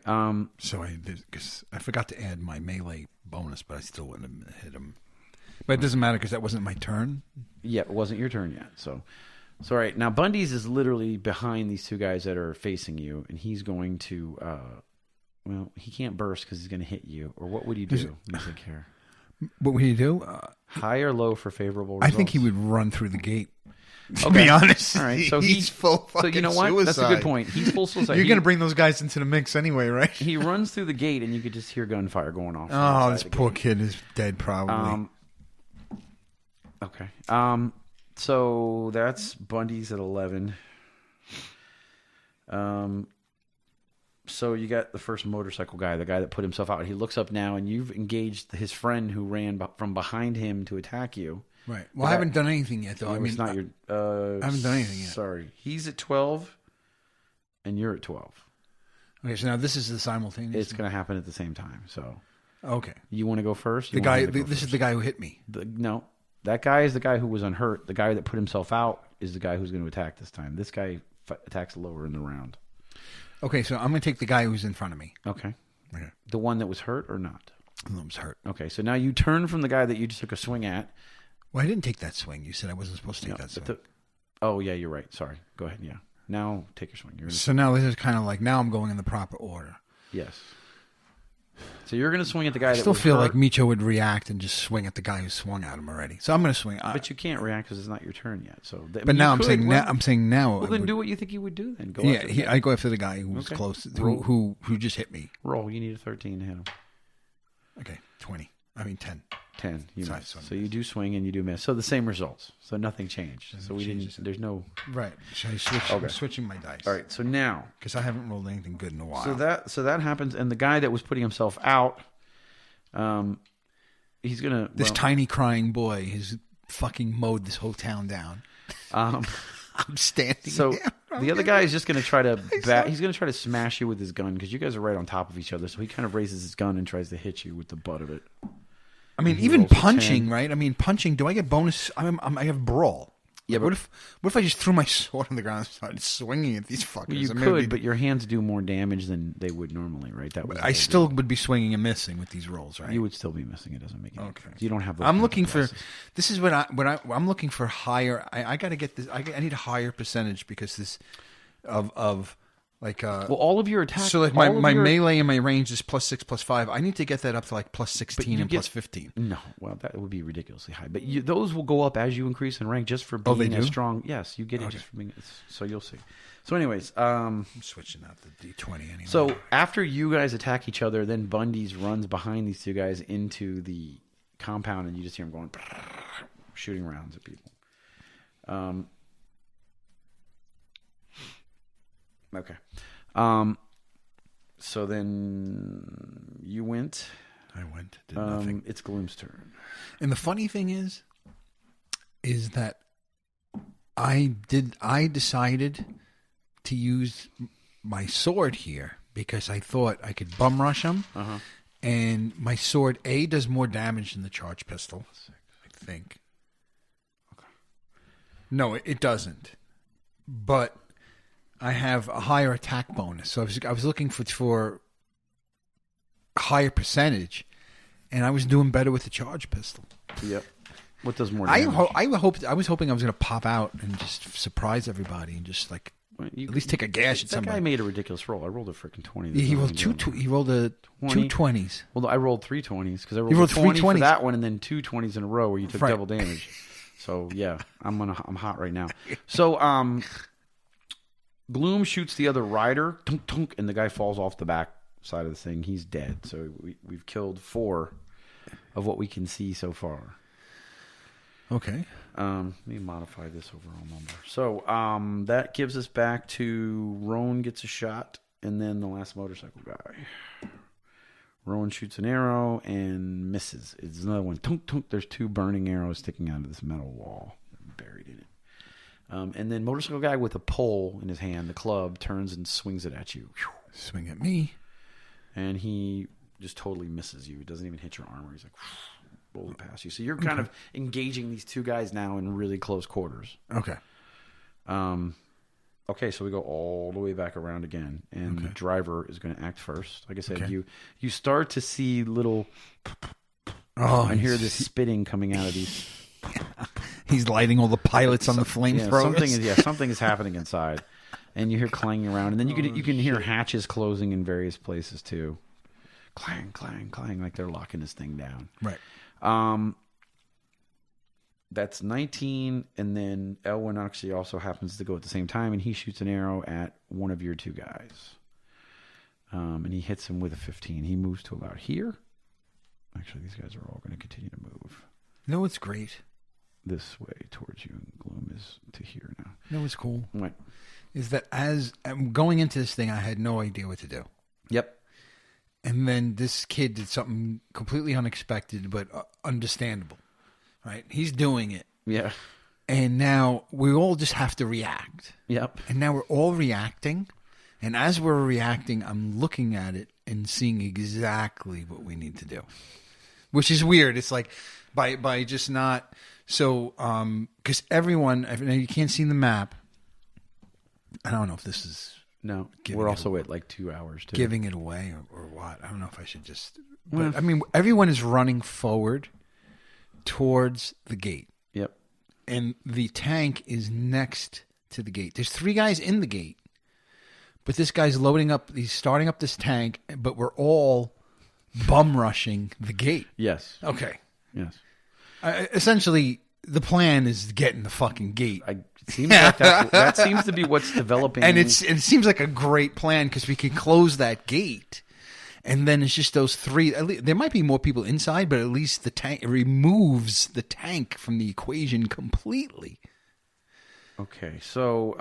So because I forgot to add my melee bonus, but I still wouldn't have hit him. But it doesn't matter because that wasn't my turn. Yeah, it wasn't your turn yet. So all right. Now Bundeez is literally behind these two guys that are facing you, and he's going to. Well, he can't burst because he's going to hit you. Or what would he do? Music here. What would he do? High or low for favorable results? I think he would run through the gate. To Okay. be honest, All right, so he's full. So you know what? Suicide. That's a good point. He's full suicide. You're going to bring those guys into the mix anyway, right? He runs through the gate, and you could just hear gunfire going off. Oh, this poor kid is dead, probably. Okay. So that's Bundeez at 11. So you got the first motorcycle guy, the guy that put himself out. He looks up now, and you've engaged his friend who ran from behind him to attack you. Right. Well, I haven't done anything yet, though. I mean, it's not your. I haven't done anything yet. Sorry, he's at 12, and you're at 12. Okay, so now this is the simultaneous. It's going to happen at the same time. So, okay, you want to go first? The guy. This is the guy who hit me. No, that guy is the guy who was unhurt. The guy that put himself out is the guy who's going to attack this time. This guy attacks lower in the round. Okay, so I'm going to take the guy who's in front of me. Okay. The one that was hurt or not? The one was hurt. Okay, so now you turn from the guy that you just took a swing at. Well, I didn't take that swing. You said I wasn't supposed to take that swing. Oh, yeah, you're right. Sorry. Go ahead. Yeah. Now take your swing. So now this is kind of like, now I'm going in the proper order. Yes. So you're going to swing at the guy that was I still feel hurt. like Meecho would react and just swing at the guy who swung at him already. So I'm going to swing. But you can't react because it's not your turn yet. So, but now I'm saying now. Well, then do what you think you would do. Then go. Yeah, I go after the guy who was close, who just hit me. Roll. You need a 13 to hit him. Okay, 20. I mean 10. 10. You miss. So you do swing and you do miss. So the same results. So nothing changed. So we didn't. There's no. Right. Should I switch? Okay. I'm switching my dice. All right. So now, because I haven't rolled anything good in a while. So that happens, and the guy that was putting himself out, he's gonna. This tiny crying boy has fucking mowed this whole town down. I'm standing. So the other guy is just going to try to he's going to try to smash you with his gun because you guys are right on top of each other. So he kind of raises his gun and tries to hit you with the butt of it. I mean, even punching, right? I mean, punching. Do I get bonus? I have brawl. Yeah, but what if I just threw my sword on the ground and started swinging at these fuckers? Well, you could, but your hands do more damage than they would normally, right? I still would be swinging and missing with these rolls, right? You would still be missing. It doesn't make any difference. You don't have. I'm looking for. This is what I'm looking for higher. I got to get this. I need a higher percentage because this of like. Well, all of your attacks. So like my melee and my range is +6, +5. I need to get that up to like +16 and +15. No, well, that would be ridiculously high. But those will go up as you increase in rank, just for being as strong. Yes, you get it just for being. So you'll see. So, anyways, I'm switching out the D20 anyway. So after you guys attack each other, then Bundeez runs behind these two guys into the compound, and you just hear him going, shooting rounds at people. Okay. So then you went. I went. Did nothing. It's Gloom's turn. And the funny thing is that I decided to use my sword here because I thought I could bum rush him. Uh-huh. And my sword, A, does more damage than the charge pistol, I think. Okay. No, it doesn't. But I have a higher attack bonus. So I was looking for higher percentage, and I was doing better with the charge pistol. Yep. What does more damage? I was hoping I was going to pop out and just surprise everybody and just like at least take a gash at somebody. That guy made a ridiculous roll. I rolled a freaking 20. He rolled two 20s. Well, I rolled 3 20s because I rolled 20 for that one and then 2 20s in a row where you took double damage. So yeah, I'm hot right now. So Gloom shoots the other rider, tunk, tunk, and the guy falls off the back side of the thing. He's dead. So we've killed 4 of what we can see so far. Okay. Let me modify this overall number. So that gives us back to Roan gets a shot, and then the last motorcycle guy. Rowan shoots an arrow and misses. It's another one. Tunk, tunk. There's 2 burning arrows sticking out of this metal wall, buried in it. And then motorcycle guy with a pole in his hand, the club, turns and swings it at you. Swing at me. And he just totally misses you. He doesn't even hit your armor. He's like, rolling past you. So you're kind of engaging these 2 guys now in really close quarters. Okay. Okay, so we go all the way back around again. And the driver is going to act first. Like I said, you start to see little... and hear this spitting coming out of these... He's lighting all the pilots on the flamethrowers. Something is happening inside, and you hear clanging around, and then you can hear hatches closing in various places too. Clang, clang, clang, like they're locking this thing down. Right. That's 19, and then Elwin actually also happens to go at the same time, and he shoots an arrow at one of your 2 guys, and he hits him with a 15. He moves to about here. Actually, these guys are all going to continue to move. No, it's great. This way towards you, and Gloom is to here now. No, what's cool? What? Is that as I'm going into this thing, I had no idea what to do. Yep. And then this kid did something completely unexpected, but understandable. Right? He's doing it. Yeah. And now we all just have to react. Yep. And now we're all reacting. And as we're reacting, I'm looking at it and seeing exactly what we need to do. Which is weird. It's like by just not... So, because everyone, you can't see the map. I don't know if this is... No, we're also at like 2 hours too. Giving it away or what. I don't know if I should just... But, I mean, everyone is running forward towards the gate. Yep. And the tank is next to the gate. There's 3 guys in the gate. But this guy's he's starting up this tank, but we're all bum rushing the gate. Yes. Okay. Yes. Essentially, the plan is getting the fucking gate. It seems like that seems to be what's developing. And it seems like a great plan because we can close that gate. And then it's just those 3. There might be more people inside, but at least the tank removes the tank from the equation completely. Okay, so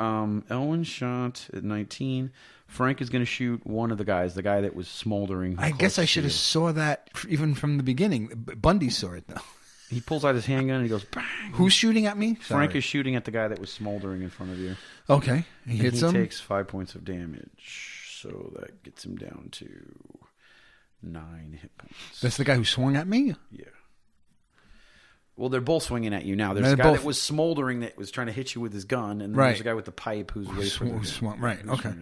Elwin shot at 19. Frank is going to shoot one of the guys, the guy that was smoldering. I guess I should have saw that even from the beginning. Bundeez saw it, though. He pulls out his handgun and he goes, bang. Who's shooting at me? Frank is shooting at the guy that was smoldering in front of you. Okay. He hits him. He takes 5 points of damage. So that gets him down to 9 hit points. That's the guy who swung at me? Yeah. Well, they're both swinging at you now. There's a guy that was smoldering that was trying to hit you with his gun, and then there's a guy with the pipe who's swung. Right, okay.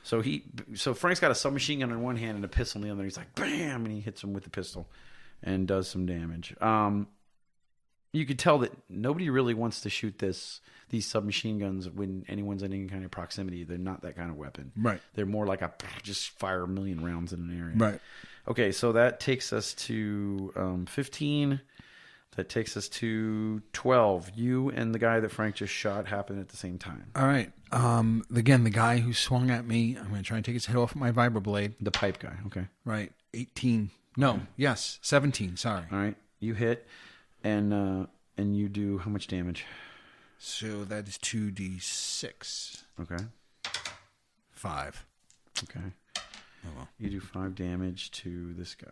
So Frank's got a submachine gun in one hand and a pistol in the other. He's like, bam, and he hits him with the pistol and does some damage. You could tell that nobody really wants to shoot these submachine guns when anyone's in any kind of proximity. They're not that kind of weapon. Right. They're more like just fire a million rounds in an area. Right. Okay, so that takes us to 15. That takes us to 12. You and the guy that Frank just shot happen at the same time. All right. Again, the guy who swung at me, I'm going to try and take his head off with my vibroblade. The pipe guy, okay. Right. 18. No, yes, 17, sorry. All right. You hit, and you do how much damage? So that is 2d6. Okay. 5. Okay. Oh, well. You do 5 damage to this guy,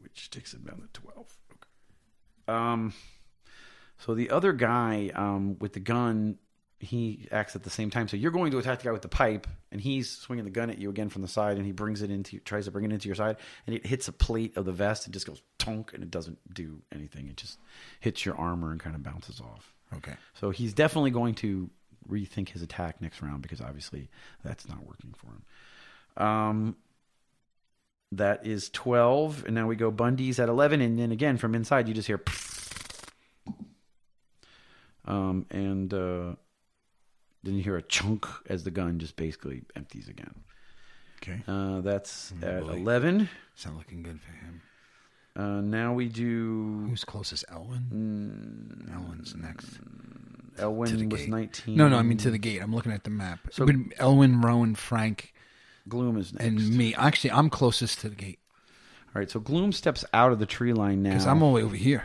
which takes him down to 12. Okay. So the other guy with the gun, he acts at the same time. So you're going to attack the guy with the pipe, and he's swinging the gun at you again from the side, and he tries to bring it into your side, and it hits a plate of the vest and just goes tonk, and it doesn't do anything. It just hits your armor and kind of bounces off. Okay. So he's definitely going to rethink his attack next round because obviously that's not working for him. That is 12, and now we go Bundeez at 11, and then again from inside you just hear and then you hear a chunk as the gun just basically empties again. Okay. That's at 11. It's not looking good for him. Now we do... Who's closest? Elwin? Elwin's next. Elwin was 19. No, I mean to the gate. I'm looking at the map. So Elwin, Rowan, Frank... Gloom is next. And me. Actually, I'm closest to the gate. All right, so Gloom steps out of the tree line now. Because I'm all the way over here.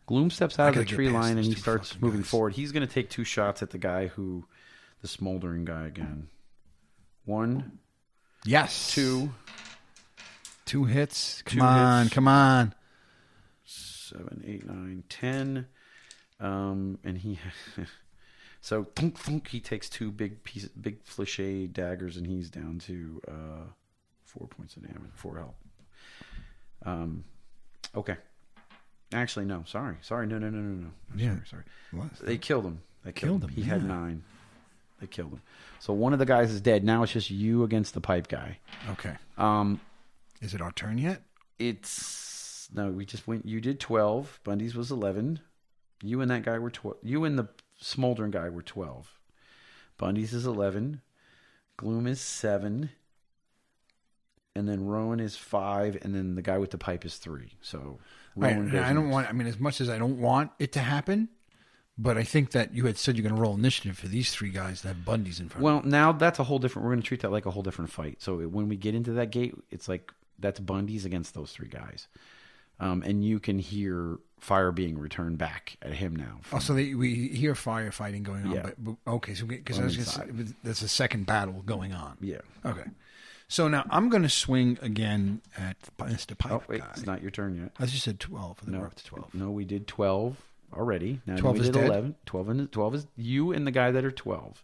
Gloom steps out of the tree line and he starts moving forward. He's going to take 2 shots at the guy the smoldering guy again. 1. Yes. 2. 2 hits. Two Come hits. on. 7, 8, 9, 10. And he... So, thunk, thunk, he takes 2 big fléché daggers, and he's down to 4 points of damage, 4 health. Okay. Actually, no. Sorry. No. Yeah. Sorry. What? They killed him. Killed him. He had 9. They killed him. So one of the guys is dead. Now it's just you against the pipe guy. Okay. Is it our turn yet? We just went. You did 12. Bundeez was 11. You and that guy were 12. You and the smoldering guy were 12. Bundeez is 11. Gloom is 7. And then Rowan is 5. And then the guy with the pipe is 3. So Rowan goes I don't next. want. I mean, as much as I don't want it to happen, but I think that you had said you're going to roll initiative for these 3 guys that have Bundeez in front. of Well, now that's a whole different. We're going to treat that like a whole different fight. So when we get into that gate, it's like that's Bundeez against those 3 guys, and you can hear fire being returned back at him now. So we hear firefighting going on. Yeah. But okay, so because I was going to say there's a second battle going on. Yeah. Okay. So now I'm going to swing again at Mr. Pipe Oh wait, guy. it's not your turn yet. I just said 12. And then we're up to 12. No, we did 12 already. Now 12 we is did dead? 11. 12 is you and the guy that are 12.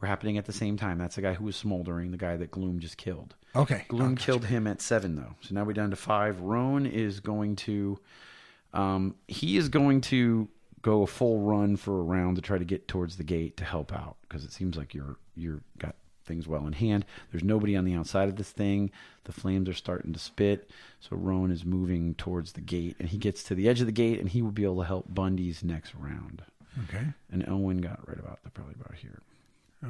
We're happening at the same time. That's the guy who was smoldering, the guy that Gloom just killed. Okay. Gloom killed him at 7, though. So now we're down to 5. Roan is going to... he is going to go a full run for a round to try to get towards the gate to help out, because it seems like you're got things well in hand. There's nobody on the outside of this thing. The flames are starting to spit. So Roan is moving towards the gate, and he gets to the edge of the gate, and he will be able to help Bundeez next round. Okay. And Elwyn got probably about here.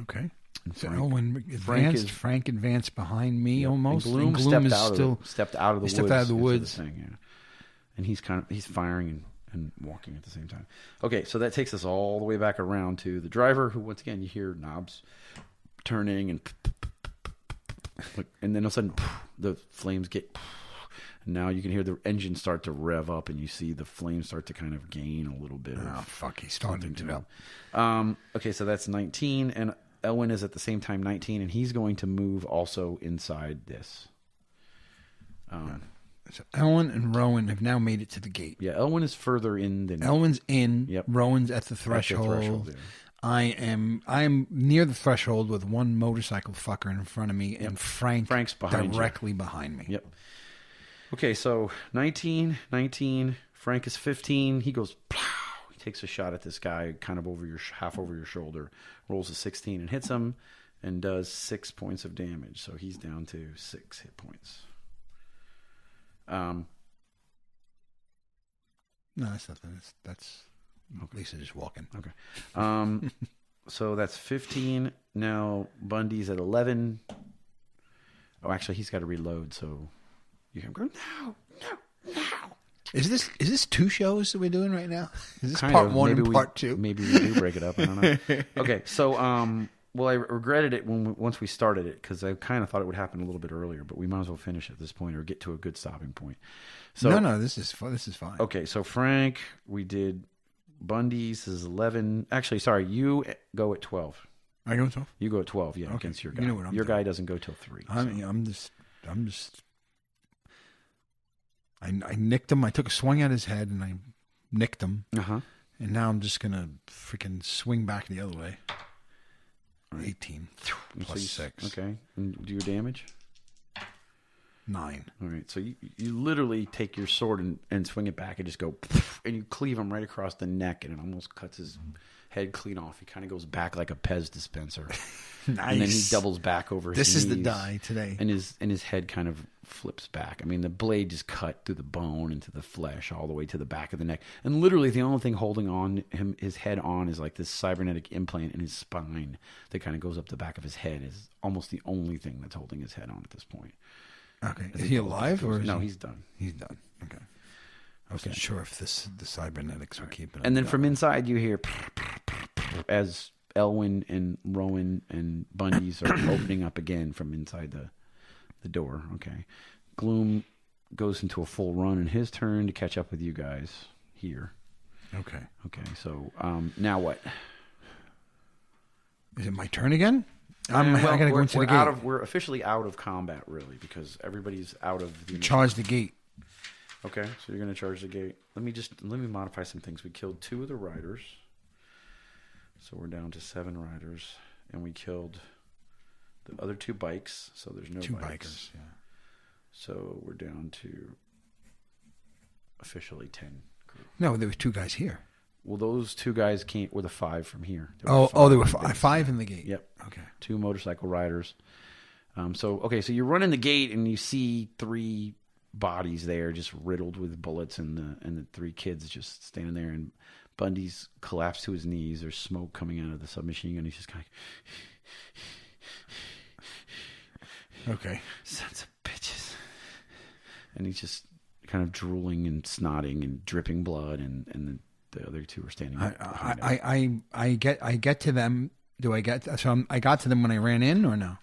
Okay. And So Frank- Elwyn advanced. Frank advanced behind me almost. And Gloom, stepped out of the woods. Stepped out of the into woods. the thing, yeah. And he's firing and walking at the same time. Okay, so that takes us all the way back around to the driver, who once again you hear knobs turning and then all of a sudden the flames get. And now you can hear the engine start to rev up, and you see the flames start to kind of gain a little bit. Oh fuck! He's starting to go. Okay, so that's 19, and Elwyn is at the same time 19, and he's going to move also inside this. So Elwyn and Rowan have now made it to the gate. Yeah, Elwyn is further in than Elwyn's in. Yep. Rowan's at the threshold. Yeah. I am near the threshold with one motorcycle fucker in front of me, and Frank's directly behind me. Yep. Okay, so 19. Frank is 15. He goes, plow. He takes a shot at this guy, kind of half over your shoulder. Rolls a 16 and hits him, and does 6 points of damage. So he's down to 6 hit points. No, that's nothing. That's Lisa just walking. Okay. So that's 15. Now Bundeez at 11. Oh, actually, he's got to reload. So you can go no. Is this 2 shows that we're doing right now? Is this Kind part of. 1 Maybe and part 2? Maybe we do break it up. I don't know. Okay, so well, I regretted it once we started it, because I kind of thought it would happen a little bit earlier, but we might as well finish at this point or get to a good stopping point. So No, this is fine. okay, so Frank, we did Bundeez is 11. Actually, sorry, you go at 12. I go 12. You go at 12, yeah, Okay. against your guy. You know what I'm your doing. guy doesn't go till 3. I'm just. I nicked him. I took a swing at his head and I nicked him. Uh-huh. And now I'm just gonna freaking swing back the other way. 18 plus 6. Okay, and do your damage. 9. All right, so you literally take your sword and swing it back and just go, and you cleave him right across the neck, and it almost cuts his head clean off. He kind of goes back like a Pez dispenser. Nice. And then he doubles back over his This is the knees, die today. and his head kind of flips back. I mean, the blade just cut through the bone into the flesh all the way to the back of the neck. And literally the only thing holding on his head on is like this cybernetic implant in his spine that kind of goes up the back of his head. Is almost the only thing that's holding his head on at this point. Okay. Is he alive or is no? he... He's done. He's done. Okay. I wasn't sure if the cybernetics were keeping him. And then down. from inside you hear as Elwyn and Rowan and Bundeez are opening up again from inside the door. Okay. Gloom goes into a full run in his turn to catch up with you guys here. Okay. Okay, so now what? Is it my turn again? I gotta go into the gate. We're officially out of combat, really, because everybody's out of the... Charge the gate. Okay, so you're going to charge the gate. Let me modify some things. We killed 2 of the riders. So we're down to 7 riders. And we killed the other 2 bikes, so there's no 2 bikes. bikers, yeah. So we're down to officially 10 group. No, there were 2 guys here. Well, those 2 guys were the 5 from here. There were 5 in the gate. Yep. Okay. 2 motorcycle riders. So you're running the gate and you see 3 bodies there just riddled with bullets, and the 3 kids just standing there, and Bundeez collapsed to his knees. There's smoke coming out of the submachine gun. He's just kind of... Okay. Sons of bitches. And he's just kind of drooling and snotting and dripping blood, and the other 2 are standing I get to them. I got to them when I ran in, or no?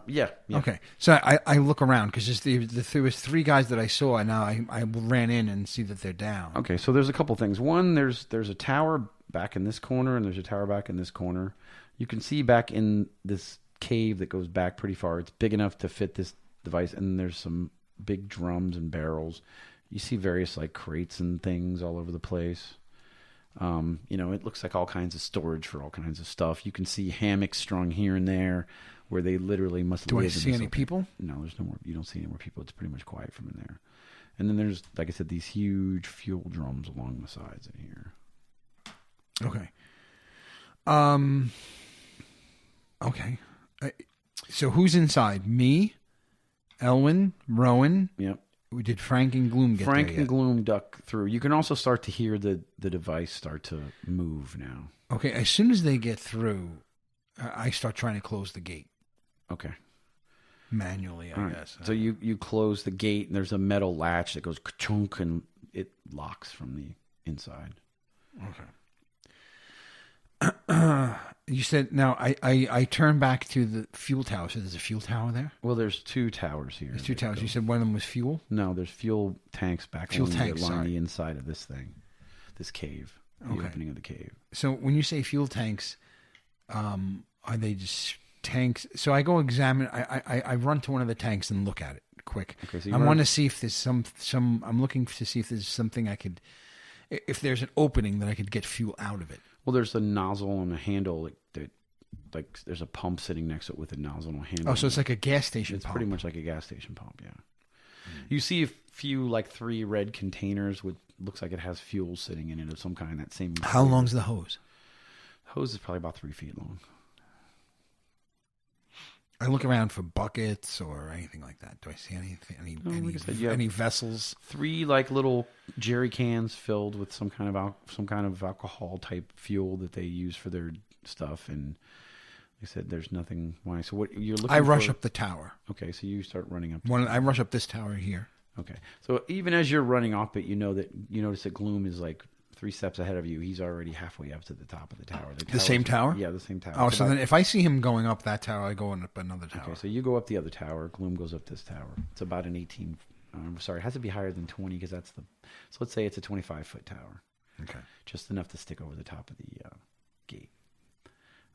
Yeah. Okay. So I look around because there was 3 guys that I saw, and now I ran in and see that they're down. Okay, so there's a couple things. One, there's a tower back in this corner, and there's a tower back in this corner. You can see back in this cave that goes back pretty far. It's big enough to fit this device, and there's some big drums and barrels. You see various like crates and things all over the place. It looks like all kinds of storage for all kinds of stuff. You can see hammocks strung here and there where they literally must live. Do I see any people? No, there's no more. You don't see any more people. It's pretty much quiet from in there. And then there's, like I said, these huge fuel drums along the sides in here. Okay. Okay. So who's inside? Me, Elwin, Rowan. Yep. Did Frank and Gloom get there yet? Frank and Gloom duck through. You can also start to hear the device start to move now. Okay. As soon as they get through, I start trying to close the gate. Okay. Manually, I guess. So you close the gate, and there's a metal latch that goes ka-chunk, and it locks from the inside. Okay. You said, now I turn back to the fuel tower. So there's a fuel tower there? Well, there's 2 towers here. There's 2 towers. You said one of them was fuel? No, there's fuel tanks back along the inside of this thing, this cave, the opening of the cave. So when you say fuel tanks, are they just tanks? So I go examine. I run to one of the tanks and look at it quick. Okay, so I want to see if there's some. I'm looking to see if there's something I could. If there's an opening that I could get fuel out of it. Well, there's a nozzle and a handle that there's a pump sitting next to it with a nozzle and a handle. Oh, so it's like a gas station pump. It's pump. pretty much like a gas station pump, yeah. You see a few, 3 red containers with, looks like it has fuel sitting in it of some kind, that same... How long's the hose? The hose is probably about 3 feet long. I look around for buckets or anything like that. Do I see anything? Any vessels? 3 little jerry cans filled with some kind of alcohol type fuel that they use for their stuff. And like I said, there's nothing. Why? So what you're looking? I rush up the tower. Okay, so you start running up. I rush up this tower here. Okay, so even as you're running off it, you notice that Gloom is 3 steps ahead of you. He's already halfway up to the top of the tower. The same tower? Yeah, the same tower. Oh, so then if I see him going up that tower, I go up another tower. Okay, so you go up the other tower. Gloom goes up this tower. It's about an 18... it has to be higher than 20 because that's the... So let's say it's a 25-foot tower. Okay. Just enough to stick over the top of the gate.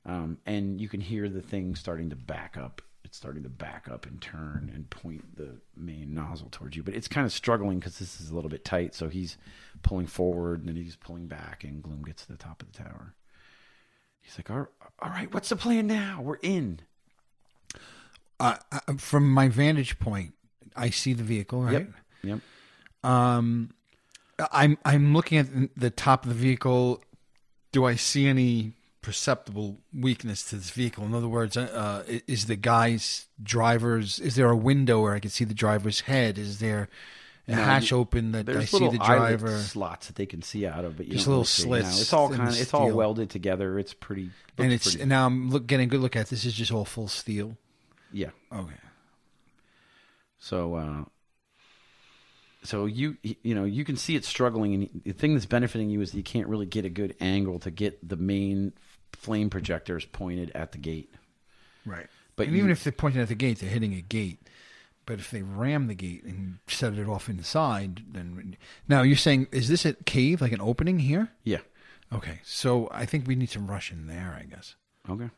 And you can hear the thing starting to back up. It's starting to back up and turn and point the main nozzle towards you. But it's kind of struggling because this is a little bit tight. So he's pulling forward and then he's pulling back, and Gloom gets to the top of the tower. He's like, all right, what's the plan now? We're in. From my vantage point, I see the vehicle, right? Yep. I'm looking at the top of the vehicle. Do I see any perceptible weakness to this vehicle? In other words, is the guy's driver's? Is there a window where I can see the driver's head? Is there a hatch open that I see the driver? There's slots that they can see out of, but just little slits. It's all it's all welded together. It's pretty. And now I'm getting a good look at it. This is just all full steel. Yeah. Okay. So you can see it struggling, and the thing that's benefiting you is that you can't really get a good angle to get the main flame projectors pointed at the gate. Right. But even if they're pointing at the gate, they're hitting a gate. But if they ram the gate and set it off inside, then... Now, you're saying, is this a cave, like an opening here? Yeah. Okay. So I think we need to rush in there, I guess. Okay.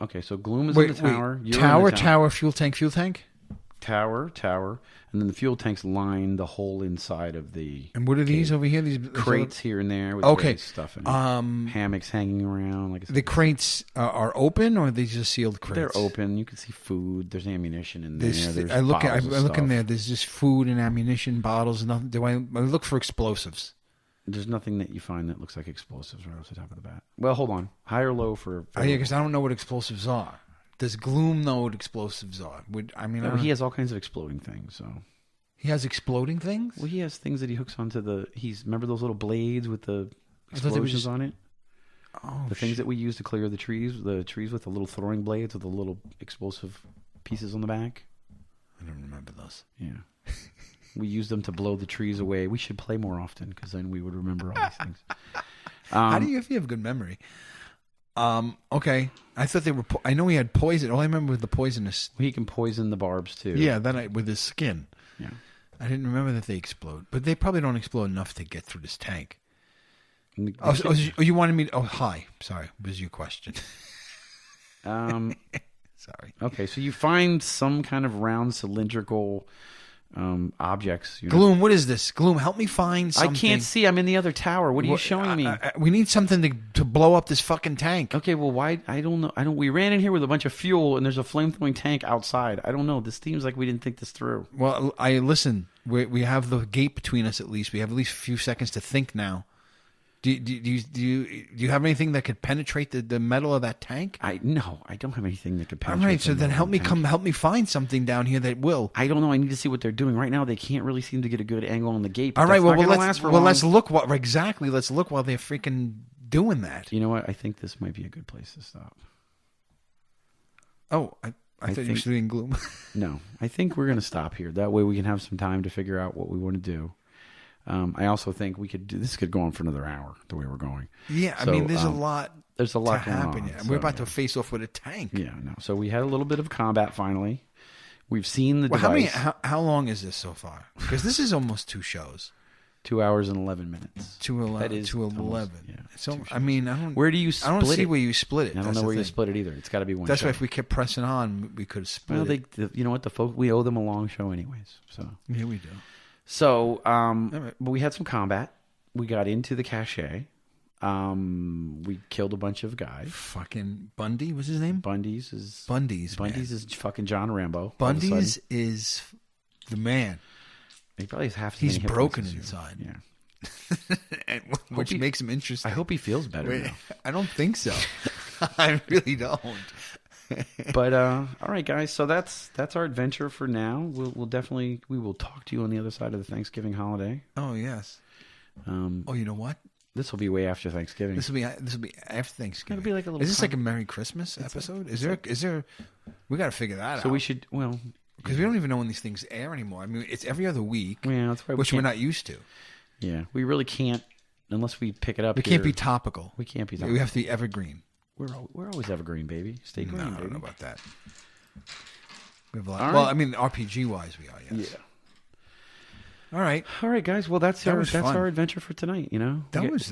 Okay, so Gloom is in the tower. You're Tower, in the tower, fuel tank, fuel tank. Tower, and then the fuel tanks line the whole inside of the. And what are these over here? These crates here and there with various stuff in it. Hammocks hanging around. Like the crates are open, or are they just sealed crates? They're open. You can see food. There's ammunition in there. There's I look in there. There's just food and ammunition bottles. Nothing. Do I look for explosives? There's nothing that you find that looks like explosives right off the top of the bat. Well, hold on. High or low for yeah, because I don't know what explosives are. Does Gloom know what explosives are? He has all kinds of exploding things. So he has exploding things. Well, he has things that he hooks onto the. Remember those little blades with the explosions on it. Oh, the things that we use to clear the trees with the little throwing blades with the little explosive pieces on the back. I don't remember those. Yeah, we use them to blow the trees away. We should play more often because then we would remember all these things. How do you if you have good memory? Okay. I thought they were. I know he had poison. All I remember was the poisonous. He can poison the barbs too. Yeah, with his skin. Yeah. I didn't remember that they explode, but they probably don't explode enough to get through this tank. You wanted me to... Oh, hi. Sorry. Was your question. Sorry. Okay, so you find some kind of round cylindrical objects. Gloom, what is this? Gloom, help me find something. I can't see. I'm in the other tower. What are you showing me? We need something to blow up this fucking tank. Okay, well, why? I don't know. We ran in here with a bunch of fuel, and there's a flame-throwing tank outside. I don't know. This seems like we didn't think this through. Well, listen. We have the gate between us at least. We have at least a few seconds to think now. Do you have anything that could penetrate the metal of that tank? No, I don't have anything that could penetrate. All right, so then help me find something down here that will. I don't know. I need to see what they're doing right now. They can't really seem to get a good angle on the gate. All right, let's look. Let's look while they're freaking doing that. You know what? I think this might be a good place to stop. Oh, I thought you were doing Gloom. No, I think we're going to stop here. That way we can have some time to figure out what we want to do. I also think this could go on for another hour the way we're going. Yeah, I mean, there's a lot. There's a lot going on. We're about to face off with a tank. Yeah, no. So we had a little bit of combat finally. We've seen the device. How long is this so far? Because this is almost 2 shows. 2 hours and 11 minutes. 2:11. That is 2:11. Almost, yeah. So I mean, I don't. Where do you split it? I don't see where you split it. I don't know where you split it either. It's got to be one. That's show. why if we kept pressing on, we could have split it. You know what? We owe them a long show anyways. So yeah, we do. So, but we had some combat. We got into the cache. We killed a bunch of guys. Fucking Bundy was his name? Bundeez is fucking John Rambo. Bundeez is the man. He probably has half. He's broken inside. Yeah. Which makes him interesting. I hope he feels better now. I don't think so. I really don't. But all right, guys. So that's our adventure for now. We will talk to you on the other side of the Thanksgiving holiday. Oh yes. You know what? This will be way after Thanksgiving. This will be after Thanksgiving. It'll be like a little. Is this like a Merry Christmas episode? Is there? We got to figure that out. So we should because we don't even know when these things air anymore. I mean, it's every other week. Yeah, that's why we're not used to. Yeah, we really can't unless we pick it up. We can't be topical. We can't be topical. We have to be evergreen. We're always evergreen, baby. Stay green, baby. I don't know about that. We have a lot. Well, I mean, RPG wise, we are. Yes. Yeah. All right, guys. Well, that's our adventure for tonight. You know, that was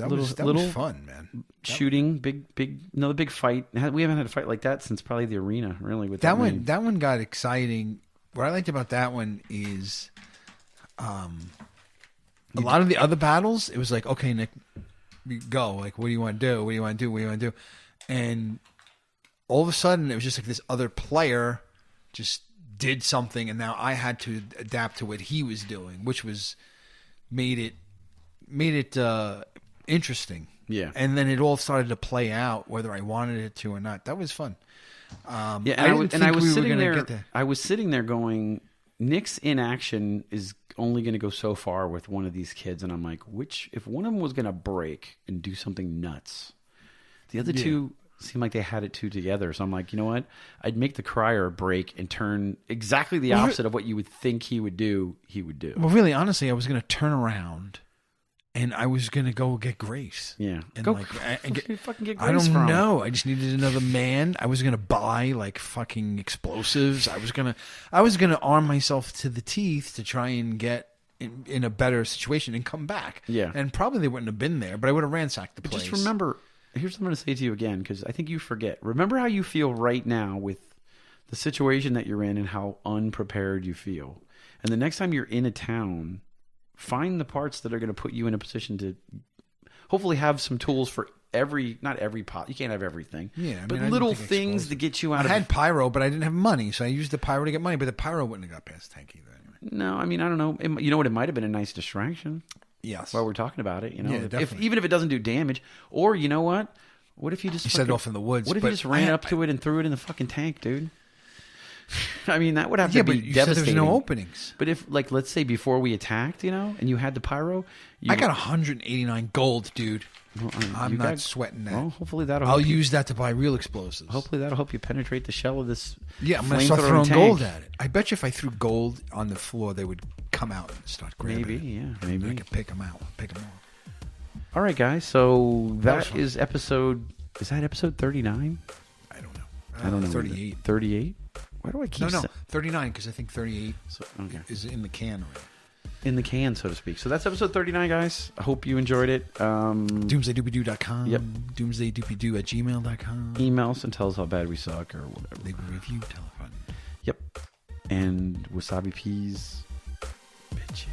fun, man. Shooting, another big fight. We haven't had a fight like that since probably the arena. Really, with that one. That one got exciting. What I liked about that one is, a lot of the other battles, it was like, okay, Nick, go. Like, what do you want to do? What do you want to do? What do you want to do? And all of a sudden, it was just like this other player just did something, and now I had to adapt to what he was doing, which was made it interesting. Yeah. And then it all started to play out, whether I wanted it to or not. That was fun. I was sitting there going, Nick's inaction is only going to go so far with one of these kids, and I'm like, if one of them was going to break and do something nuts, the other two seemed like they had it two together. So I'm like, you know what? I'd make the crier break and turn exactly the opposite of what you would think he would do. He would do. Well, really, honestly, I was going to turn around and I was going to go get Grace. Yeah, and go fucking get Grace. I don't know. I just needed another man. I was going to buy like fucking explosives. I was going to arm myself to the teeth to try and get in a better situation and come back. Yeah, and probably they wouldn't have been there, but I would have ransacked the place. Just remember, here's what I'm going to say to you again, because I think you forget. Remember how you feel right now with the situation that you're in and how unprepared you feel. And the next time you're in a town, find the parts that are going to put you in a position to hopefully have some tools for not every pot. You can't have everything. Yeah, but little things to get you out of. I had pyro, but I didn't have money, so I used the pyro to get money. But the pyro wouldn't have got past tank either. Anyway. No, I mean I don't know. You know what? It might have been a nice distraction. Yes. While we're talking about it, Yeah, even if it doesn't do damage, or you know what? What if you just set it off in the woods? What if you just ran up to it and threw it in the fucking tank, dude? I mean, that would have to be you devastating. Said there's no openings. But if, like, let's say before we attacked, and you had the pyro, I got 189 gold, dude. Well, I'm not sweating that. Well, hopefully that'll. I'll use that to buy real explosives. Hopefully that'll help you penetrate the shell of this. Yeah, I'm gonna start throwing gold at it. I bet you if I threw gold on the floor, they would come out and start grabbing. Maybe. I could pick them out. Pick them off. All right, guys. So that is episode. Is that episode 39? I don't know. I don't know. 38. 38. Why do I keep? No, 39 because I think 38 is in the can already. In the can, so to speak. So that's episode 39, guys. I hope you enjoyed it. DoomsdayDoopyDoo.com. Yep. DoomsdayDoopyDoo@gmail.com. Email us and tell us how bad we suck or whatever. Leave a review. Tell a friend. Yep. And wasabi peas. Bitches.